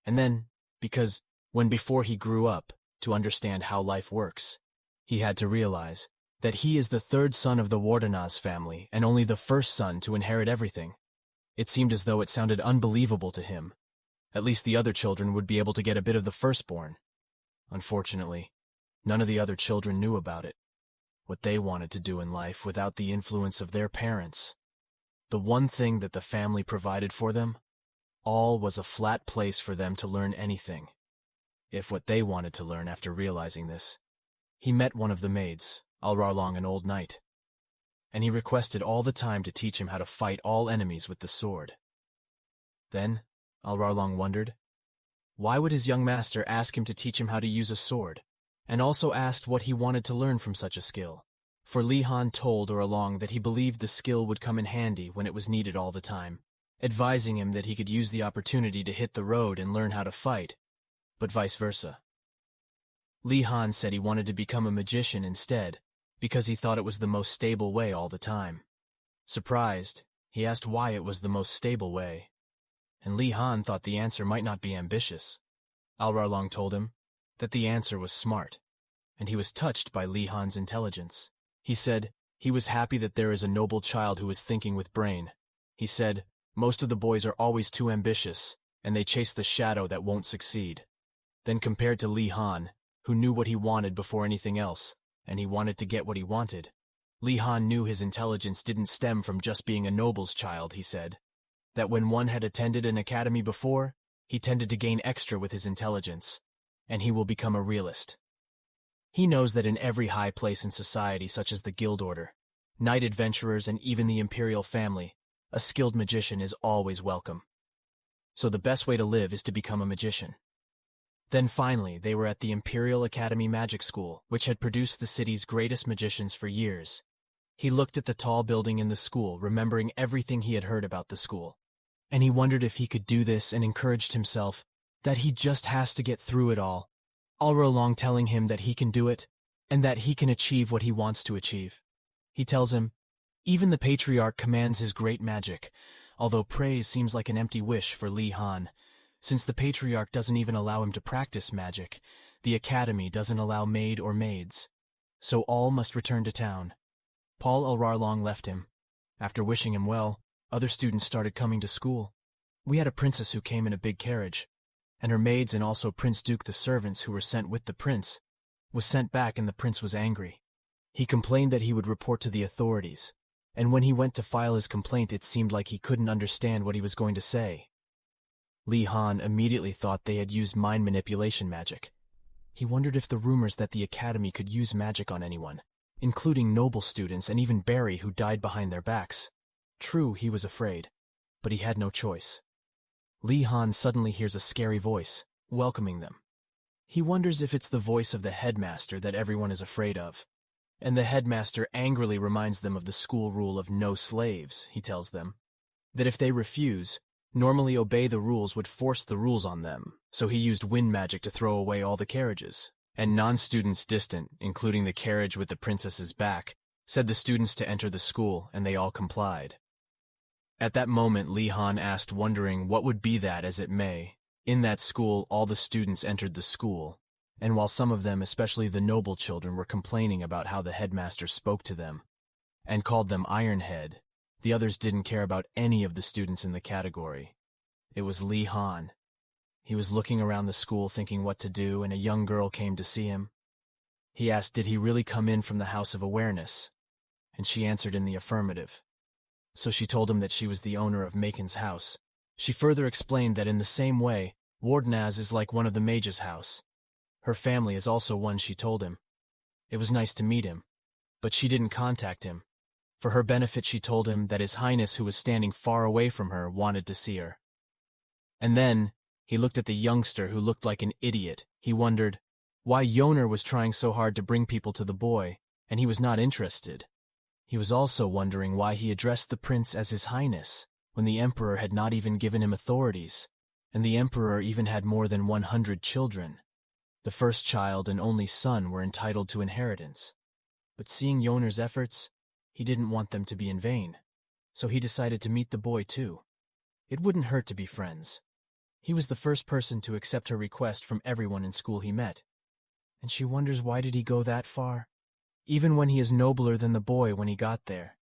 And then, because, before he grew up, to understand how life works, he had to realize that he is the third son of the Wardenaz family and only the first son to inherit everything. It seemed as though it sounded unbelievable to him. At least the other children would be able to get a bit of the firstborn. Unfortunately, none of the other children knew about it, what they wanted to do in life without the influence of their parents. The one thing that the family provided for them, all was a flat place for them to learn anything. If what they wanted to learn after realizing this, he met one of the maids, Alrarlong, an old knight, and he requested all the time to teach him how to fight all enemies with the sword. Then, Alrarlong wondered, why would his young master ask him to teach him how to use a sword, and also asked what he wanted to learn from such a skill? For Lee Han told Alrarlong that he believed the skill would come in handy when it was needed all the time, advising him that he could use the opportunity to hit the road and learn how to fight, but vice versa. Lee Han said he wanted to become a magician instead, because he thought it was the most stable way all the time. Surprised, he asked why it was the most stable way, and Lee Han thought the answer might not be ambitious. Alrarlong told him that the answer was smart, and he was touched by Lee Han's intelligence. He said he was happy that there is a noble child who is thinking with brain. He said, most of the boys are always too ambitious, and they chase the shadow that won't succeed. Then compared to Lee Han, who knew what he wanted before anything else, and he wanted to get what he wanted, Lee Han knew his intelligence didn't stem from just being a noble's child, he said. That when one had attended an academy before, he tended to gain extra with his intelligence, and he will become a realist. He knows that in every high place in society, such as the guild order, knight adventurers, and even the imperial family, a skilled magician is always welcome. So the best way to live is to become a magician. Then finally, they were at the Imperial Academy Magic School, which had produced the city's greatest magicians for years. He looked at the tall building in the school, remembering everything he had heard about the school. And he wondered if he could do this and encouraged himself that he just has to get through it all. Alrarlong telling him that he can do it and that he can achieve what he wants to achieve. He tells him, even the patriarch commands his great magic, although praise seems like an empty wish for Lee Han. Since the patriarch doesn't even allow him to practice magic, the academy doesn't allow maid or maids. So all must return to town. Paul Alrarlong left him. After wishing him well, other students started coming to school. We had a princess who came in a big carriage, and her maids and also Prince Duke, the servants who were sent with the prince, was sent back, and the prince was angry. He complained that he would report to the authorities, and when he went to file his complaint it seemed like he couldn't understand what he was going to say. Lee Han immediately thought they had used mind manipulation magic. He wondered if the rumors that the academy could use magic on anyone, including noble students and even Barry, who died behind their backs. True, he was afraid, but he had no choice. Lee Han suddenly hears a scary voice. welcoming them. He wonders if it's the voice of the headmaster that everyone is afraid of. And the headmaster angrily reminds them of the school rule of no slaves, he tells them. That if they refuse, normally obey the rules would force the rules on them, so he used wind magic to throw away all the carriages. And non-students distant, including the carriage with the princess's back, said the students to enter the school, and they all complied. At that moment, Lee Han asked, wondering what would be that as it may. In that school, all the students entered the school, and while some of them, especially the noble children, were complaining about how the headmaster spoke to them and called them Ironhead, the others didn't care about any of the students in the category. It was Lee Han. He was looking around the school thinking what to do, and a young girl came to see him. He asked did he really come in from the House of Awareness, and she answered in the affirmative. So she told him that she was the owner of Macon's house. She further explained that in the same way, Wardenaz is like one of the mage's house. Her family is also one, she told him. It was nice to meet him, but she didn't contact him. For her benefit, she told him that His Highness, who was standing far away from her, wanted to see her. And then he looked at the youngster who looked like an idiot. He wondered why Yoner was trying so hard to bring people to the boy, and he was not interested. He was also wondering why he addressed the prince as His Highness, when the emperor had not even given him authorities, and the emperor even had more than 100 children. The first child and only son were entitled to inheritance. But seeing Yoner's efforts, he didn't want them to be in vain, so he decided to meet the boy too. It wouldn't hurt to be friends. He was the first person to accept her request from everyone in school he met. And she wonders why did he go that far, even when he is nobler than the boy when he got there.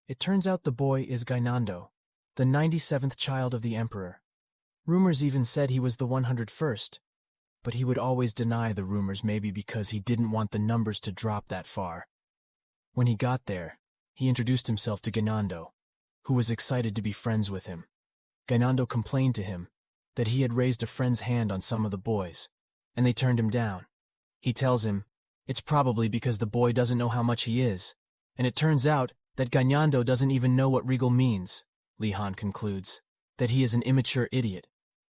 It turns out the boy is Gainando, the 97th child of the emperor. Rumors even said he was the 101st, but he would always deny the rumors, maybe because he didn't want the numbers to drop that far. When he got there, he introduced himself to Gainando, who was excited to be friends with him. Gainando complained to him that he had raised a friend's hand on some of the boys, and they turned him down. He tells him it's probably because the boy doesn't know how much he is, and it turns out that Gainando doesn't even know what regal means. Lee Han concludes that he is an immature idiot.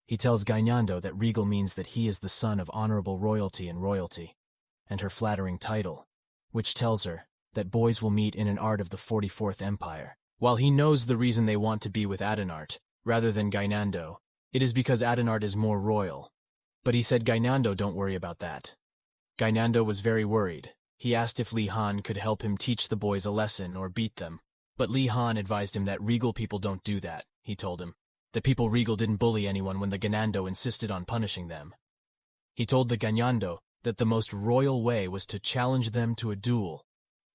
He tells Gainando that regal means that he is the son of honorable royalty and her flattering title, which tells her that boys will meet in an art of the 44th Empire. While he knows the reason they want to be with Adenart rather than Gainando, it is because Adenart is more royal. But he said Gainando don't worry about that. Gainando was very worried. He asked if Lee Han could help him teach the boys a lesson or beat them. But Lee Han advised him that regal people don't do that, he told him. The people regal didn't bully anyone when the Gainando insisted on punishing them. He told the Gainando that the most royal way was to challenge them to a duel.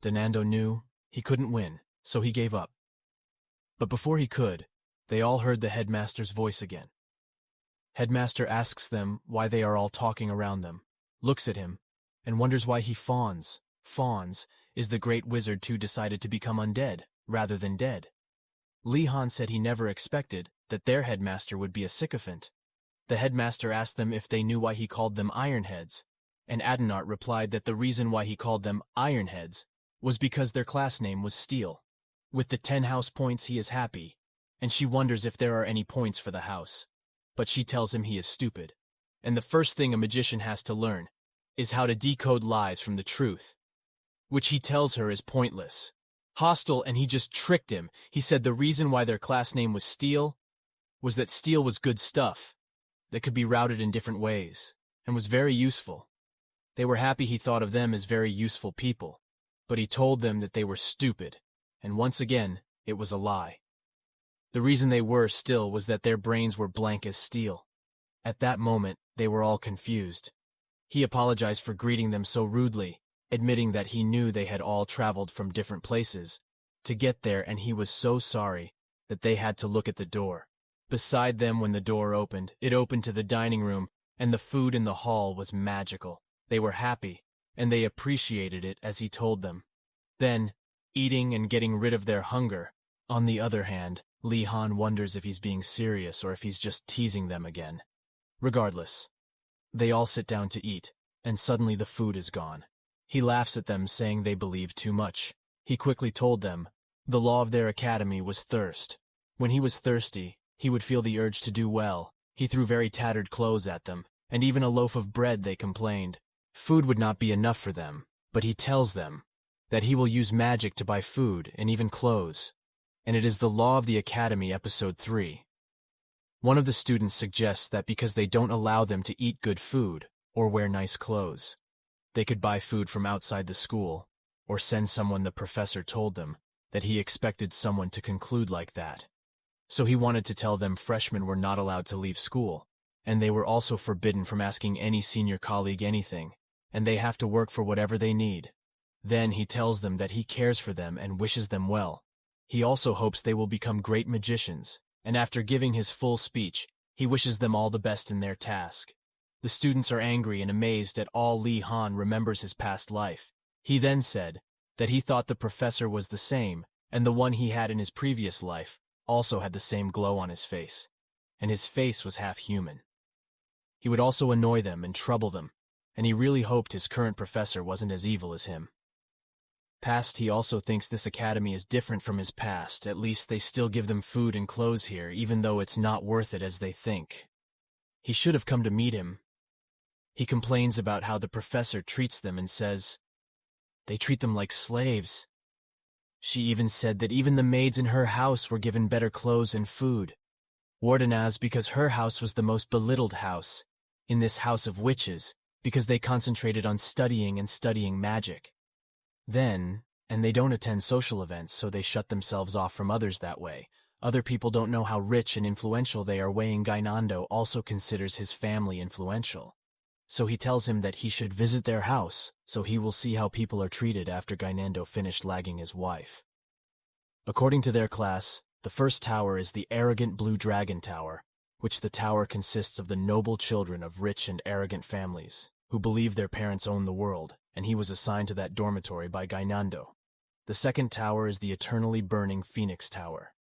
Gainando knew he couldn't win, so he gave up. But before he could, they all heard the headmaster's voice again. Headmaster asks them why they are all talking around them, looks at him, and wonders why he fawns. Fawns is the great wizard who decided to become undead rather than dead. Lee Han said he never expected that their headmaster would be a sycophant. The headmaster asked them if they knew why he called them Ironheads, and Adenart replied that the reason why he called them Ironheads was because their class name was Steel. With the 10 house points he is happy, and she wonders if there are any points for the house. But she tells him he is stupid, and the first thing a magician has to learn is how to decode lies from the truth, which he tells her is pointless. Hostile, and he just tricked him. He said the reason why their class name was Steel was that steel was good stuff that could be routed in different ways and was very useful. They were happy he thought of them as very useful people, but he told them that they were stupid, and once again, it was a lie. The reason they were still was that their brains were blank as steel. At that moment, they were all confused. He apologized for greeting them so rudely, admitting that he knew they had all traveled from different places to get there, and he was so sorry that they had to look at the door. Beside them, when the door opened, it opened to the dining room, and the food in the hall was magical. They were happy, and they appreciated it as he told them. Then, eating and getting rid of their hunger. On the other hand, Lee Han wonders if he's being serious or if he's just teasing them again. Regardless, they all sit down to eat, and suddenly the food is gone. He laughs at them, saying they believe too much. He quickly told them the law of their academy was thirst. When he was thirsty, he would feel the urge to do well. He threw very tattered clothes at them, and even a loaf of bread, they complained. Food would not be enough for them, but he tells them that he will use magic to buy food and even clothes, and it is the law of the academy, episode 3. One of the students suggests that because they don't allow them to eat good food or wear nice clothes, they could buy food from outside the school or send someone. The professor told them that he expected someone to conclude like that. So he wanted to tell them freshmen were not allowed to leave school, and they were also forbidden from asking any senior colleague anything, and they have to work for whatever they need. Then he tells them that he cares for them and wishes them well. He also hopes they will become great magicians, and after giving his full speech, he wishes them all the best in their task. The students are angry and amazed at all Lee Han remembers his past life. He then said that he thought the professor was the same, and the one he had in his previous life also had the same glow on his face, and his face was half human. He would also annoy them and trouble them, and he really hoped his current professor wasn't as evil as him. Past, he also thinks this academy is different from his past. At least they still give them food and clothes here, even though it's not worth it as they think. He should have come to meet him. He complains about how the professor treats them and says they treat them like slaves. She even said that even the maids in her house were given better clothes and food. Wardenaz, because her house was the most belittled house in this house of witches, because they concentrated on studying and studying magic. Then, and they don't attend social events, so they shut themselves off from others that way. Other people don't know how rich and influential they are. Weighing Gainando also considers his family influential. So he tells him that he should visit their house, so he will see how people are treated after Gainando finished lagging his wife. According to their class, the first tower is the arrogant Blue Dragon Tower, which the tower consists of the noble children of rich and arrogant families, who believe their parents own the world, and he was assigned to that dormitory by Gainando. The second tower is the eternally burning Phoenix Tower.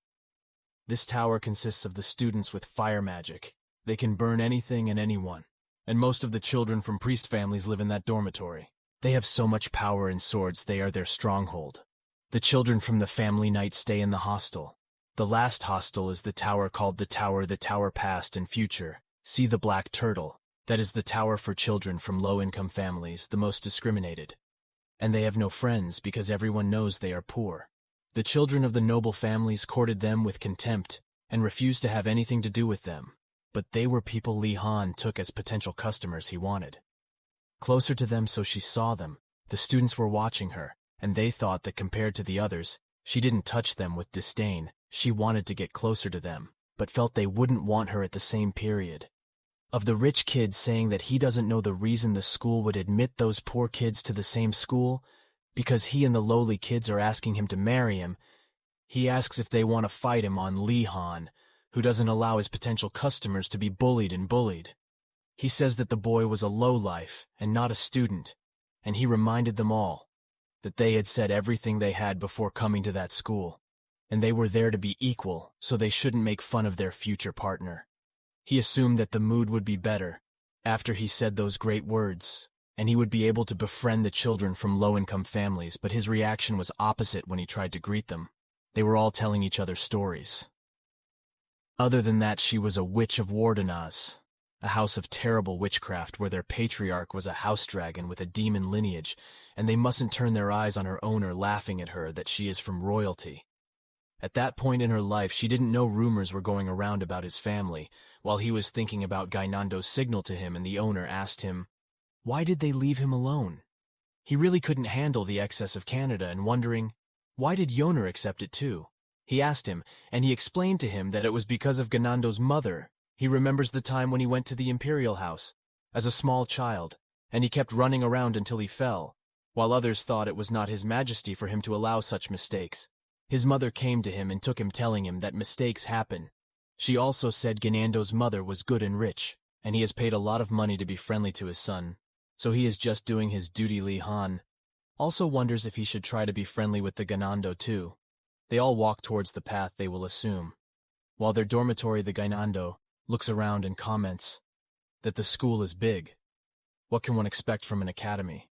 This tower consists of the students with fire magic. They can burn anything and anyone. And most of the children from priest families live in that dormitory. They have so much power and swords, they are their stronghold. The children from the family night stay in the hostel. The last hostel is the tower called the Tower Past and Future. See the Black Turtle. That is the tower for children from low-income families, the most discriminated. And they have no friends because everyone knows they are poor. The children of the noble families courted them with contempt and refused to have anything to do with them. But they were people Lee Han took as potential customers he wanted. Closer to them, so she saw them. The students were watching her, and they thought that compared to the others, she didn't touch them with disdain. She wanted to get closer to them, but felt they wouldn't want her at the same period. Of the rich kid saying that he doesn't know the reason the school would admit those poor kids to the same school, because he and the lowly kids are asking him to marry him. He asks if they want to fight him on Lee Han, who doesn't allow his potential customers to be bullied and bullied. He says that the boy was a lowlife and not a student, and he reminded them all that they had said everything they had before coming to that school, and they were there to be equal, so they shouldn't make fun of their future partner. He assumed that the mood would be better after he said those great words, and he would be able to befriend the children from low-income families, but his reaction was opposite when he tried to greet them. They were all telling each other stories. Other than that, she was a witch of Wardenaz, a house of terrible witchcraft where their patriarch was a house dragon with a demon lineage, and they mustn't turn their eyes on her owner laughing at her that she is from royalty. At that point in her life, she didn't know rumors were going around about his family, while he was thinking about Gainando's signal to him, and the owner asked him, why did they leave him alone? He really couldn't handle the excess of Canada, and wondering, why did Yoner accept it too? He asked him, and he explained to him that it was because of Ganando's mother. He remembers the time when he went to the Imperial House as a small child, and he kept running around until he fell, while others thought it was not His Majesty for him to allow such mistakes. His mother came to him and took him, telling him that mistakes happen. She also said Ganando's mother was good and rich, and he has paid a lot of money to be friendly to his son, so he is just doing his duty. Lee Han also wonders if he should try to be friendly with the Ganando too. They all walk towards the path they will assume. While their dormitory, the Gainando looks around and comments that the school is big. What can one expect from an academy?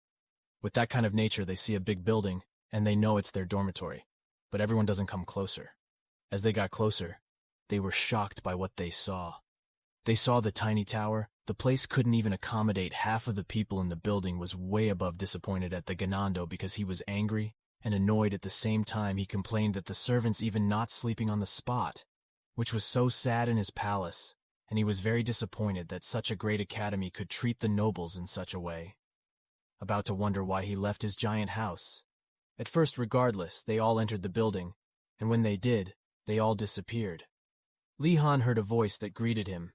With that kind of nature, they see a big building, and they know it's their dormitory. But everyone doesn't come closer. As they got closer, they were shocked by what they saw. They saw the tiny tower, The place couldn't even accommodate half of the people in the building. Was way above disappointed at the ganando because he was angry and annoyed at the same time. He complained that the servants even not sleeping on the spot, which was so sad in his palace, and he was very disappointed that such a great academy could treat the nobles in such a way. About to wonder why he left his giant house. At first, regardless, they all entered the building, and when they did, they all disappeared. Lee Han heard a voice that greeted him,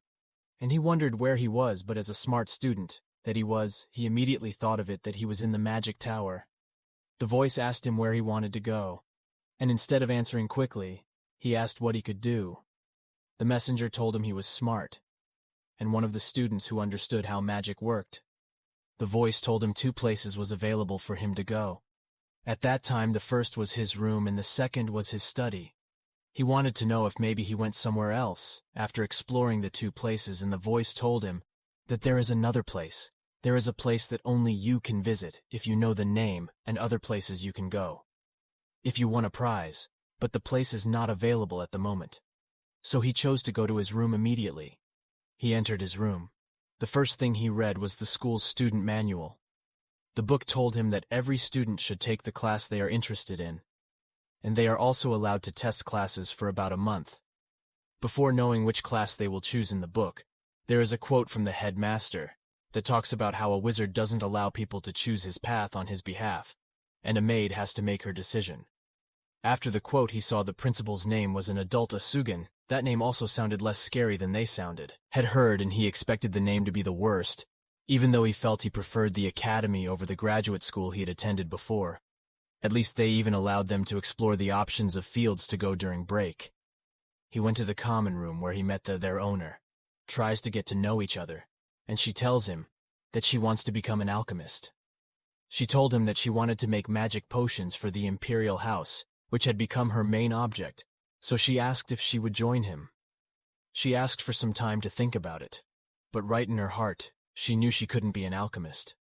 and he wondered where he was, but as a smart student that he immediately thought of it that he was in the magic tower. The voice asked him where he wanted to go, and instead of answering quickly, he asked what he could do. The messenger told him he was smart, and one of the students who understood how magic worked. The voice told him 2 places was available for him to go. At that time, the first was his room and the second was his study. He wanted to know if maybe he went somewhere else after exploring the 2 places, and the voice told him that there is another place. There is a place that only you can visit if you know the name, and other places you can go if you won a prize, but the place is not available at the moment. So he chose to go to his room immediately. He entered his room. The first thing he read was the school's student manual. The book told him that every student should take the class they are interested in, and they are also allowed to test classes for about a month. Before knowing which class they will choose in the book, there is a quote from the headmaster that talks about how a wizard doesn't allow people to choose his path on his behalf, and a maid has to make her decision. After the quote, he saw the principal's name was an adult Asugan. That name also sounded less scary than they had heard, and he expected the name to be the worst, even though he felt he preferred the academy over the graduate school he had attended before. At least they even allowed them to explore the options of fields to go during break. He went to the common room where he met their owner, tries to get to know each other, and she tells him that she wants to become an alchemist. She told him that she wanted to make magic potions for the imperial house, which had become her main object, so she asked if she would join him. She asked for some time to think about it, but right in her heart, she knew she couldn't be an alchemist.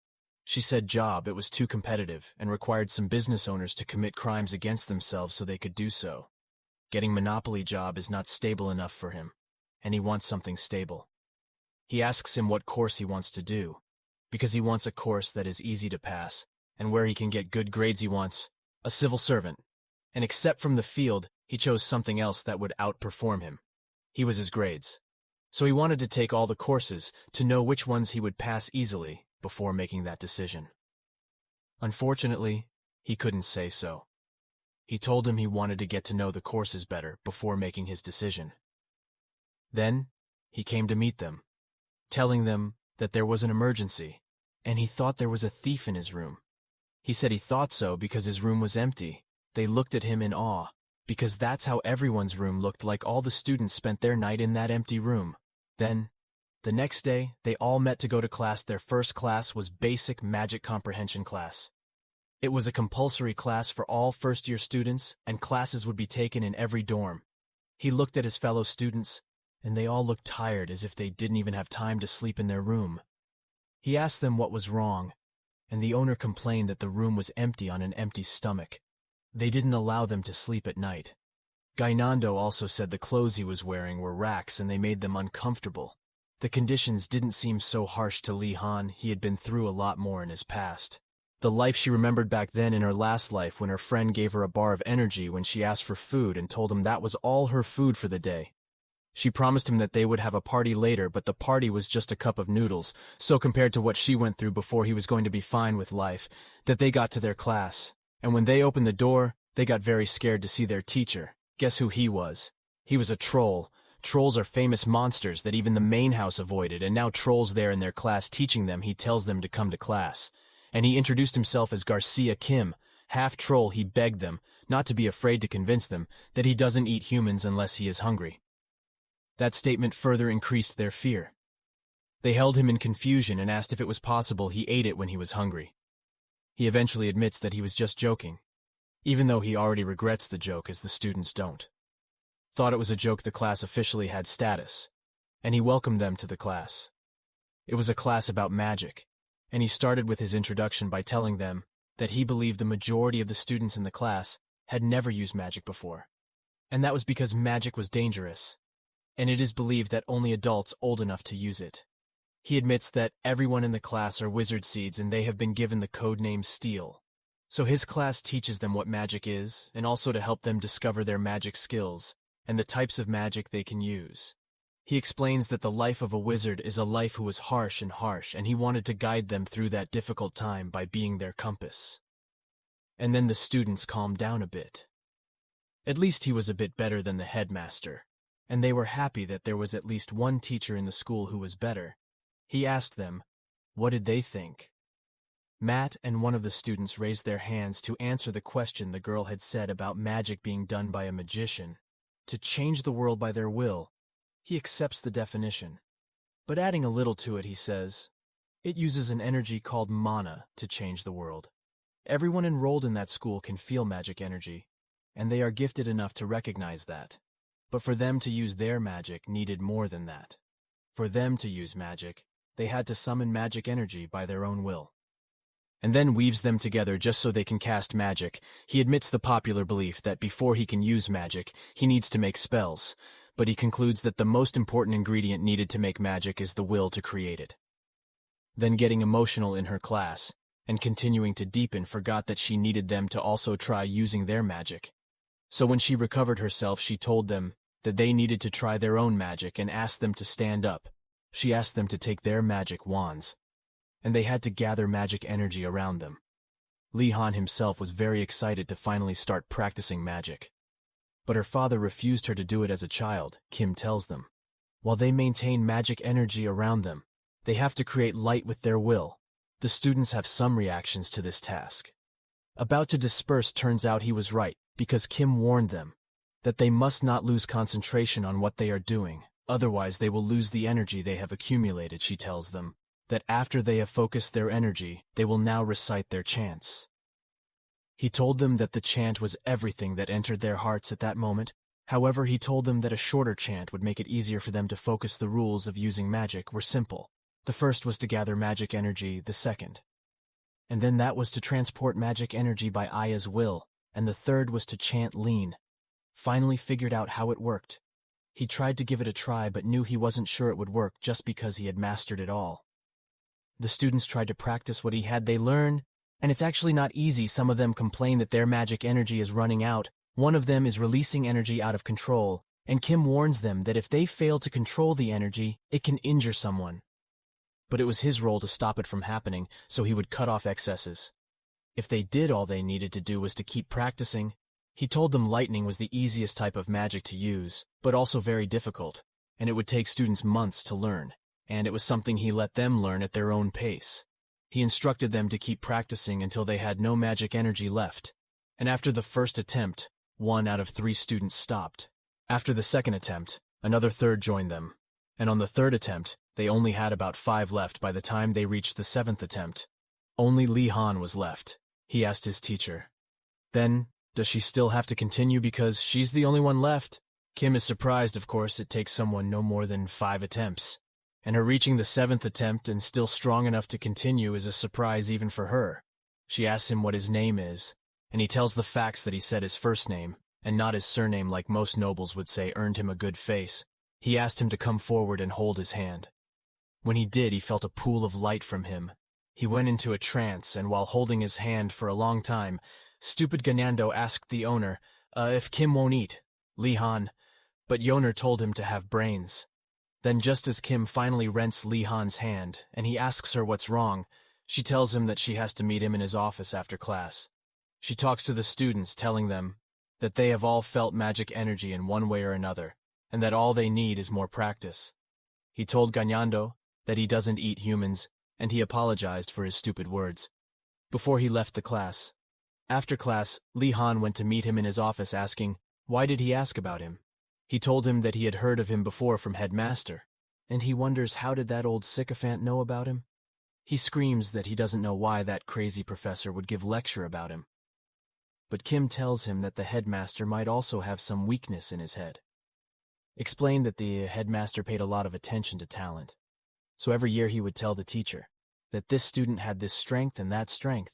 She said it was too competitive and required some business owners to commit crimes against themselves so they could do so. Getting monopoly job is not stable enough for him, and he wants something stable. He asks him what course he wants to do, because he wants a course that is easy to pass, and where he can get good grades. He wants a civil servant, and except from the field, he chose something else that would outperform him. He was his grades. So he wanted to take all the courses to know which ones he would pass easily before making that decision. Unfortunately, he couldn't say so. He told him he wanted to get to know the courses better before making his decision. Then, he came to meet them, telling them that there was an emergency, and he thought there was a thief in his room. He said he thought so because his room was empty. They looked at him in awe, because that's how everyone's room looked like. All the students spent their night in that empty room. Then, the next day, they all met to go to class. Their first class was Basic Magic Comprehension class. It was a compulsory class for all first-year students, and classes would be taken in every dorm. He looked at his fellow students, and they all looked tired, as if they didn't even have time to sleep in their room. He asked them what was wrong, and the owner complained that the room was empty on an empty stomach. They didn't allow them to sleep at night. Gainando also said the clothes he was wearing were rags and they made them uncomfortable. The conditions didn't seem so harsh to Lee Han. He had been through a lot more in his past. The life she remembered back then in her last life, when her friend gave her a bar of energy when she asked for food and told him that was all her food for the day. She promised him that they would have a party later, but the party was just a cup of noodles, so compared to what she went through before, he was going to be fine with life. That they got to their class, and when they opened the door, they got very scared to see their teacher. Guess who he was? He was a troll. Trolls are famous monsters that even the main house avoided, and now trolls there in their class teaching them. He tells them to come to class. And he introduced himself as Garcia Kim. Half troll, he begged them not to be afraid to convince them that he doesn't eat humans unless he is hungry. That statement further increased their fear. They held him in confusion and asked if it was possible he ate it when he was hungry. He eventually admits that he was just joking, even though he already regrets the joke as the students don't. Thought it was a joke. The class officially had status, and he welcomed them to the class. It was a class about magic, and he started with his introduction by telling them that he believed the majority of the students in the class had never used magic before, and that was because magic was dangerous, and it is believed that only adults old enough to use it. He admits that everyone in the class are wizard seeds and they have been given the code name Steel. So his class teaches them what magic is, and also to help them discover their magic skills and the types of magic they can use. He explains that the life of a wizard is a life who is harsh, and he wanted to guide them through that difficult time by being their compass. And then the students calmed down a bit. At least he was a bit better than the headmaster, and they were happy that there was at least one teacher in the school who was better. He asked them, what did they think? Matt and one of the students raised their hands to answer the question the girl had said about magic being done by a magician, to change the world by their will. He accepts the definition, but adding a little to it, he says, it uses an energy called mana to change the world. Everyone enrolled in that school can feel magic energy, and they are gifted enough to recognize that. But for them to use their magic needed more than that. For them to use magic, they had to summon magic energy by their own will. And then weaves them together just so they can cast magic. He admits the popular belief that before he can use magic, he needs to make spells, but he concludes that the most important ingredient needed to make magic is the will to create it. Then getting emotional in her class, and continuing to deepen, forgot that she needed them to also try using their magic. So when she recovered herself, she told them that they needed to try their own magic and asked them to stand up. She asked them to take their magic wands, and they had to gather magic energy around them. Lee Han himself was very excited to finally start practicing magic. But her father refused her to do it as a child, Kim tells them. While they maintain magic energy around them, they have to create light with their will. The students have some reactions to this task. About to disperse, turns out he was right, because Kim warned them that they must not lose concentration on what they are doing, otherwise they will lose the energy they have accumulated. She tells them that after they have focused their energy, they will now recite their chants. He told them that the chant was everything that entered their hearts at that moment. However, he told them that a shorter chant would make it easier for them to focus. The rules of using magic were simple. The first was to gather magic energy, the second. And then that was to transport magic energy by Aya's will, and the third was to chant lean. Finally figured out how it worked. He tried to give it a try but knew he wasn't sure it would work just because he had mastered it all. The students tried to practice what they learned, and it's actually not easy. Some of them complain that their magic energy is running out. One of them is releasing energy out of control, and Kim warns them that if they fail to control the energy, it can injure someone. But it was his role to stop it from happening, so he would cut off excesses. If they did, all they needed to do was to keep practicing. He told them lightning was the easiest type of magic to use, but also very difficult, and it would take students months to learn, and it was something he let them learn at their own pace. He instructed them to keep practicing until they had no magic energy left, and after the first attempt, 1 out of 3 students stopped. After the second attempt, another third joined them, and on the third attempt, they only had about 5 left. By the time they reached the 7th attempt, only Lee Han was left. He asked his teacher, "Then, does she still have to continue because she's the only one left?" Kim is surprised, of course. It takes someone no more than 5 attempts, and her reaching the 7th attempt and still strong enough to continue is a surprise even for her. She asks him what his name is, and he tells the facts that he said his first name, and not his surname like most nobles would say, earned him a good face. He asked him to come forward and hold his hand. When he did, he felt a pool of light from him. He went into a trance, and while holding his hand for a long time, stupid Ganando asked the owner, if Kim won't eat, Lee Han, but Yoner told him to have brains. Then just as Kim finally rents Lee Han's hand, and he asks her what's wrong, she tells him that she has to meet him in his office after class. She talks to the students, telling them that they have all felt magic energy in one way or another, and that all they need is more practice. He told Ganando that he doesn't eat humans, and he apologized for his stupid words. Before he left the class. After class, Lee Han went to meet him in his office asking, why did he ask about him? He told him that he had heard of him before from Headmaster, and he wonders how did that old sycophant know about him? He screams that he doesn't know why that crazy professor would give lecture about him. But Kim tells him that the headmaster might also have some weakness in his head. Explained that the headmaster paid a lot of attention to talent. So every year he would tell the teacher that this student had this strength and that strength.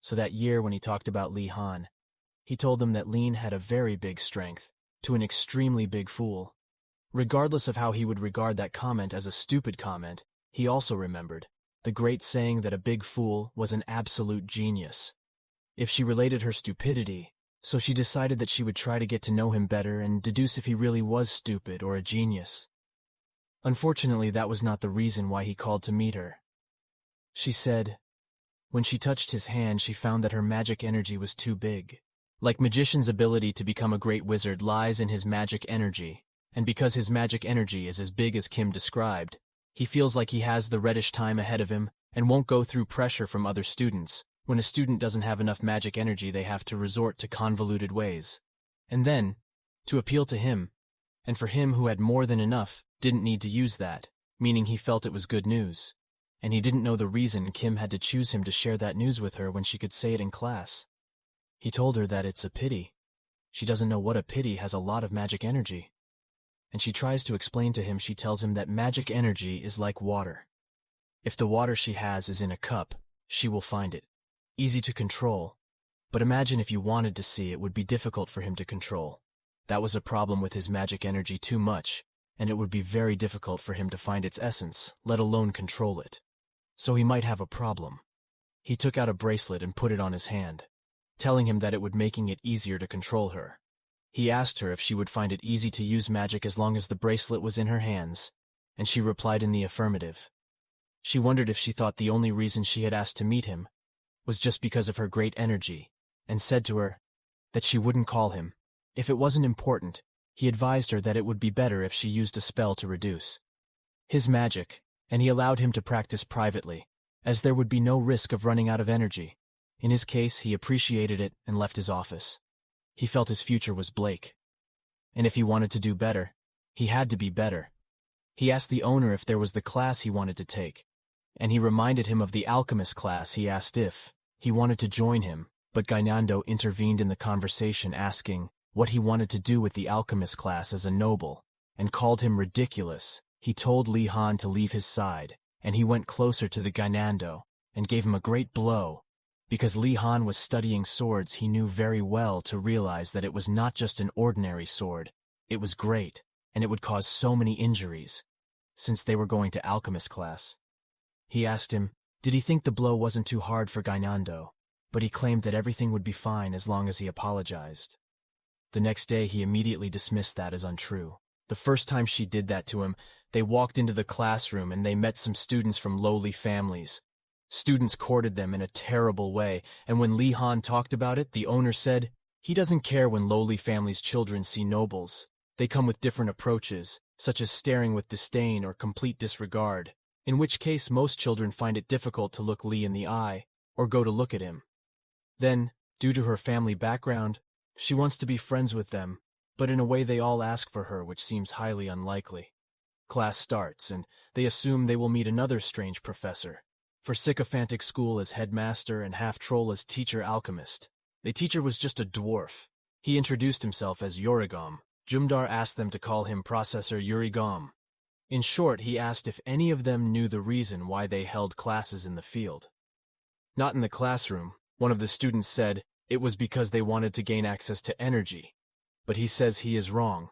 So that year when he talked about Lee Han, he told them that Lean had a very big strength to an extremely big fool. Regardless of how he would regard that comment as a stupid comment, He also remembered the great saying that a big fool was an absolute genius. If she related her stupidity, so she decided that she would try to get to know him better and deduce if he really was stupid or a genius. Unfortunately, that was not the reason why he called to meet her. She said, when she touched his hand, she found that her magic energy was too big. Like magician's ability to become a great wizard lies in his magic energy, and because his magic energy is as big as Kim described, he feels like he has the reddish time ahead of him and won't go through pressure from other students. When a student doesn't have enough magic energy, they have to resort to convoluted ways. And then, to appeal to him, and for him who had more than enough, didn't need to use that, meaning he felt it was good news. And he didn't know the reason Kim had to choose him to share that news with her when she could say it in class. He told her that it's a pity. She doesn't know what a pity has a lot of magic energy. And she tries to explain to him, she tells him that magic energy is like water. If the water she has is in a cup, she will find it. Easy to control, but imagine if you wanted to see, it would be difficult for him to control. That was a problem with his magic energy too much, and it would be very difficult for him to find its essence, let alone control it. So he might have a problem. He took out a bracelet and put it on his hand, telling him that it would making it easier to control her. He asked her if she would find it easy to use magic as long as the bracelet was in her hands, and she replied in the affirmative. She wondered if she thought the only reason she had asked to meet him was just because of her great energy, and said to her that she wouldn't call him. If it wasn't important, he advised her that it would be better if she used a spell to reduce his magic, and he allowed him to practice privately, as there would be no risk of running out of energy. In his case, he appreciated it and left his office. He felt his future was bleak. And if he wanted to do better, he had to be better. He asked the owner if there was the class he wanted to take, and he reminded him of the alchemist class. He asked if he wanted to join him, but Gainando intervened in the conversation, asking what he wanted to do with the alchemist class as a noble, and called him ridiculous. He told Li Han to leave his side, and he went closer to the Gainando and gave him a great blow. Because Li Han was studying swords, he knew very well to realize that it was not just an ordinary sword. It was great, and it would cause so many injuries, since they were going to alchemist class. He asked him, did he think the blow wasn't too hard for Gainando, but he claimed that everything would be fine as long as he apologized. The next day he immediately dismissed that as untrue. The first time she did that to him, they walked into the classroom and they met some students from lowly families. Students courted them in a terrible way, and when Li Han talked about it, the owner said, he doesn't care when lowly families' children see nobles. They come with different approaches, such as staring with disdain or complete disregard, in which case most children find it difficult to look Li in the eye or go to look at him. Then, due to her family background, she wants to be friends with them, but in a way they all ask for her, which seems highly unlikely. Class starts, and they assume they will meet another strange professor. For sycophantic school as headmaster and half-troll as teacher alchemist. The teacher was just a dwarf. He introduced himself as Yorigom. Jumdar asked them to call him Processor Yorigom. In short, he asked if any of them knew the reason why they held classes in the field. Not in the classroom. One of the students said it was because they wanted to gain access to energy, but he says he is wrong.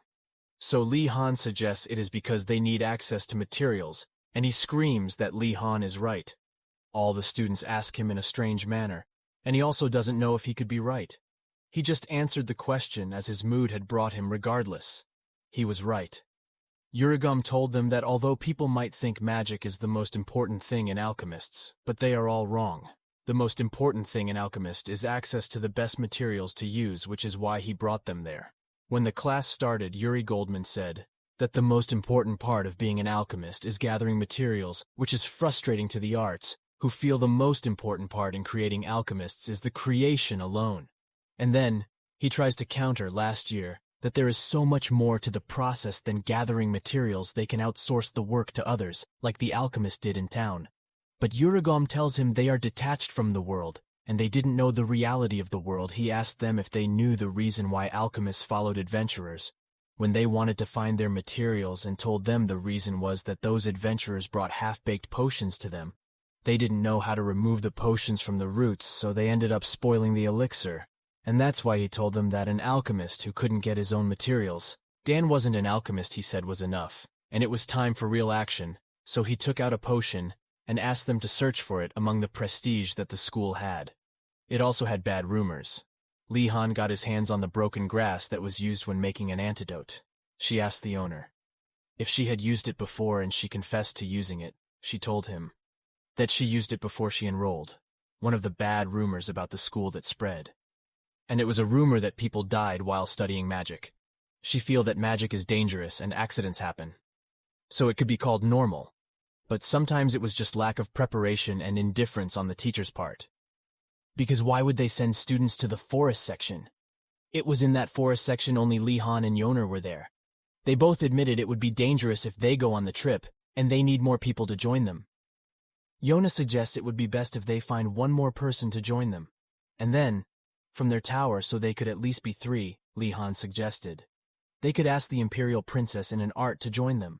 So Li Han suggests it is because they need access to materials, and he screams that Li Han is right. All the students ask him in a strange manner, and he also doesn't know if he could be right. He just answered the question as his mood had brought him regardless. He was right. Yorigom told them that although people might think magic is the most important thing in alchemists, but they are all wrong. The most important thing in alchemist is access to the best materials to use, which is why he brought them there. When the class started, Yuri Goldman said that the most important part of being an alchemist is gathering materials, which is frustrating to the arts, who feel the most important part in creating alchemists is the creation alone. And then, he tries to counter last year that there is so much more to the process than gathering materials. They can outsource the work to others, like the alchemist did in town. But Yorigom tells him they are detached from the world, and they didn't know the reality of the world. He asked them if they knew the reason why alchemists followed adventurers, when they wanted to find their materials, and told them the reason was that those adventurers brought half-baked potions to them. They didn't know how to remove the potions from the roots, so they ended up spoiling the elixir. And that's why he told them that an alchemist who couldn't get his own materials, Dan wasn't an alchemist, he said, was enough. And it was time for real action, So he took out a potion and asked them to search for it among the prestige that the school had. It also had bad rumors. Lee Han got his hands on the broken grass that was used when making an antidote. She asked the owner if she had used it before, and she confessed to using it. She told him that she used it before she enrolled, one of the bad rumors about the school that spread. And it was a rumor that people died while studying magic. She feel that magic is dangerous and accidents happen. So it could be called normal. But sometimes it was just lack of preparation and indifference on the teacher's part. Because why would they send students to the forest section? It was in that forest section only Lee Han and Yoner were there. They both admitted it would be dangerous if they go on the trip, and they need more people to join them. Yona suggests it would be best if they find one more person to join them. And then, from their tower so they could at least be 3, Lee Han suggested. They could ask the Imperial Princess in an art to join them.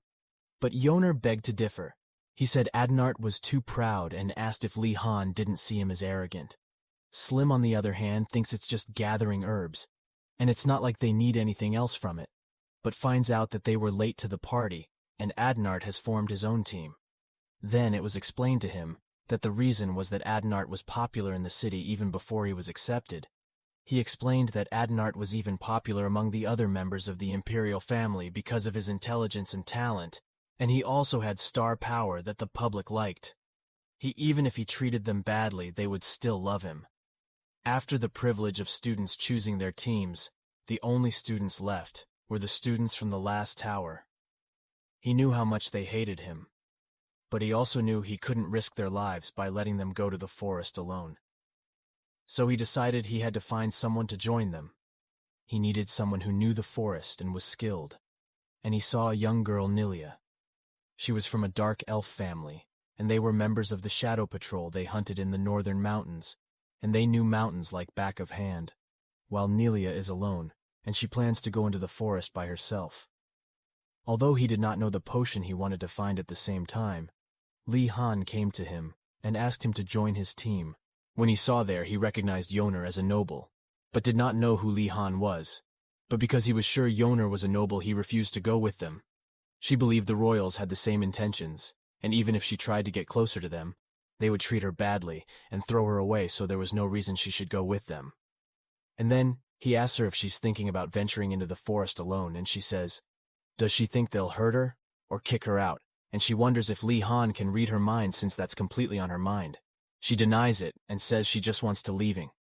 But Yoner begged to differ. He said Adenart was too proud and asked if Lee Han didn't see him as arrogant. Slim, on the other hand, thinks it's just gathering herbs, and it's not like they need anything else from it, but finds out that they were late to the party, and Adenart has formed his own team. Then it was explained to him that the reason was that Adenart was popular in the city even before he was accepted. He explained that Adenart was even popular among the other members of the imperial family because of his intelligence and talent, and he also had star power that the public liked. Even if he treated them badly, they would still love him. After the privilege of students choosing their teams, the only students left were the students from the last tower. He knew how much they hated him, but he also knew he couldn't risk their lives by letting them go to the forest alone. So he decided he had to find someone to join them. He needed someone who knew the forest and was skilled, and he saw a young girl, Nilia. She was from a dark elf family, and they were members of the Shadow Patrol. They hunted in the northern mountains, and they knew mountains like back of hand, while Nilia is alone, and she plans to go into the forest by herself. Although he did not know the potion he wanted to find at the same time, Lee Han came to him and asked him to join his team. When he saw there, he recognized Yoner as a noble, but did not know who Lee Han was. But because he was sure Yoner was a noble, he refused to go with them. She believed the royals had the same intentions, and even if she tried to get closer to them, they would treat her badly and throw her away, so there was no reason she should go with them. And then he asks her if she's thinking about venturing into the forest alone, and she says, does she think they'll hurt her or kick her out? And she wonders if Lee Han can read her mind, since that's completely on her mind. She denies it and says she just wants to leaving.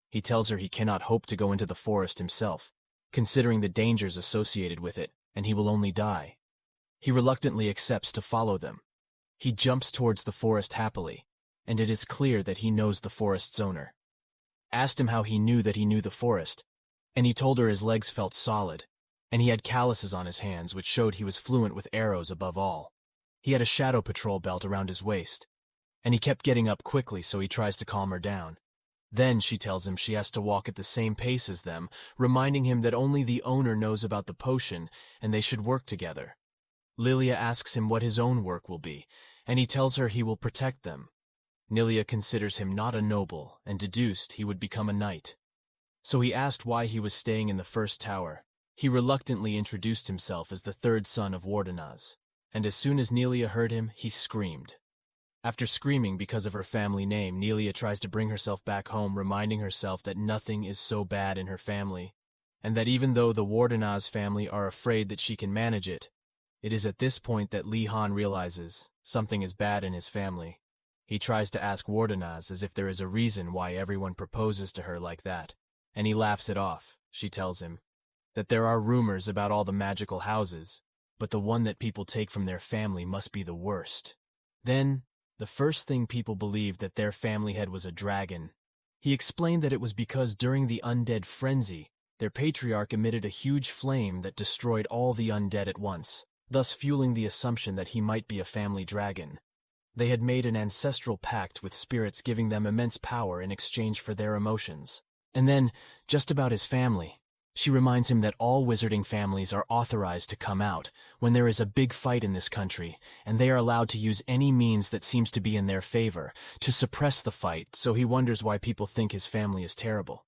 He tells her he cannot hope to go into the forest himself, considering the dangers associated with it, and he will only die. He reluctantly accepts to follow them. He jumps towards the forest happily, and it is clear that he knows the forest's owner. Asked him how he knew that he knew the forest, and he told her his legs felt solid, and he had calluses on his hands, which showed he was fluent with arrows above all. He had a Shadow Patrol belt around his waist, and he kept getting up quickly, so he tries to calm her down. Then she tells him she has to walk at the same pace as them, reminding him that only the owner knows about the potion, and they should work together. Lilia asks him what his own work will be, and he tells her he will protect them. Nilia considers him not a noble, and deduced he would become a knight. So he asked why he was staying in the first tower. He reluctantly introduced himself as the 3rd son of Wardenaz, and as soon as Nilia heard him, he screamed. After screaming because of her family name, Nilia tries to bring herself back home, reminding herself that nothing is so bad in her family, and that even though the Wardenaz family are afraid that she can manage it, it is at this point that Lee Han realizes something is bad in his family. He tries to ask Wardenaz as if there is a reason why everyone proposes to her like that, and he laughs it off. She tells him that there are rumors about all the magical houses, but the one that people take from their family must be the worst. Then, the first thing people believed that their family head was a dragon. He explained that it was because during the undead frenzy, their patriarch emitted a huge flame that destroyed all the undead at once, thus fueling the assumption that he might be a family dragon. They had made an ancestral pact with spirits, giving them immense power in exchange for their emotions. And then, just about his family, she reminds him that all wizarding families are authorized to come out when there is a big fight in this country, and they are allowed to use any means that seems to be in their favor to suppress the fight, so he wonders why people think his family is terrible.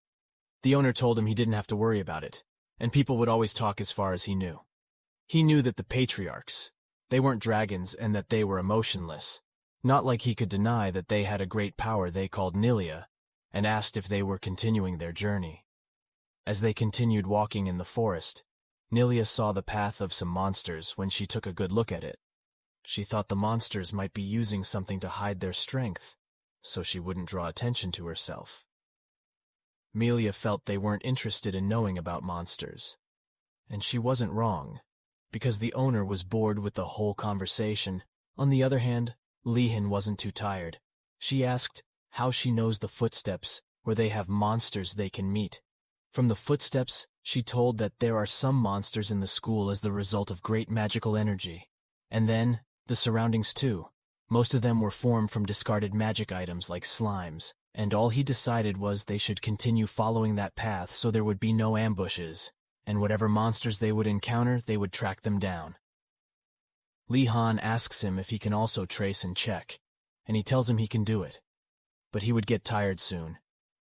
The owner told him he didn't have to worry about it, and people would always talk as far as he knew. He knew that the patriarchs, They weren't dragons and that they were emotionless. Not like he could deny that they had a great power they called Nilia, and asked if they were continuing their journey. As they continued walking in the forest, Nilia saw the path of some monsters when she took a good look at it. She thought the monsters might be using something to hide their strength, so she wouldn't draw attention to herself. Melia felt they weren't interested in knowing about monsters. And she wasn't wrong, because the owner was bored with the whole conversation. On the other hand, Lihin wasn't too tired. She asked how she knows the footsteps where they have monsters they can meet. From the footsteps, she told that there are some monsters in the school as the result of great magical energy. And then, the surroundings too. Most of them were formed from discarded magic items like slimes, and all he decided was they should continue following that path so there would be no ambushes, and whatever monsters they would encounter, they would track them down. Li Han asks him if he can also trace and check, and he tells him he can do it. But he would get tired soon.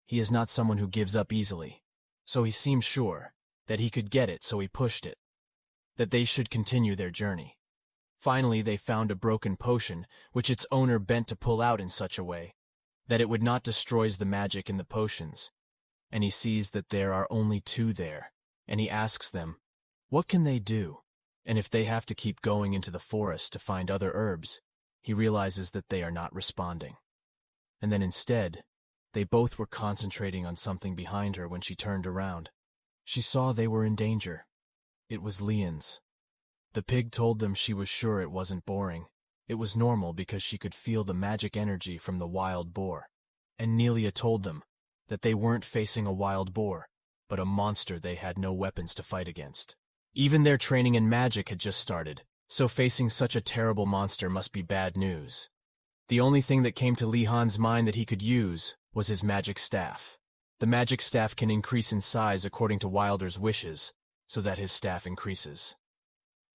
He is not someone who gives up easily. So he seemed sure that he could get it, so he pushed it, that they should continue their journey. Finally, they found a broken potion, which its owner bent to pull out in such a way that it would not destroy the magic in the potions. And he sees that there are only two there, and he asks them, what can they do? And if they have to keep going into the forest to find other herbs, he realizes that they are not responding. And then instead, they both were concentrating on something behind her when she turned around. She saw they were in danger. It was Lian's. The pig told them she was sure it wasn't boring. It was normal because she could feel the magic energy from the wild boar. And Nelia told them that they weren't facing a wild boar, but a monster they had no weapons to fight against. Even their training in magic had just started, so facing such a terrible monster must be bad news. The only thing that came to Li Han's mind that he could use was his magic staff. The magic staff can increase in size according to Wilder's wishes, so that his staff increases.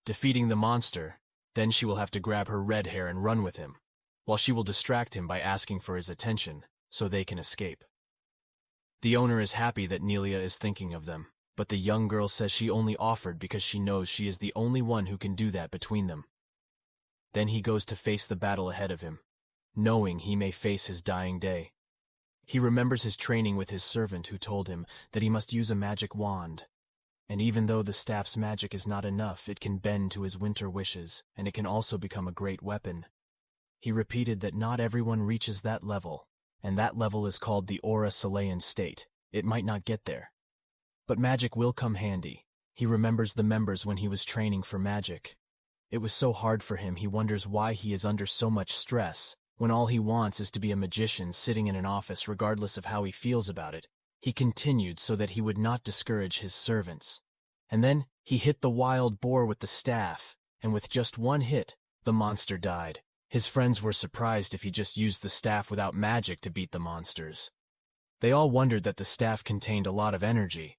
Defeating the monster, then she will have to grab her red hair and run with him, while she will distract him by asking for his attention, so they can escape. The owner is happy that Nelia is thinking of them, but the young girl says she only offered because she knows she is the only one who can do that between them. Then he goes to face the battle ahead of him, knowing he may face his dying day. He remembers his training with his servant who told him that he must use a magic wand. And even though the staff's magic is not enough, it can bend to his winter wishes, and it can also become a great weapon. He repeated that not everyone reaches that level, and that level is called the Aura Solayan state. It might not get there. But magic will come handy. He remembers the members when he was training for magic. It was so hard for him, he wonders why he is under so much stress, when all he wants is to be a magician sitting in an office regardless of how he feels about it. He continued so that he would not discourage his servants. And then he hit the wild boar with the staff, and with just one hit, the monster died. His friends were surprised if he just used the staff without magic to beat the monsters. They all wondered that the staff contained a lot of energy,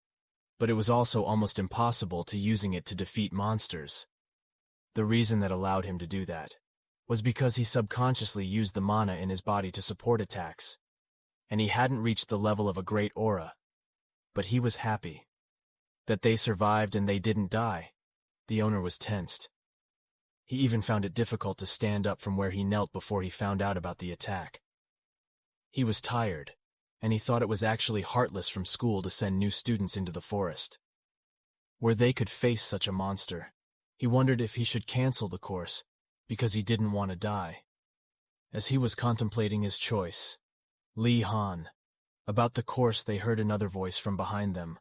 but it was also almost impossible to using it to defeat monsters. The reason that allowed him to do that was because he subconsciously used the mana in his body to support attacks, and he hadn't reached the level of a great aura. But he was happy that they survived and they didn't die. The owner was tensed. He even found it difficult to stand up from where he knelt before he found out about the attack. He was tired, and he thought it was actually heartless from school to send new students into the forest, where they could face such a monster. He wondered if he should cancel the course, because he didn't want to die. As he was contemplating his choice, Li Han, about the course, they heard another voice from behind them.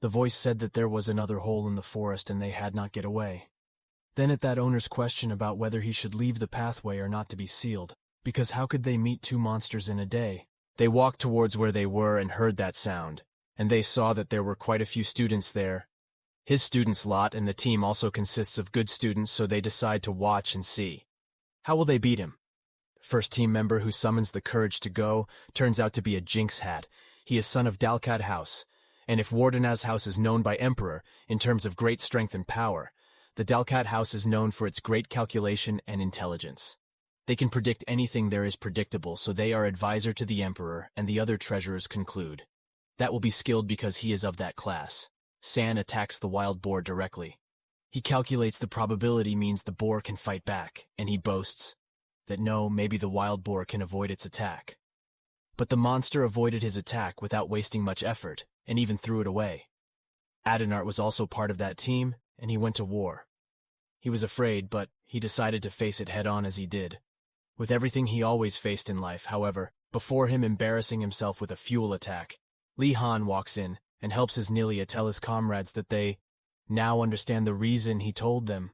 The voice said that there was another hole in the forest and they had not get away. Then at that owner's question about whether he should leave the pathway or not to be sealed, because how could they meet two monsters in a day? They walked towards where they were and heard that sound, and they saw that there were quite a few students there. His students' lot and the team also consists of good students, so they decide to watch and see. How will they beat him? First team member who summons the courage to go turns out to be a Jinx hat. He is son of Dalkat House, and if Wardenaz House is known by Emperor in terms of great strength and power, the Dalkat House is known for its great calculation and intelligence. They can predict anything there is predictable, so they are advisor to the Emperor, and the other treasurers conclude. That will be skilled because he is of that class. San attacks the wild boar directly. He calculates the probability means the boar can fight back, and he boasts that no, maybe the wild boar can avoid its attack. But the monster avoided his attack without wasting much effort, and even threw it away. Adenart was also part of that team, and he went to war. He was afraid, but he decided to face it head-on as he did. With everything he always faced in life, however, before him embarrassing himself with a fuel attack, Lee Han walks in and helps his Nilia tell his comrades that they now understand the reason he told them,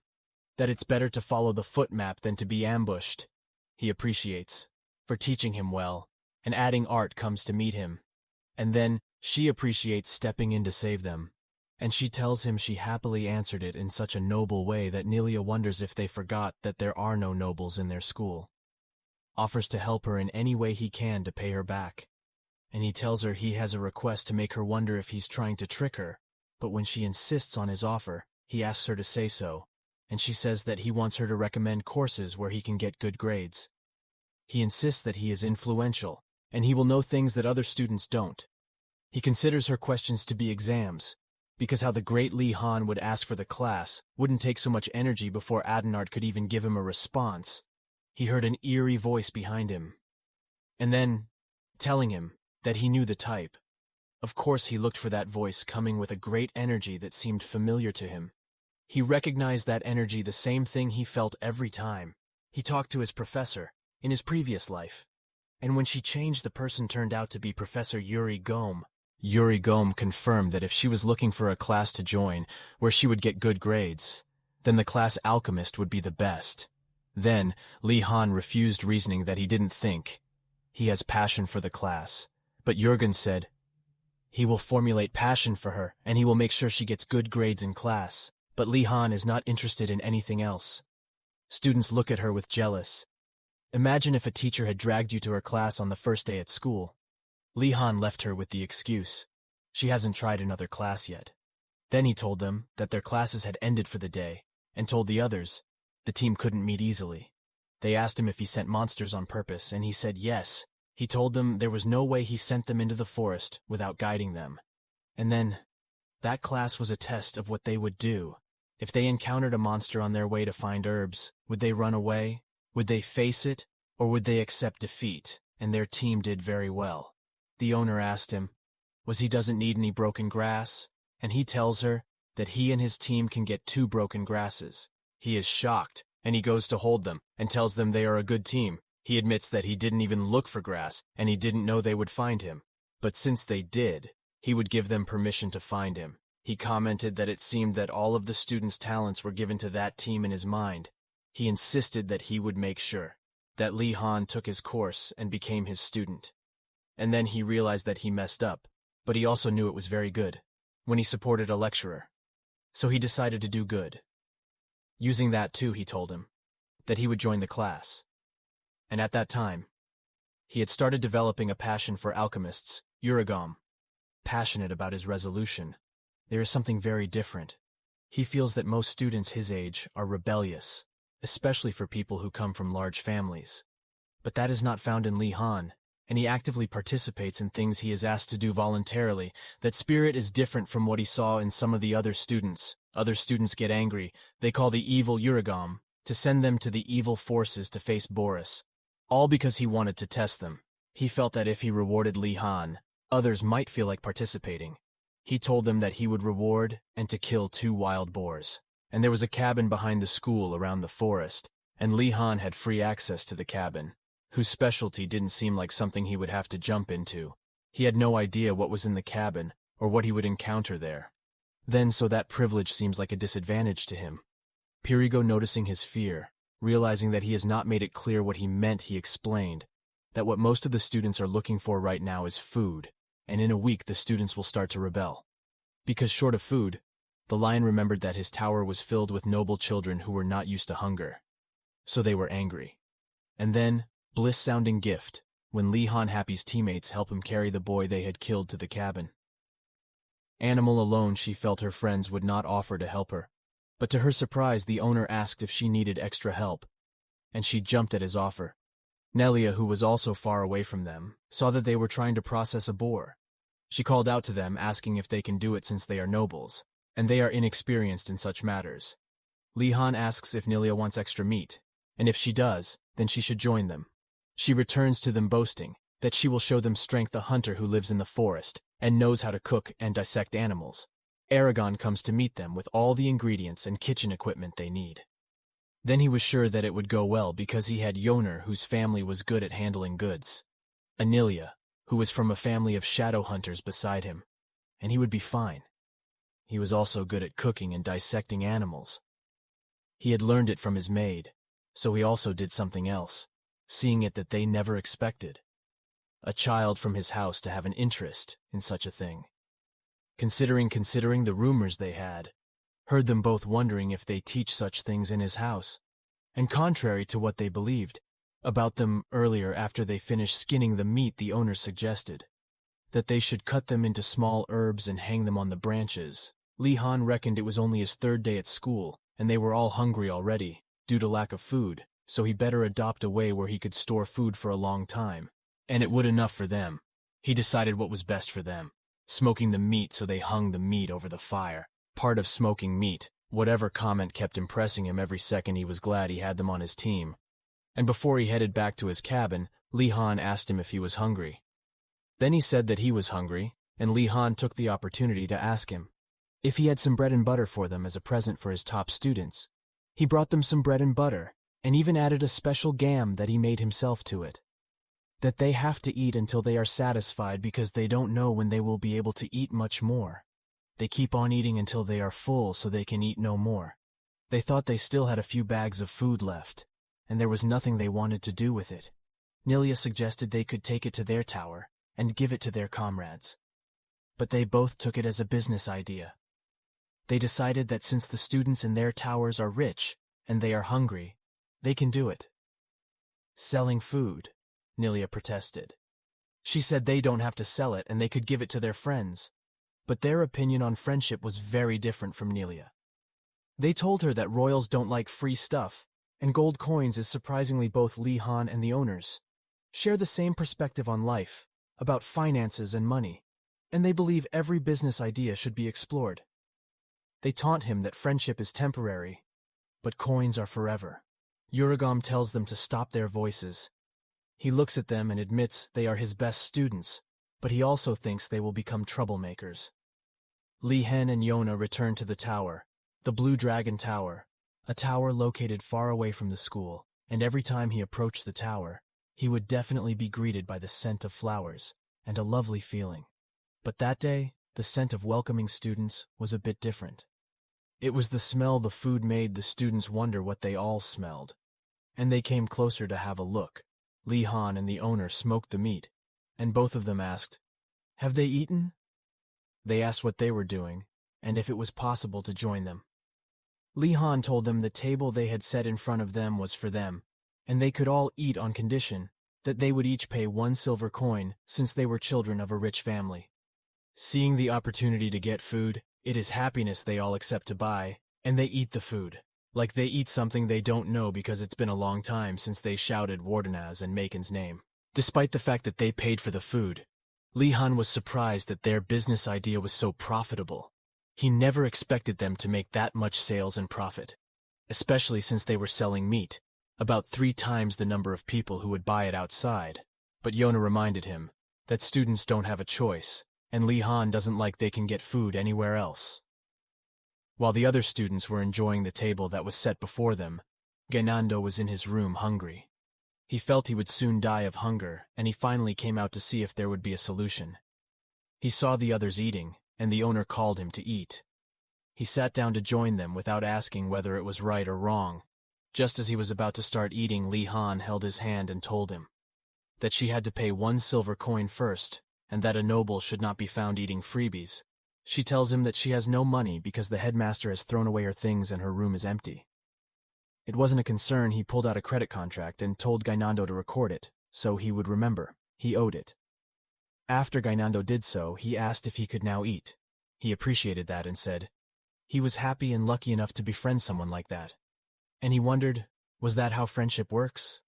that it's better to follow the foot map than to be ambushed. He appreciates, for teaching him well, and adding art comes to meet him. And then she appreciates stepping in to save them. And she tells him she happily answered it in such a noble way that Nilia wonders if they forgot that there are no nobles in their school. Offers to help her in any way he can to pay her back. And he tells her he has a request to make her wonder if he's trying to trick her, but when she insists on his offer, he asks her to say so, and she says that he wants her to recommend courses where he can get good grades. He insists that he is influential, and he will know things that other students don't. He considers her questions to be exams, because how the great Lee Han would ask for the class wouldn't take so much energy before Adenart could even give him a response. He heard an eerie voice behind him, and then telling him that he knew the type. Of course he looked for that voice coming with a great energy that seemed familiar to him. He recognized that energy, the same thing he felt every time he talked to his professor in his previous life. And when she changed, the person turned out to be Professor Yuri Gome. Yuri Gome confirmed that if she was looking for a class to join where she would get good grades, then the class alchemist would be the best. Then Lee Han refused, reasoning that he didn't think he has passion for the class. But Jürgen said he will formulate passion for her and he will make sure she gets good grades in class. But Lee Han is not interested in anything else. Students look at her with jealous. Imagine if a teacher had dragged you to her class on the first day at school. Lee Han left her with the excuse she hasn't tried another class yet. Then he told them that their classes had ended for the day, and told the others the team couldn't meet easily. They asked him if he sent monsters on purpose, and he said yes. He told them there was no way he sent them into the forest without guiding them. And then, that class was a test of what they would do. If they encountered a monster on their way to find herbs, would they run away? Would they face it? Or would they accept defeat? And their team did very well. The owner asked him, was he doesn't need any broken grass? And he tells her that he and his team can get 2 broken grasses. He is shocked, and he goes to hold them, and tells them they are a good team. He admits that he didn't even look for grass, and he didn't know they would find him. But since they did, he would give them permission to find him. He commented that it seemed that all of the students' talents were given to that team in his mind. He insisted that he would make sure that Lee Han took his course and became his student. And then he realized that he messed up, but he also knew it was very good when he supported a lecturer. So he decided to do good. Using that too, he told him that he would join the class. And at that time, he had started developing a passion for alchemists, Uragom. Passionate about his resolution, there is something very different. He feels that most students his age are rebellious, especially for people who come from large families. But that is not found in Lee Han, and he actively participates in things he is asked to do voluntarily. That spirit is different from what he saw in some of the other students. Other students get angry. They call the evil Uragom to send them to the evil forces to face Boris, all because he wanted to test them. He felt that if he rewarded Lee Han, others might feel like participating. He told them that he would reward and to kill 2 wild boars. And there was a cabin behind the school around the forest, and Lee Han had free access to the cabin, whose specialty didn't seem like something he would have to jump into. He had no idea what was in the cabin or what he would encounter there. Then, so that privilege seems like a disadvantage to him. Pirigo, noticing his fear, realizing that he has not made it clear what he meant, he explained that what most of the students are looking for right now is food, and in a week the students will start to rebel. Because short of food, the lion remembered that his tower was filled with noble children who were not used to hunger. So they were angry. And then, bliss-sounding gift, when Lee Han Happy's teammates help him carry the boy they had killed to the cabin. Animal alone, she felt her friends would not offer to help her. But to her surprise, the owner asked if she needed extra help, and she jumped at his offer. Nelia, who was also far away from them, saw that they were trying to process a boar. She called out to them, asking if they can do it since they are nobles, and they are inexperienced in such matters. Lee Han asks if Nilia wants extra meat, and if she does, then she should join them. She returns to them boasting that she will show them strength, a hunter who lives in the forest and knows how to cook and dissect animals. Aragon comes to meet them with all the ingredients and kitchen equipment they need. Then he was sure that it would go well because he had Yoner, whose family was good at handling goods, Anilia, who was from a family of shadow hunters beside him, and he would be fine. He was also good at cooking and dissecting animals. He had learned it from his maid, so he also did something else, seeing it that they never expected. A child from his house to have an interest in such a thing. Considering the rumors they had, heard them both wondering if they teach such things in his house, and contrary to what they believed about them earlier, after they finished skinning the meat, the owner suggested that they should cut them into small herbs and hang them on the branches. Lee Han reckoned it was only his third day at school, and they were all hungry already, due to lack of food, so he better adopt a way where he could store food for a long time, and it would enough for them. He decided what was best for them, smoking the meat, so they hung the meat over the fire. Part of smoking meat, whatever comment kept impressing him every second. He was glad he had them on his team. And before he headed back to his cabin, Lee Han asked him if he was hungry. Then he said that he was hungry, and Lee Han took the opportunity to ask him if he had some bread and butter for them as a present for his top students. He brought them some bread and butter, and even added a special gam that he made himself to it, that they have to eat until they are satisfied because they don't know when they will be able to eat much more. They keep on eating until they are full so they can eat no more. They thought they still had a few bags of food left, and there was nothing they wanted to do with it. Nilia suggested they could take it to their tower and give it to their comrades. But they both took it as a business idea. They decided that since the students in their towers are rich and they are hungry, they can do it. Selling food, Nilia protested. She said they don't have to sell it and they could give it to their friends. But their opinion on friendship was very different from Nilia. They told her that royals don't like free stuff, and gold coins is surprisingly both Lee Han and the owners share the same perspective on life, about finances and money, and they believe every business idea should be explored. They taunt him that friendship is temporary, but coins are forever. Uragam tells them to stop their voices. He looks at them and admits they are his best students, but he also thinks they will become troublemakers. Li Hen and Yona return to the tower, the Blue Dragon Tower, a tower located far away from the school, and every time he approached the tower, he would definitely be greeted by the scent of flowers and a lovely feeling. But that day, the scent of welcoming students was a bit different. It was the smell the food made the students wonder what they all smelled, and they came closer to have a look. Li Han and the owner smoked the meat, and both of them asked, "Have they eaten?" They asked what they were doing, and if it was possible to join them. Li Han told them the table they had set in front of them was for them, and they could all eat on condition that they would each pay 1 silver coin since they were children of a rich family. Seeing the opportunity to get food, it is happiness they all accept to buy, and they eat the food, like they eat something they don't know because it's been a long time since they shouted Wardenaz and Macon's name. Despite the fact that they paid for the food, Li Han was surprised that their business idea was so profitable. He never expected them to make that much sales and profit, especially since they were selling meat, about 3 times the number of people who would buy it outside. But Yona reminded him that students don't have a choice, and Li Han doesn't like they can get food anywhere else. While the other students were enjoying the table that was set before them, Gainando was in his room hungry. He felt he would soon die of hunger, and he finally came out to see if there would be a solution. He saw the others eating, and the owner called him to eat. He sat down to join them without asking whether it was right or wrong. Just as he was about to start eating, Li Han held his hand and told him that she had to pay 1 silver coin first, and that a noble should not be found eating freebies. She tells him that she has no money because the headmaster has thrown away her things and her room is empty. It wasn't a concern. He pulled out a credit contract and told Gainando to record it, so he would remember he owed it. After Gainando did so, he asked if he could now eat. He appreciated that and said he was happy and lucky enough to befriend someone like that. And he wondered, was that how friendship works?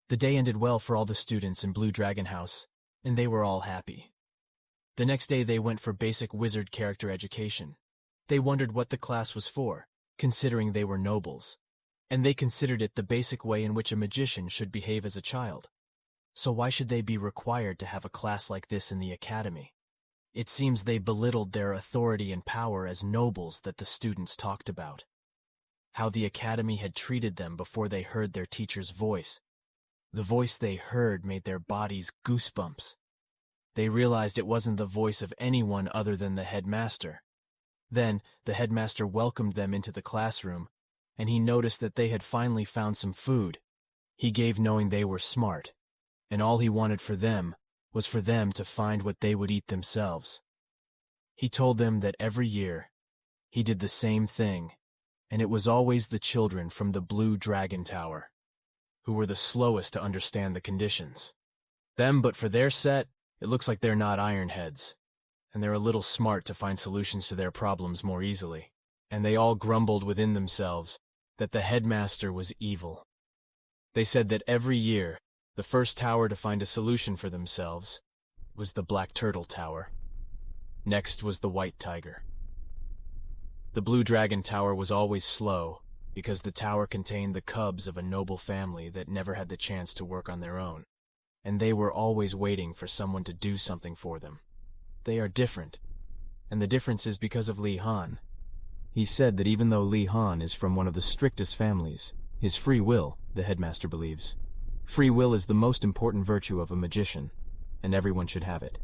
The day ended well for all the students in Blue Dragon House, and they were all happy. The next day they went for basic wizard character education. They wondered what the class was for. considering they were nobles, and they considered it the basic way in which a magician should behave as a child. So why should they be required to have a class like this in the academy? It seems they belittled their authority and power as nobles that the students talked about. How the academy had treated them before they heard their teacher's voice. The voice they heard made their bodies goosebumps. They realized it wasn't the voice of anyone other than the headmaster. Then, the headmaster welcomed them into the classroom, and he noticed that they had finally found some food. He gave knowing they were smart, and all he wanted for them was for them to find what they would eat themselves. He told them that every year, he did the same thing, and it was always the children from the Blue Dragon Tower, who were the slowest to understand the conditions. But for their set, it looks like they're not ironheads, and they're a little smart to find solutions to their problems more easily. And they all grumbled within themselves that the headmaster was evil. They said that every year, the first tower to find a solution for themselves was the Black Turtle Tower. Next was the White Tiger. The Blue Dragon Tower was always slow because the tower contained the cubs of a noble family that never had the chance to work on their own, and they were always waiting for someone to do something for them. They are different, and the difference is because of Li Han. He said that even though Li Han is from one of the strictest families, his free will, the headmaster believes. Free will is the most important virtue of a magician, and everyone should have it.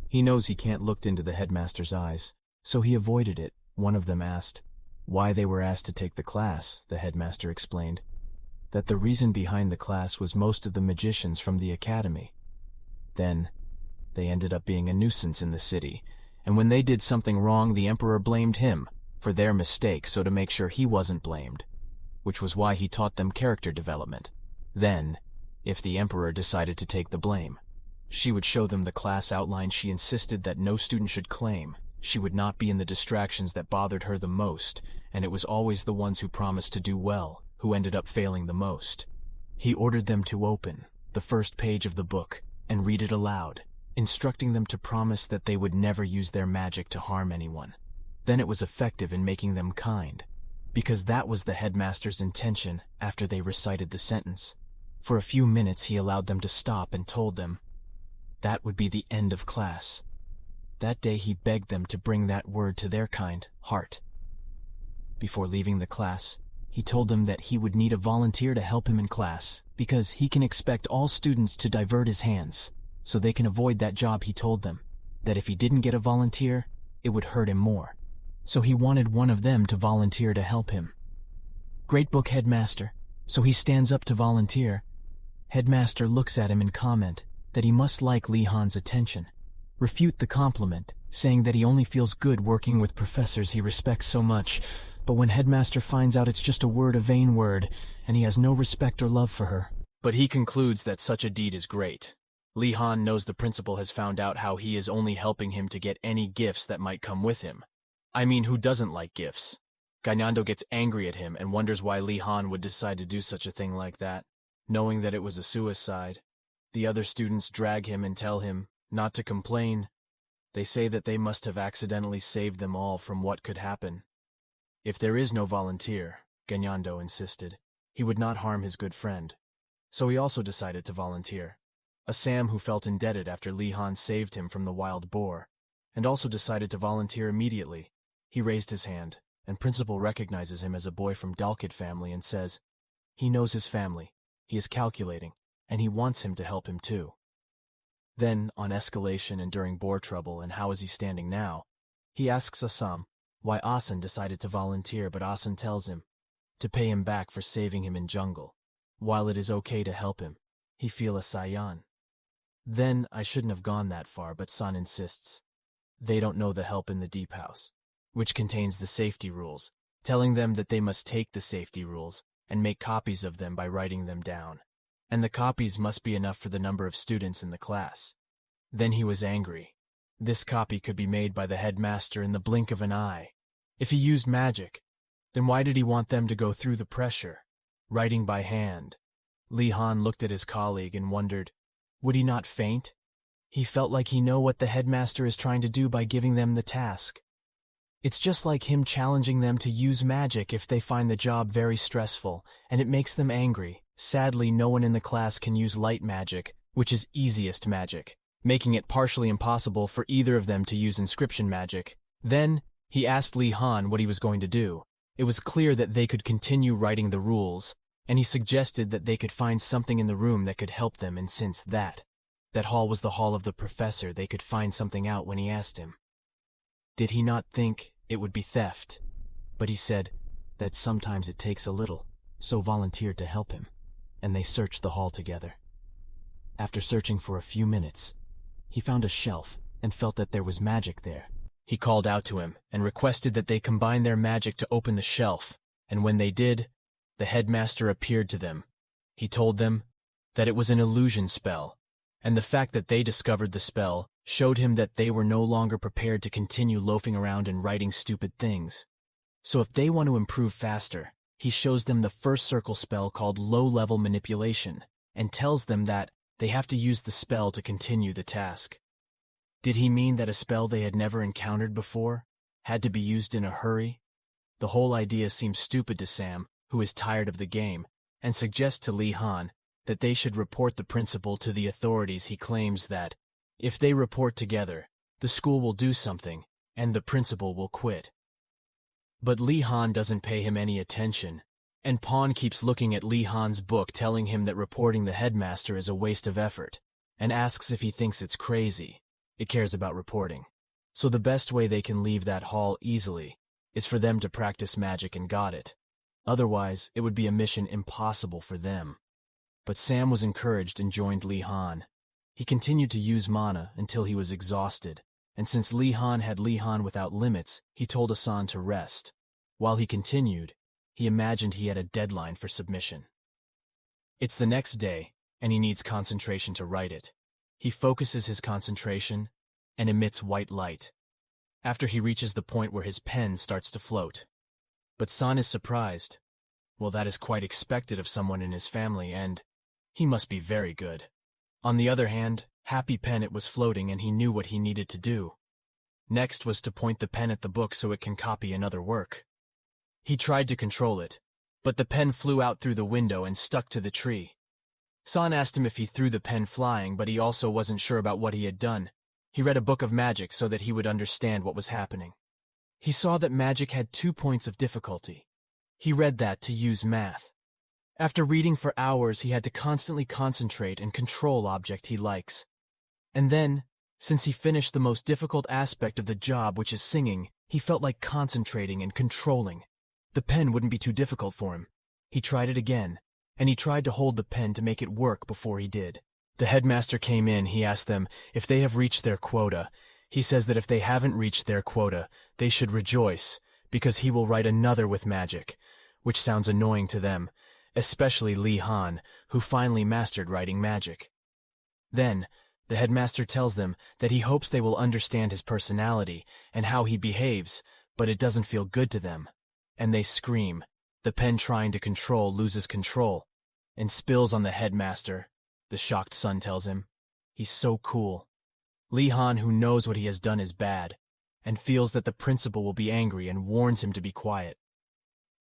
He knows he can't look into the headmaster's eyes, so he avoided it. One of them asked why they were asked to take the class. The headmaster explained that the reason behind the class was most of the magicians from the academy. Then, they ended up being a nuisance in the city, and when they did something wrong, the emperor blamed him for their mistake so to make sure he wasn't blamed, which was why he taught them character development. Then, if the emperor decided to take the blame, she would show them the class outline she insisted that no student should claim. She would not be in the distractions that bothered her the most, and it was always the ones who promised to do well who ended up failing the most. He ordered them to open the first page of the book and read it aloud, instructing them to promise that they would never use their magic to harm anyone. Then it was effective in making them kind, because that was the headmaster's intention after they recited the sentence. For a few minutes he allowed them to stop and told them that would be the end of class. That day he begged them to bring that word to their kind heart. Before leaving the class, he told them that he would need a volunteer to help him in class, because he can expect all students to divert his hands, so they can avoid that job. He told them that if he didn't get a volunteer, it would hurt him more. So he wanted one of them to volunteer to help him. Great book, headmaster. So he stands up to volunteer. Headmaster looks at him and comment that he must like Li Han's attention. Refute the compliment, saying that he only feels good working with professors he respects so much, but when headmaster finds out it's just a word, a vain word, and he has no respect or love for her. But he concludes that such a deed is great. Li Han knows the principal has found out how he is only helping him to get any gifts that might come with him. I mean, who doesn't like gifts? Gainando gets angry at him and wonders why Li Han would decide to do such a thing like that, knowing that it was a suicide. The other students drag him and tell him not to complain. They say that they must have accidentally saved them all from what could happen. If there is no volunteer, Gainando insisted, he would not harm his good friend. So he also decided to volunteer. A Sam who felt indebted after Li Han saved him from the wild boar, and also decided to volunteer immediately. He raised his hand, and principal recognizes him as a boy from Dalkid family and says, he knows his family, he is calculating, and he wants him to help him too. Then, on escalation and during boar trouble and how is he standing now, he asks Assam why Asan decided to volunteer, but Asan tells him to pay him back for saving him in jungle. While it is okay to help him, he feel a Sayan. Then I shouldn't have gone that far, but San insists. They don't know the help in the deep house, which contains the safety rules, telling them that they must take the safety rules and make copies of them by writing them down. And the copies must be enough for the number of students in the class. Then he was angry. This copy could be made by the headmaster in the blink of an eye. If he used magic, then why did he want them to go through the pressure, writing by hand? Li Han looked at his colleague and wondered, would he not faint? He felt like he knew what the headmaster is trying to do by giving them the task. It's just like him challenging them to use magic if they find the job very stressful, and it makes them angry. Sadly, no one in the class can use light magic, which is easiest magic, making it partially impossible for either of them to use inscription magic. Then, he asked Li Han what he was going to do. It was clear that they could continue writing the rules, and he suggested that they could find something in the room that could help them, and since that hall was the hall of the professor, they could find something out when he asked him. Did he not think it would be theft? But he said that sometimes it takes a little, so volunteered to help him, and they searched the hall together. After searching for a few minutes, he found a shelf and felt that there was magic there. He called out to him and requested that they combine their magic to open the shelf, and when they did, the headmaster appeared to them. He told them that it was an illusion spell, and the fact that they discovered the spell showed him that they were no longer prepared to continue loafing around and writing stupid things. So if they want to improve faster, he shows them the first circle spell called low-level manipulation, and tells them that they have to use the spell to continue the task. Did he mean that a spell they had never encountered before had to be used in a hurry? The whole idea seems stupid to Sam, who is tired of the game, and suggests to Li Han that they should report the principal to the authorities. He claims that if they report together, the school will do something, and the principal will quit. But Li Han doesn't pay him any attention, and Pawn keeps looking at Li Han's book, telling him that reporting the headmaster is a waste of effort, and asks if he thinks it's crazy. It cares about reporting. So the best way they can leave that hall easily is for them to practice magic and got it. Otherwise, it would be a mission impossible for them. But Sam was encouraged and joined Li Han. He continued to use mana until he was exhausted, and since Li Han had Li Han without limits, he told Asan to rest. While he continued, he imagined he had a deadline for submission. It's the next day, and he needs concentration to write it. He focuses his concentration and emits white light, after he reaches the point where his pen starts to float. But San is surprised. Well, that is quite expected of someone in his family, and he must be very good. On the other hand, Happy Pen, it was floating, and he knew what he needed to do. Next was to point the pen at the book so it can copy another work. He tried to control it, but the pen flew out through the window and stuck to the tree. San asked him if he threw the pen flying, but he also wasn't sure about what he had done. He read a book of magic so that he would understand what was happening. He saw that magic had 2 points of difficulty. He read that to use math. After reading for hours, he had to constantly concentrate and control object he likes. And then, since he finished the most difficult aspect of the job, which is singing, he felt like concentrating and controlling. The pen wouldn't be too difficult for him. He tried it again, and he tried to hold the pen to make it work before he did. The headmaster came in. He asked them if they have reached their quota. He says that if they haven't reached their quota, they should rejoice, because he will write another with magic, which sounds annoying to them, especially Li Han, who finally mastered writing magic. Then, the headmaster tells them that he hopes they will understand his personality and how he behaves, but it doesn't feel good to them. And they scream. The pen trying to control loses control and spills on the headmaster. The shocked son tells him. He's so cool. Li Han, who knows what he has done is bad, and feels that the principal will be angry and warns him to be quiet.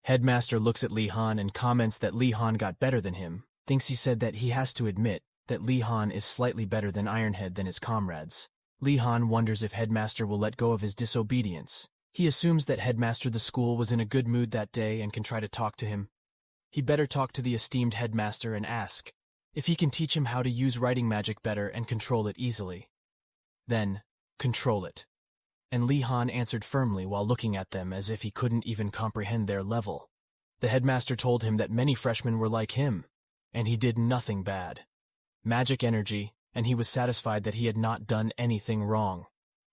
Headmaster looks at Li Han and comments that Li Han got better than him, thinks he said that he has to admit that Li Han is slightly better than Ironhead than his comrades. Li Han wonders if Headmaster will let go of his disobedience. He assumes that Headmaster the school was in a good mood that day and can try to talk to him. He better talk to the esteemed Headmaster and ask if he can teach him how to use writing magic better and control it easily. Then, control it. And Li Han answered firmly while looking at them as if he couldn't even comprehend their level. The headmaster told him that many freshmen were like him, and he did nothing bad. Magic energy, and he was satisfied that he had not done anything wrong.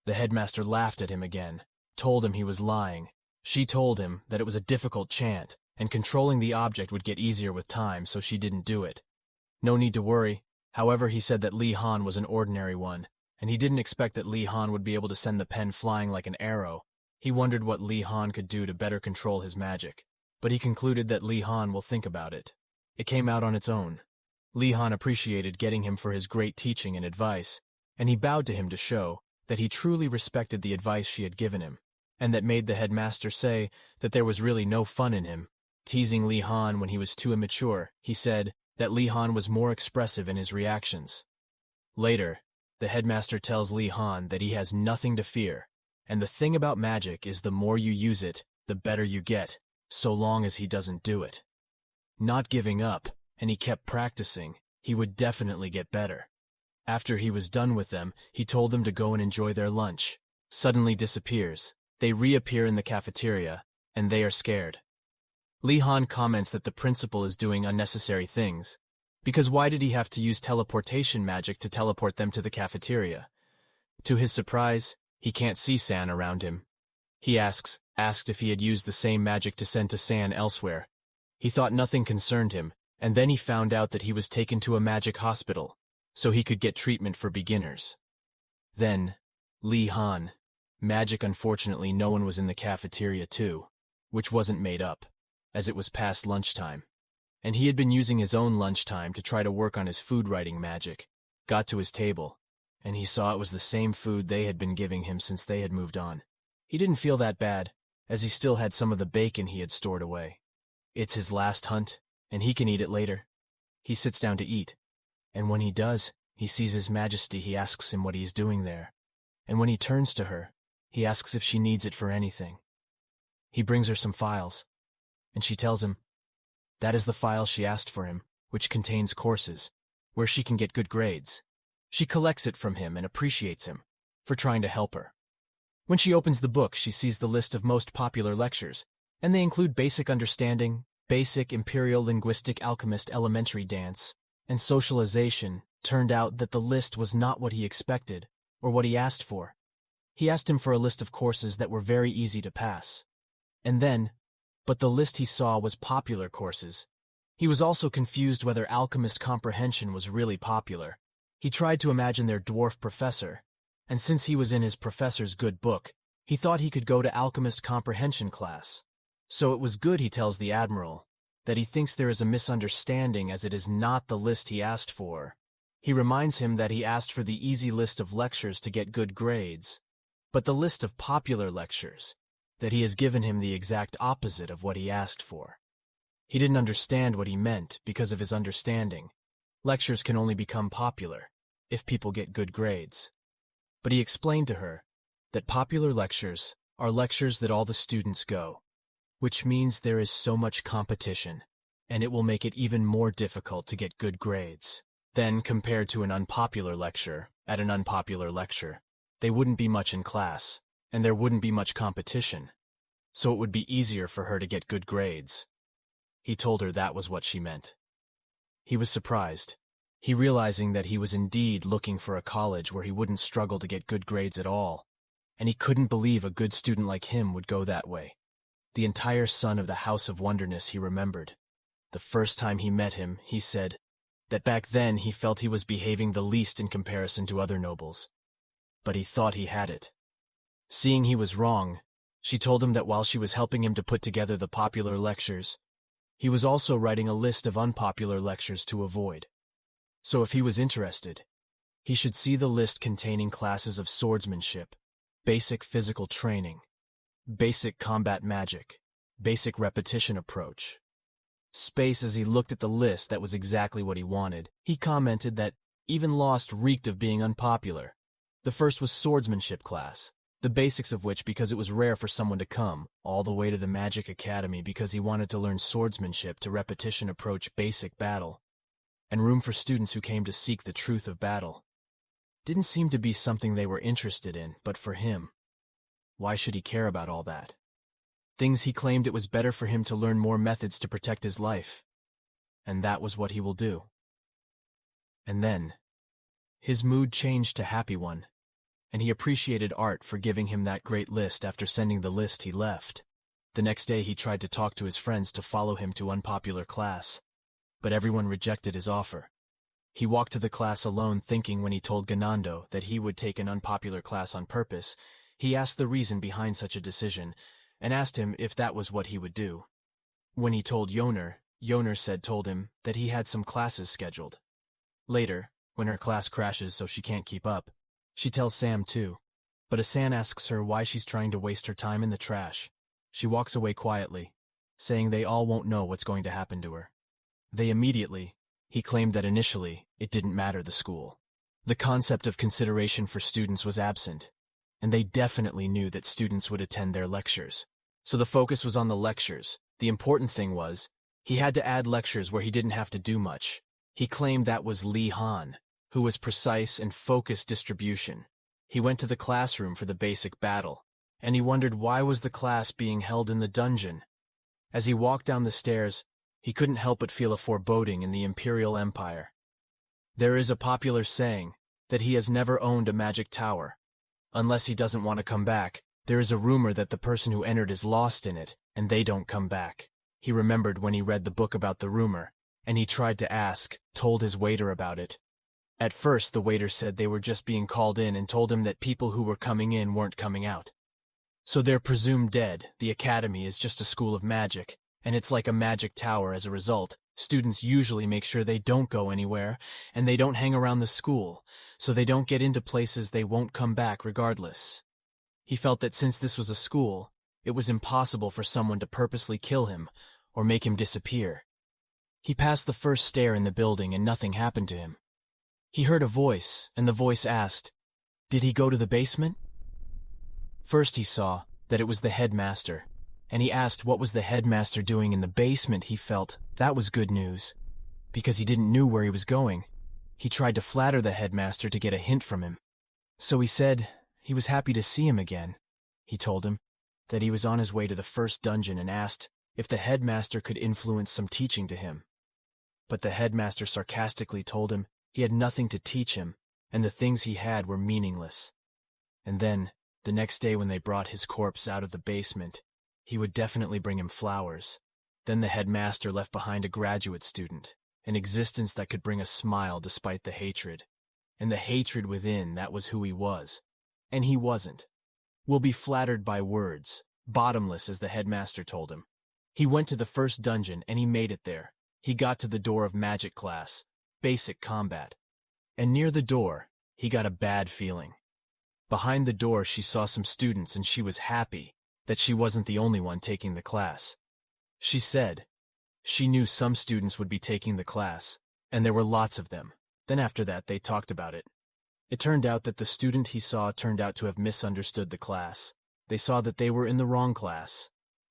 The headmaster laughed at him again, told him he was lying. She told him that it was a difficult chant, and controlling the object would get easier with time, so she didn't do it. No need to worry. However, he said that Li Han was an ordinary one, and he didn't expect that Li Han would be able to send the pen flying like an arrow. He wondered what Li Han could do to better control his magic, but he concluded that Li Han will think about it. It came out on its own. Li Han appreciated getting him for his great teaching and advice, and he bowed to him to show that he truly respected the advice she had given him, and that made the headmaster say that there was really no fun in him. Teasing Lee Han when he was too immature, he said that Lee Han was more expressive in his reactions. Later, the headmaster tells Lee Han that he has nothing to fear, and the thing about magic is the more you use it, the better you get, so long as he doesn't do it. Not giving up, and he kept practicing, he would definitely get better. After he was done with them, he told them to go and enjoy their lunch. Suddenly disappears. They reappear in the cafeteria, and they are scared. Lee Han comments that the principal is doing unnecessary things, because why did he have to use teleportation magic to teleport them to the cafeteria? To his surprise, he can't see San around him. He asked if he had used the same magic to send to San elsewhere. He thought nothing concerned him, and then he found out that he was taken to a magic hospital, so he could get treatment for beginners. Then, Lee Han. Magic, unfortunately, no one was in the cafeteria too, which wasn't made up, as it was past lunchtime. And he had been using his own lunchtime to try to work on his food writing magic. Got to his table, and he saw it was the same food they had been giving him since they had moved on. He didn't feel that bad, as he still had some of the bacon he had stored away. It's his last hunt, and he can eat it later. He sits down to eat, and when he does, he sees His Majesty. He asks him what he is doing there, and when he turns to her, he asks if she needs it for anything. He brings her some files, and she tells him that is the file she asked for him, which contains courses, where she can get good grades. She collects it from him and appreciates him for trying to help her. When she opens the book, she sees the list of most popular lectures, and they include Basic Understanding, Basic Imperial Linguistic Alchemist Elementary Dance, and Socialization. Turned out that the list was not what he expected, or what he asked for. He asked him for a list of courses that were very easy to pass. But the list he saw was popular courses. He was also confused whether Alchemist Comprehension was really popular. He tried to imagine their dwarf professor, and since he was in his professor's good book, he thought he could go to Alchemist Comprehension class. So it was good, he tells the Admiral, that he thinks there is a misunderstanding as it is not the list he asked for. He reminds him that he asked for the easy list of lectures to get good grades, but the list of popular lectures, that he has given him the exact opposite of what he asked for. He didn't understand what he meant because of his understanding. Lectures can only become popular if people get good grades. But he explained to her that popular lectures are lectures that all the students go, which means there is so much competition, and it will make it even more difficult to get good grades. Then, compared to an unpopular lecture, at an unpopular lecture, they wouldn't be much in class, and there wouldn't be much competition, so it would be easier for her to get good grades. He told her that was what she meant. He was surprised, he realizing that he was indeed looking for a college where he wouldn't struggle to get good grades at all, and he couldn't believe a good student like him would go that way. The entire son of the House of Wonderness, he remembered. The first time he met him, he said that back then he felt he was behaving the least in comparison to other nobles. But he thought he had it. Seeing he was wrong, she told him that while she was helping him to put together the popular lectures, he was also writing a list of unpopular lectures to avoid. So if he was interested, he should see the list containing classes of swordsmanship, basic physical training, basic combat magic, basic repetition approach. Space. As he looked at the list, that was exactly what he wanted. He commented that even Lost reeked of being unpopular. The first was swordsmanship class, the basics of which because it was rare for someone to come all the way to the Magic Academy because he wanted to learn swordsmanship to repetition approach basic battle, and room for students who came to seek the truth of battle. Didn't seem to be something they were interested in, but for him, why should he care about all that? Things he claimed it was better for him to learn more methods to protect his life, and that was what he will do. And then, his mood changed to happy one, and he appreciated Art for giving him that great list. After sending the list, he left. The next day he tried to talk to his friends to follow him to unpopular class, but everyone rejected his offer. He walked to the class alone, thinking when he told Ganando that he would take an unpopular class on purpose. He asked the reason behind such a decision, and asked him if that was what he would do. When he told Yoner, told him that he had some classes scheduled. Later, when her class crashes so she can't keep up, she tells Sam too, but Asan asks her why she's trying to waste her time in the trash. She walks away quietly, saying they all won't know what's going to happen to her. He claimed that initially, it didn't matter the school. The concept of consideration for students was absent, and they definitely knew that students would attend their lectures. So the focus was on the lectures. The important thing was, he had to add lectures where he didn't have to do much. He claimed that was Lee Han, who was precise and focused distribution. He went to the classroom for the basic battle, and he wondered why was the class being held in the dungeon. As he walked down the stairs, he couldn't help but feel a foreboding in the Imperial Empire. There is a popular saying that he has never owned a magic tower. Unless he doesn't want to come back, there is a rumor that the person who entered is lost in it, and they don't come back. He remembered when he read the book about the rumor, and he tried to ask, told his waiter about it. At first, the waiter said they were just being called in and told him that people who were coming in weren't coming out. So they're presumed dead. The academy is just a school of magic, and it's like a magic tower. As a result, students usually make sure they don't go anywhere, and they don't hang around the school, so they don't get into places they won't come back regardless. He felt that since this was a school, it was impossible for someone to purposely kill him or make him disappear. He passed the first stair in the building and nothing happened to him. He heard a voice, and the voice asked, "Did he go to the basement?" First he saw that it was the headmaster, and he asked what was the headmaster doing in the basement. He felt that was good news, because he didn't know where he was going. He tried to flatter the headmaster to get a hint from him. So he said he was happy to see him again. He told him that he was on his way to the first dungeon and asked if the headmaster could influence some teaching to him. But the headmaster sarcastically told him he had nothing to teach him, and the things he had were meaningless. And then, the next day when they brought his corpse out of the basement, he would definitely bring him flowers. Then the headmaster left behind a graduate student, an existence that could bring a smile despite the hatred. And the hatred within, that was who he was. And he wasn't. Will be flattered by words, bottomless as the headmaster told him. He went to the first dungeon and he made it there. He got to the door of magic class, basic combat. And near the door, he got a bad feeling. Behind the door she saw some students and she was happy that she wasn't the only one taking the class. She said she knew some students would be taking the class, and there were lots of them. Then after that they talked about it. It turned out that the student he saw turned out to have misunderstood the class. They saw that they were in the wrong class,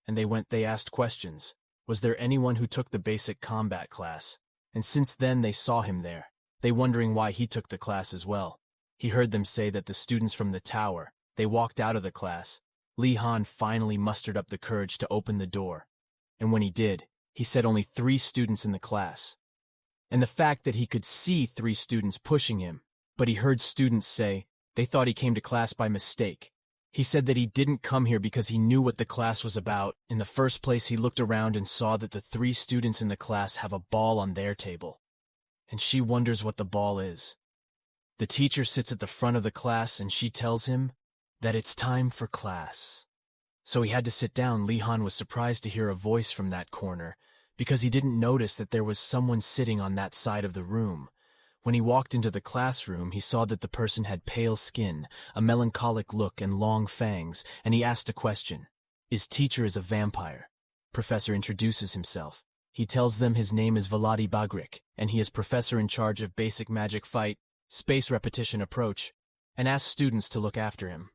and they asked questions. Was there anyone who took the basic combat class? And since then they saw him there, they wondering why he took the class as well. He heard them say that the students from the tower, they walked out of the class. Lee Han finally mustered up the courage to open the door. And when he did, he said only 3 students in the class. And the fact that he could see 3 students pushing him, but he heard students say they thought he came to class by mistake. He said that he didn't come here because he knew what the class was about. In the first place, he looked around and saw that the 3 students in the class have a ball on their table. And she wonders what the ball is. The teacher sits at the front of the class and she tells him that it's time for class. So he had to sit down. Lee Han was surprised to hear a voice from that corner because he didn't notice that there was someone sitting on that side of the room. When he walked into the classroom, he saw that the person had pale skin, a melancholic look, and long fangs, and he asked a question. His teacher is a vampire. Professor introduces himself. He tells them his name is Vladi Bagrik, and he is professor in charge of basic magic fight, space repetition approach, and asks students to look after him.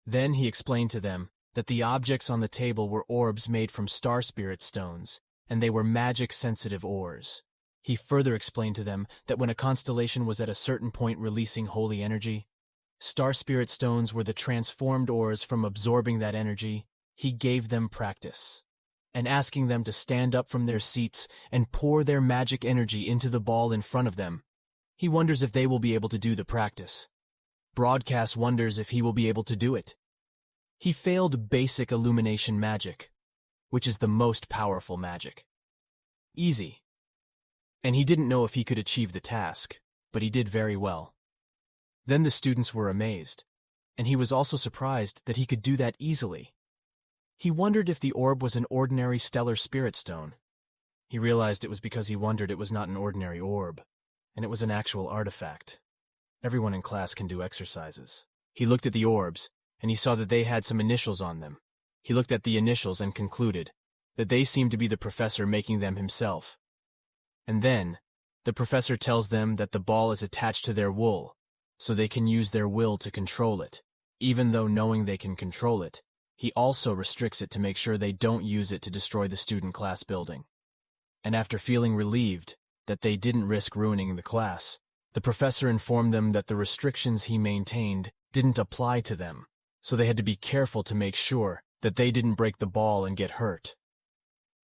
Then he explained to them that the objects on the table were orbs made from star spirit stones, and they were magic-sensitive ores. He further explained to them that when a constellation was at a certain point releasing holy energy, star spirit stones were the transformed ores from absorbing that energy. He gave them practice, and asking them to stand up from their seats and pour their magic energy into the ball in front of them. He wonders if they will be able to do the practice. Broadcast wonders if he will be able to do it. He failed basic illumination magic, which is the most powerful magic. Easy. And he didn't know if he could achieve the task, but he did very well. Then the students were amazed, and he was also surprised that he could do that easily. He wondered if the orb was an ordinary stellar spirit stone. He realized it was because he wondered it was not an ordinary orb, and it was an actual artifact. Everyone in class can do exercises. He looked at the orbs, and he saw that they had some initials on them. He looked at the initials and concluded that they seemed to be the professor making them himself. And then, the professor tells them that the ball is attached to their wool, so they can use their will to control it. Even though knowing they can control it, he also restricts it to make sure they don't use it to destroy the student class building. And after feeling relieved that they didn't risk ruining the class, the professor informed them that the restrictions he maintained didn't apply to them, so they had to be careful to make sure that they didn't break the ball and get hurt.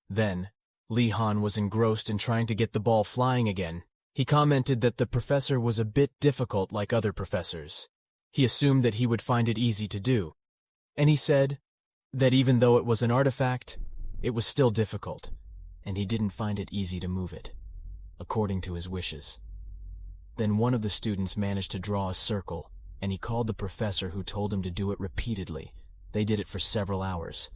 Then, Lee Han was engrossed in trying to get the ball flying again. He commented that the professor was a bit difficult like other professors. He assumed that he would find it easy to do, and he said that even though it was an artifact, it was still difficult, and he didn't find it easy to move it, according to his wishes. Then one of the students managed to draw a circle, and he called the professor, who told him to do it repeatedly. They did it for several hours.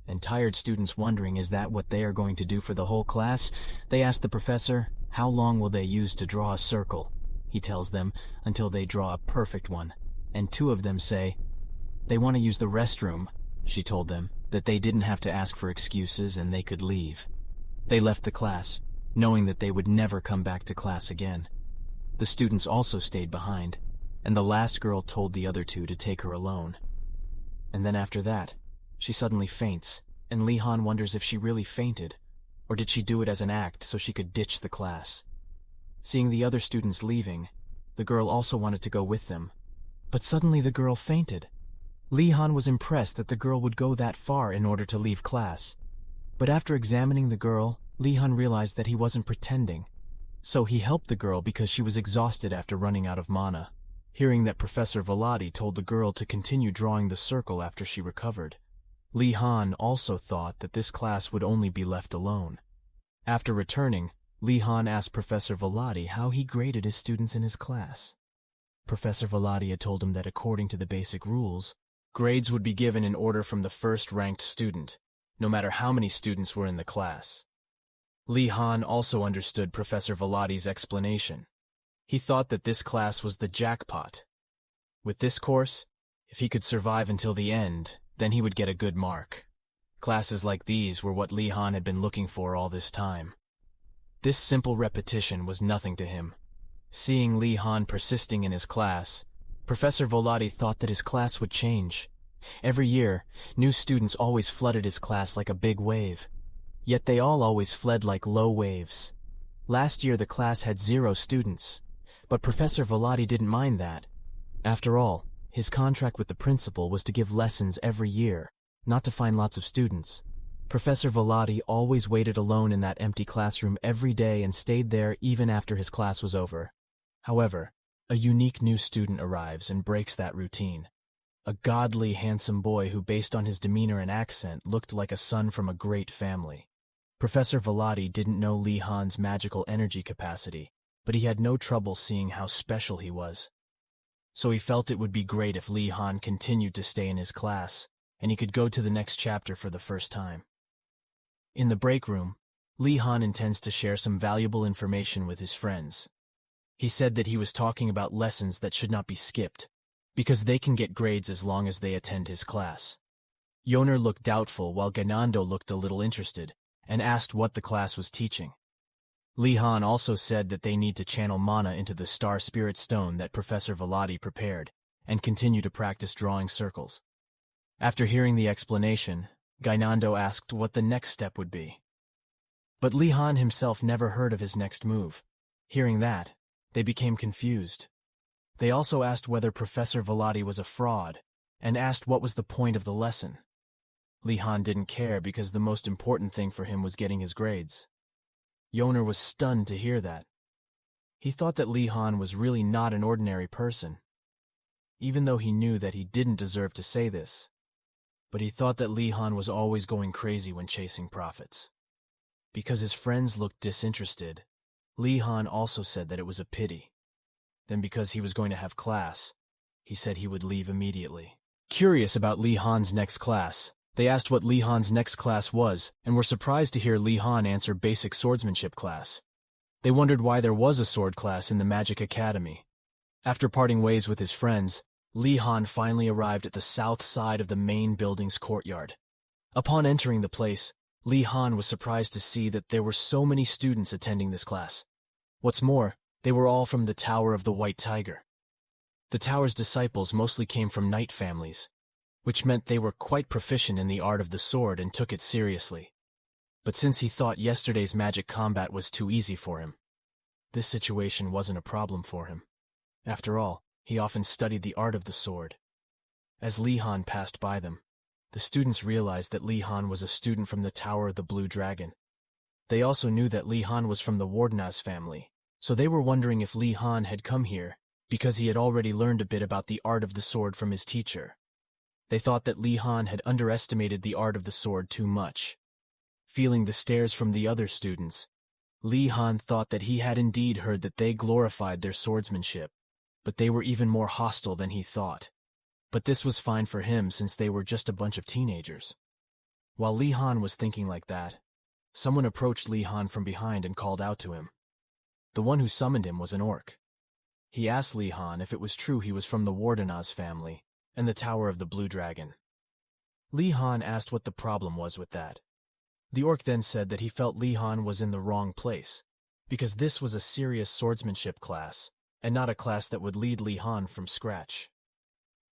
And tired students wondering, is that what they are going to do for the whole class? They ask the professor, how long will they use to draw a circle? He tells them, until they draw a perfect one. And two of them say, they want to use the restroom. She told them that they didn't have to ask for excuses and they could leave. They left the class, knowing that they would never come back to class again. The students also stayed behind, and the last girl told the other two to take her alone. And then after that, she suddenly faints, and Lee Han wonders if she really fainted, or did she do it as an act so she could ditch the class. Seeing the other students leaving, the girl also wanted to go with them, but suddenly the girl fainted. Lee Han was impressed that the girl would go that far in order to leave class. But after examining the girl, Lee Han realized that he wasn't pretending. So he helped the girl because she was exhausted after running out of mana. Hearing that Professor Velati told the girl to continue drawing the circle after she recovered, Lee Han also thought that this class would only be left alone. After returning, Lee Han asked Professor Velati how he graded his students in his class. Professor Velati had told him that according to the basic rules, grades would be given in order from the first-ranked student, no matter how many students were in the class. Lee Han also understood Professor Velati's explanation. He thought that this class was the jackpot. With this course, if he could survive until the end, then he would get a good mark. Classes like these were what Lee Han had been looking for all this time. This simple repetition was nothing to him. Seeing Lee Han persisting in his class, Professor Velati thought that his class would change. Every year, new students always flooded his class like a big wave. Yet they all always fled like low waves. Last year the class had 0 students, but Professor Velati didn't mind that. After all, his contract with the principal was to give lessons every year, not to find lots of students. Professor Velati always waited alone in that empty classroom every day and stayed there even after his class was over. However, a unique new student arrives and breaks that routine. A godly, handsome boy who, based on his demeanor and accent, looked like a son from a great family. Professor Velati didn't know Lee Han's magical energy capacity, but he had no trouble seeing how special he was. So he felt it would be great if Lee Han continued to stay in his class, and he could go to the next chapter for the first time. In the break room, Lee Han intends to share some valuable information with his friends. He said that he was talking about lessons that should not be skipped, because they can get grades as long as they attend his class. Yoner looked doubtful while Ganando looked a little interested, and asked what the class was teaching. Lee Han also said that they need to channel mana into the Star Spirit Stone that Professor Velati prepared, and continue to practice drawing circles. After hearing the explanation, Gainando asked what the next step would be. But Lee Han himself never heard of his next move. Hearing that, they became confused. They also asked whether Professor Velati was a fraud, and asked what was the point of the lesson. Lee Han didn't care because the most important thing for him was getting his grades. Yoner was stunned to hear that. He thought that Lee Han was really not an ordinary person, even though he knew that he didn't deserve to say this. But he thought that Lee Han was always going crazy when chasing profits. Because his friends looked disinterested, Lee Han also said that it was a pity. Then because he was going to have class, he said he would leave immediately. Curious about Lee Han's next class, they asked what Lee Han's next class was, and were surprised to hear Lee Han answer basic swordsmanship class. They wondered why there was a sword class in the Magic Academy. After parting ways with his friends, Li Han finally arrived at the south side of the main building's courtyard. Upon entering the place, Li Han was surprised to see that there were so many students attending this class. What's more, they were all from the Tower of the White Tiger. The tower's disciples mostly came from knight families, which meant they were quite proficient in the art of the sword and took it seriously. But since he thought yesterday's magic combat was too easy for him, this situation wasn't a problem for him. After all, he often studied the art of the sword. As Li Han passed by them, the students realized that Li Han was a student from the Tower of the Blue Dragon. They also knew that Li Han was from the Wardenaz family, so they were wondering if Li Han had come here because he had already learned a bit about the art of the sword from his teacher. They thought that Li Han had underestimated the art of the sword too much. Feeling the stares from the other students, Li Han thought that he had indeed heard that they glorified their swordsmanship, but they were even more hostile than he thought. But this was fine for him since they were just a bunch of teenagers. While Li Han was thinking like that, someone approached Li Han from behind and called out to him. The one who summoned him was an orc. He asked Li Han if it was true he was from the Wardenaz family and the Tower of the Blue Dragon. Li Han asked what the problem was with that. The orc then said that he felt Li Han was in the wrong place, because this was a serious swordsmanship class, and not a class that would lead Li Han from scratch.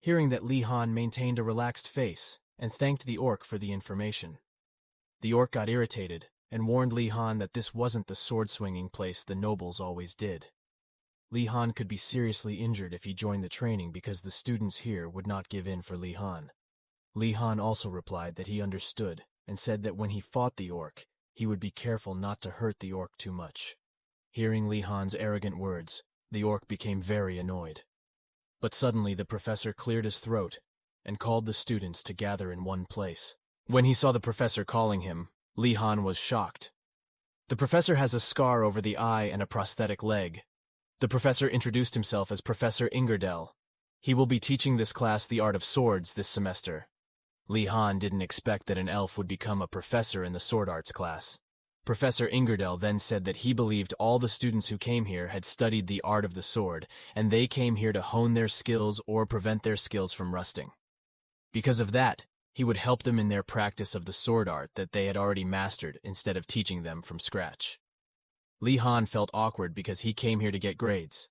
Hearing that Li Han maintained a relaxed face and thanked the orc for the information, the orc got irritated and warned Li Han that this wasn't the sword-swinging place the nobles always did. Li Han could be seriously injured if he joined the training because the students here would not give in for Li Han. Li Han also replied that he understood and said that when he fought the orc, he would be careful not to hurt the orc too much. Hearing Li Han's arrogant words, the orc became very annoyed. But suddenly the professor cleared his throat and called the students to gather in one place. When he saw the professor calling him, Li Han was shocked. The professor has a scar over the eye and a prosthetic leg. The professor introduced himself as Professor Ingerdell. He will be teaching this class the art of swords this semester. Li Han didn't expect that an elf would become a professor in the sword arts class. Professor Ingerdell then said that he believed all the students who came here had studied the art of the sword, and they came here to hone their skills or prevent their skills from rusting. Because of that, he would help them in their practice of the sword art that they had already mastered instead of teaching them from scratch. Li Han felt awkward because he came here to get grades.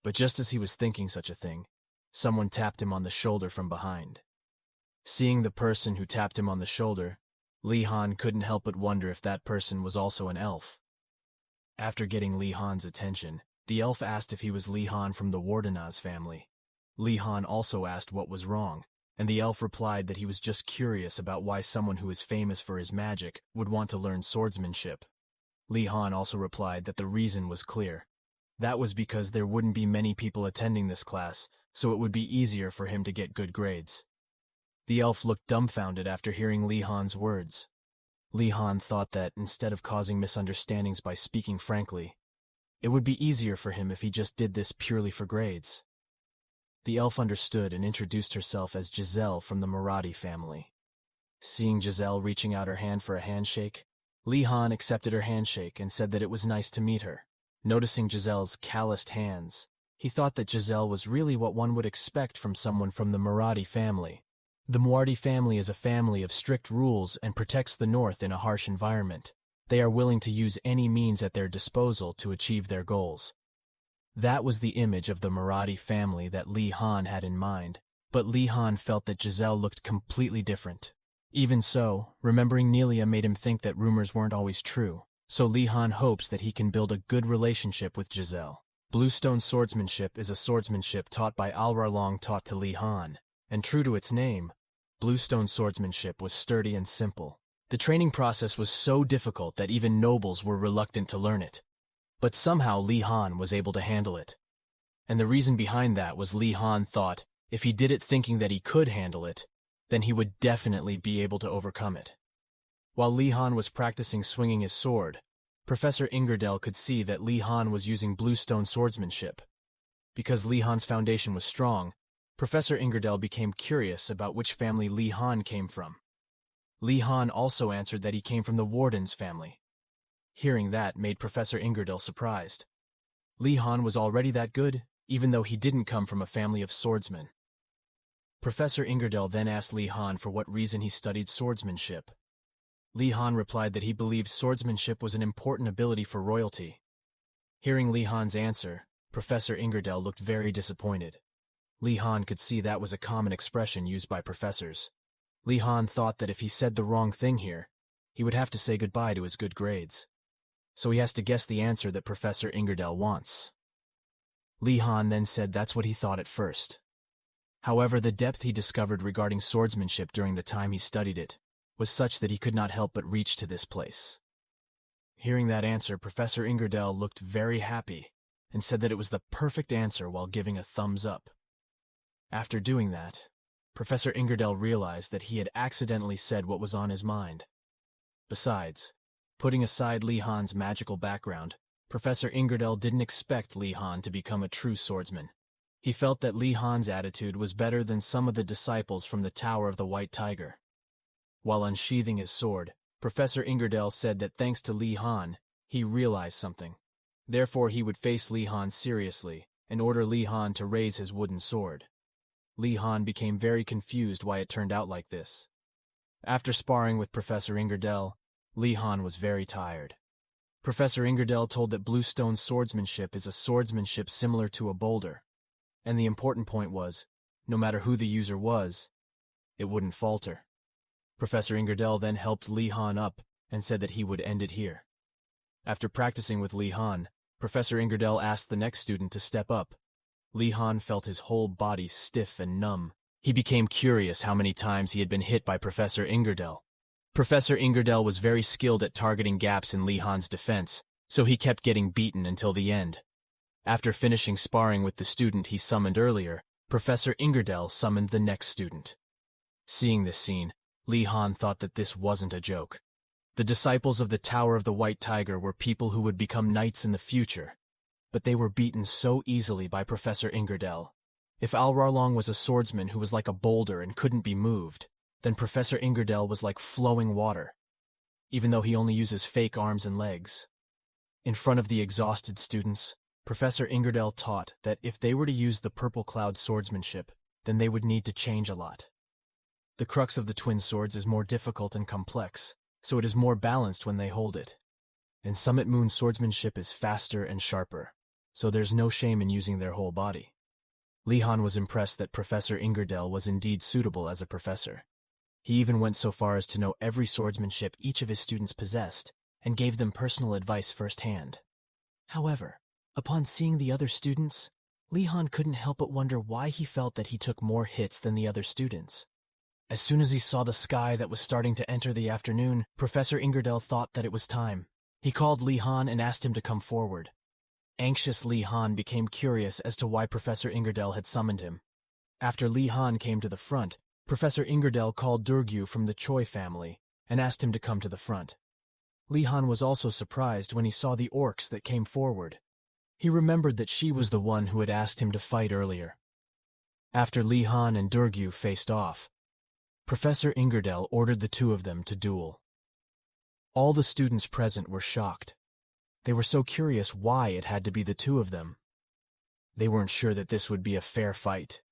But just as he was thinking such a thing, someone tapped him on the shoulder from behind. Seeing the person who tapped him on the shoulder, Li Han couldn't help but wonder if that person was also an elf. After getting Li Han's attention, the elf asked if he was Li Han from the Wardenaz family. Li Han also asked what was wrong, and the elf replied that he was just curious about why someone who is famous for his magic would want to learn swordsmanship. Li Han also replied that the reason was clear. That was because there wouldn't be many people attending this class, so it would be easier for him to get good grades. The elf looked dumbfounded after hearing Li Han's words. Li Han thought that, instead of causing misunderstandings by speaking frankly, it would be easier for him if he just did this purely for grades. The elf understood and introduced herself as Giselle from the Marathi family. Seeing Giselle reaching out her hand for a handshake, Li Han accepted her handshake and said that it was nice to meet her. Noticing Giselle's calloused hands, he thought that Giselle was really what one would expect from someone from the Marathi family. The Marathi family is a family of strict rules and protects the north in a harsh environment. They are willing to use any means at their disposal to achieve their goals. That was the image of the Marathi family that Li Han had in mind, but Li Han felt that Giselle looked completely different. Even so, remembering Nelia made him think that rumors weren't always true, so Li Han hopes that he can build a good relationship with Giselle. Bluestone swordsmanship is a swordsmanship taught by Alrarlong taught to Li Han, and true to its name, Bluestone swordsmanship was sturdy and simple. The training process was so difficult that even nobles were reluctant to learn it. But somehow Li Han was able to handle it. And the reason behind that was Li Han thought if he did it thinking that he could handle it, then he would definitely be able to overcome it. While Li Han was practicing swinging his sword, Professor Ingerdell could see that Li Han was using bluestone swordsmanship. Because Li Han's foundation was strong, Professor Ingerdell became curious about which family Li Han came from. Li Han also answered that he came from the Warden's family. Hearing that made Professor Ingerdell surprised. Li Han was already that good, even though he didn't come from a family of swordsmen. Professor Ingerdell then asked Li Han for what reason he studied swordsmanship. Li Han replied that he believed swordsmanship was an important ability for royalty. Hearing Li Han's answer, Professor Ingerdell looked very disappointed. Li Han could see that was a common expression used by professors. Li Han thought that if he said the wrong thing here, he would have to say goodbye to his good grades. So he has to guess the answer that Professor Ingerdell wants. Li Han then said that's what he thought at first. However, the depth he discovered regarding swordsmanship during the time he studied it was such that he could not help but reach to this place. Hearing that answer, Professor Ingerdell looked very happy and said that it was the perfect answer while giving a thumbs up. After doing that, Professor Ingerdell realized that he had accidentally said what was on his mind. Besides, putting aside Li Han's magical background, Professor Ingerdell didn't expect Li Han to become a true swordsman. He felt that Li Han's attitude was better than some of the disciples from the Tower of the White Tiger. While unsheathing his sword, Professor Ingerdell said that thanks to Li Han, he realized something. Therefore, he would face Li Han seriously and order Li Han to raise his wooden sword. Li Han became very confused why it turned out like this. After sparring with Professor Ingerdell, Li Han was very tired. Professor Ingerdell told that bluestone swordsmanship is a swordsmanship similar to a boulder, and the important point was, no matter who the user was, it wouldn't falter. Professor Ingerdell then helped Li Han up and said that he would end it here. After practicing with Li Han, Professor Ingerdell asked the next student to step up. Li Han felt his whole body stiff and numb. He became curious how many times he had been hit by Professor Ingerdell. Professor Ingerdell was very skilled at targeting gaps in Li Han's defense, so he kept getting beaten until the end. After finishing sparring with the student he summoned earlier, Professor Ingerdell summoned the next student. Seeing this scene, Li Han thought that this wasn't a joke. The disciples of the Tower of the White Tiger were people who would become knights in the future, but they were beaten so easily by Professor Ingerdell. If Alrarlong was a swordsman who was like a boulder and couldn't be moved, then Professor Ingerdell was like flowing water, even though he only uses fake arms and legs. In front of the exhausted students, Professor Ingerdell taught that if they were to use the Purple Cloud swordsmanship, then they would need to change a lot. The crux of the twin swords is more difficult and complex, so it is more balanced when they hold it. And Summit Moon swordsmanship is faster and sharper, so there's no shame in using their whole body. Li Han was impressed that Professor Ingerdell was indeed suitable as a professor. He even went so far as to know every swordsmanship each of his students possessed, and gave them personal advice firsthand. However, upon seeing the other students, Li Han couldn't help but wonder why he felt that he took more hits than the other students. As soon as he saw the sky that was starting to enter the afternoon, Professor Ingerdell thought that it was time. He called Li Han and asked him to come forward. Anxious Li Han became curious as to why Professor Ingerdell had summoned him. After Li Han came to the front, Professor Ingerdell called Durgyu from the Choi family and asked him to come to the front. Li Han was also surprised when he saw the orcs that came forward. He remembered that she was the one who had asked him to fight earlier. After Li Han and Durgyu faced off, Professor Ingerdell ordered the two of them to duel. All the students present were shocked. They were so curious why it had to be the two of them. They weren't sure that this would be a fair fight.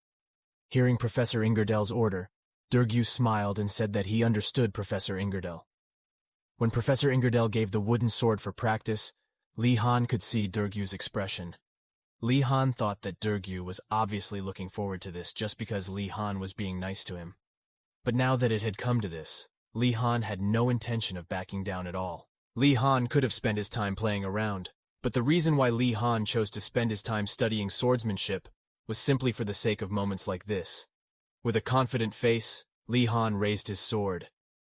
Hearing Professor Ingerdell's order, Durgyu smiled and said that he understood Professor Ingerdell. When Professor Ingerdell gave the wooden sword for practice, Li Han could see Durgyu's expression. Li Han thought that Durgyu was obviously looking forward to this just because Li Han was being nice to him. But now that it had come to this, Li Han had no intention of backing down at all. Li Han could have spent his time playing around, but the reason why Li Han chose to spend his time studying swordsmanship was simply for the sake of moments like this. With a confident face, Li Han raised his sword.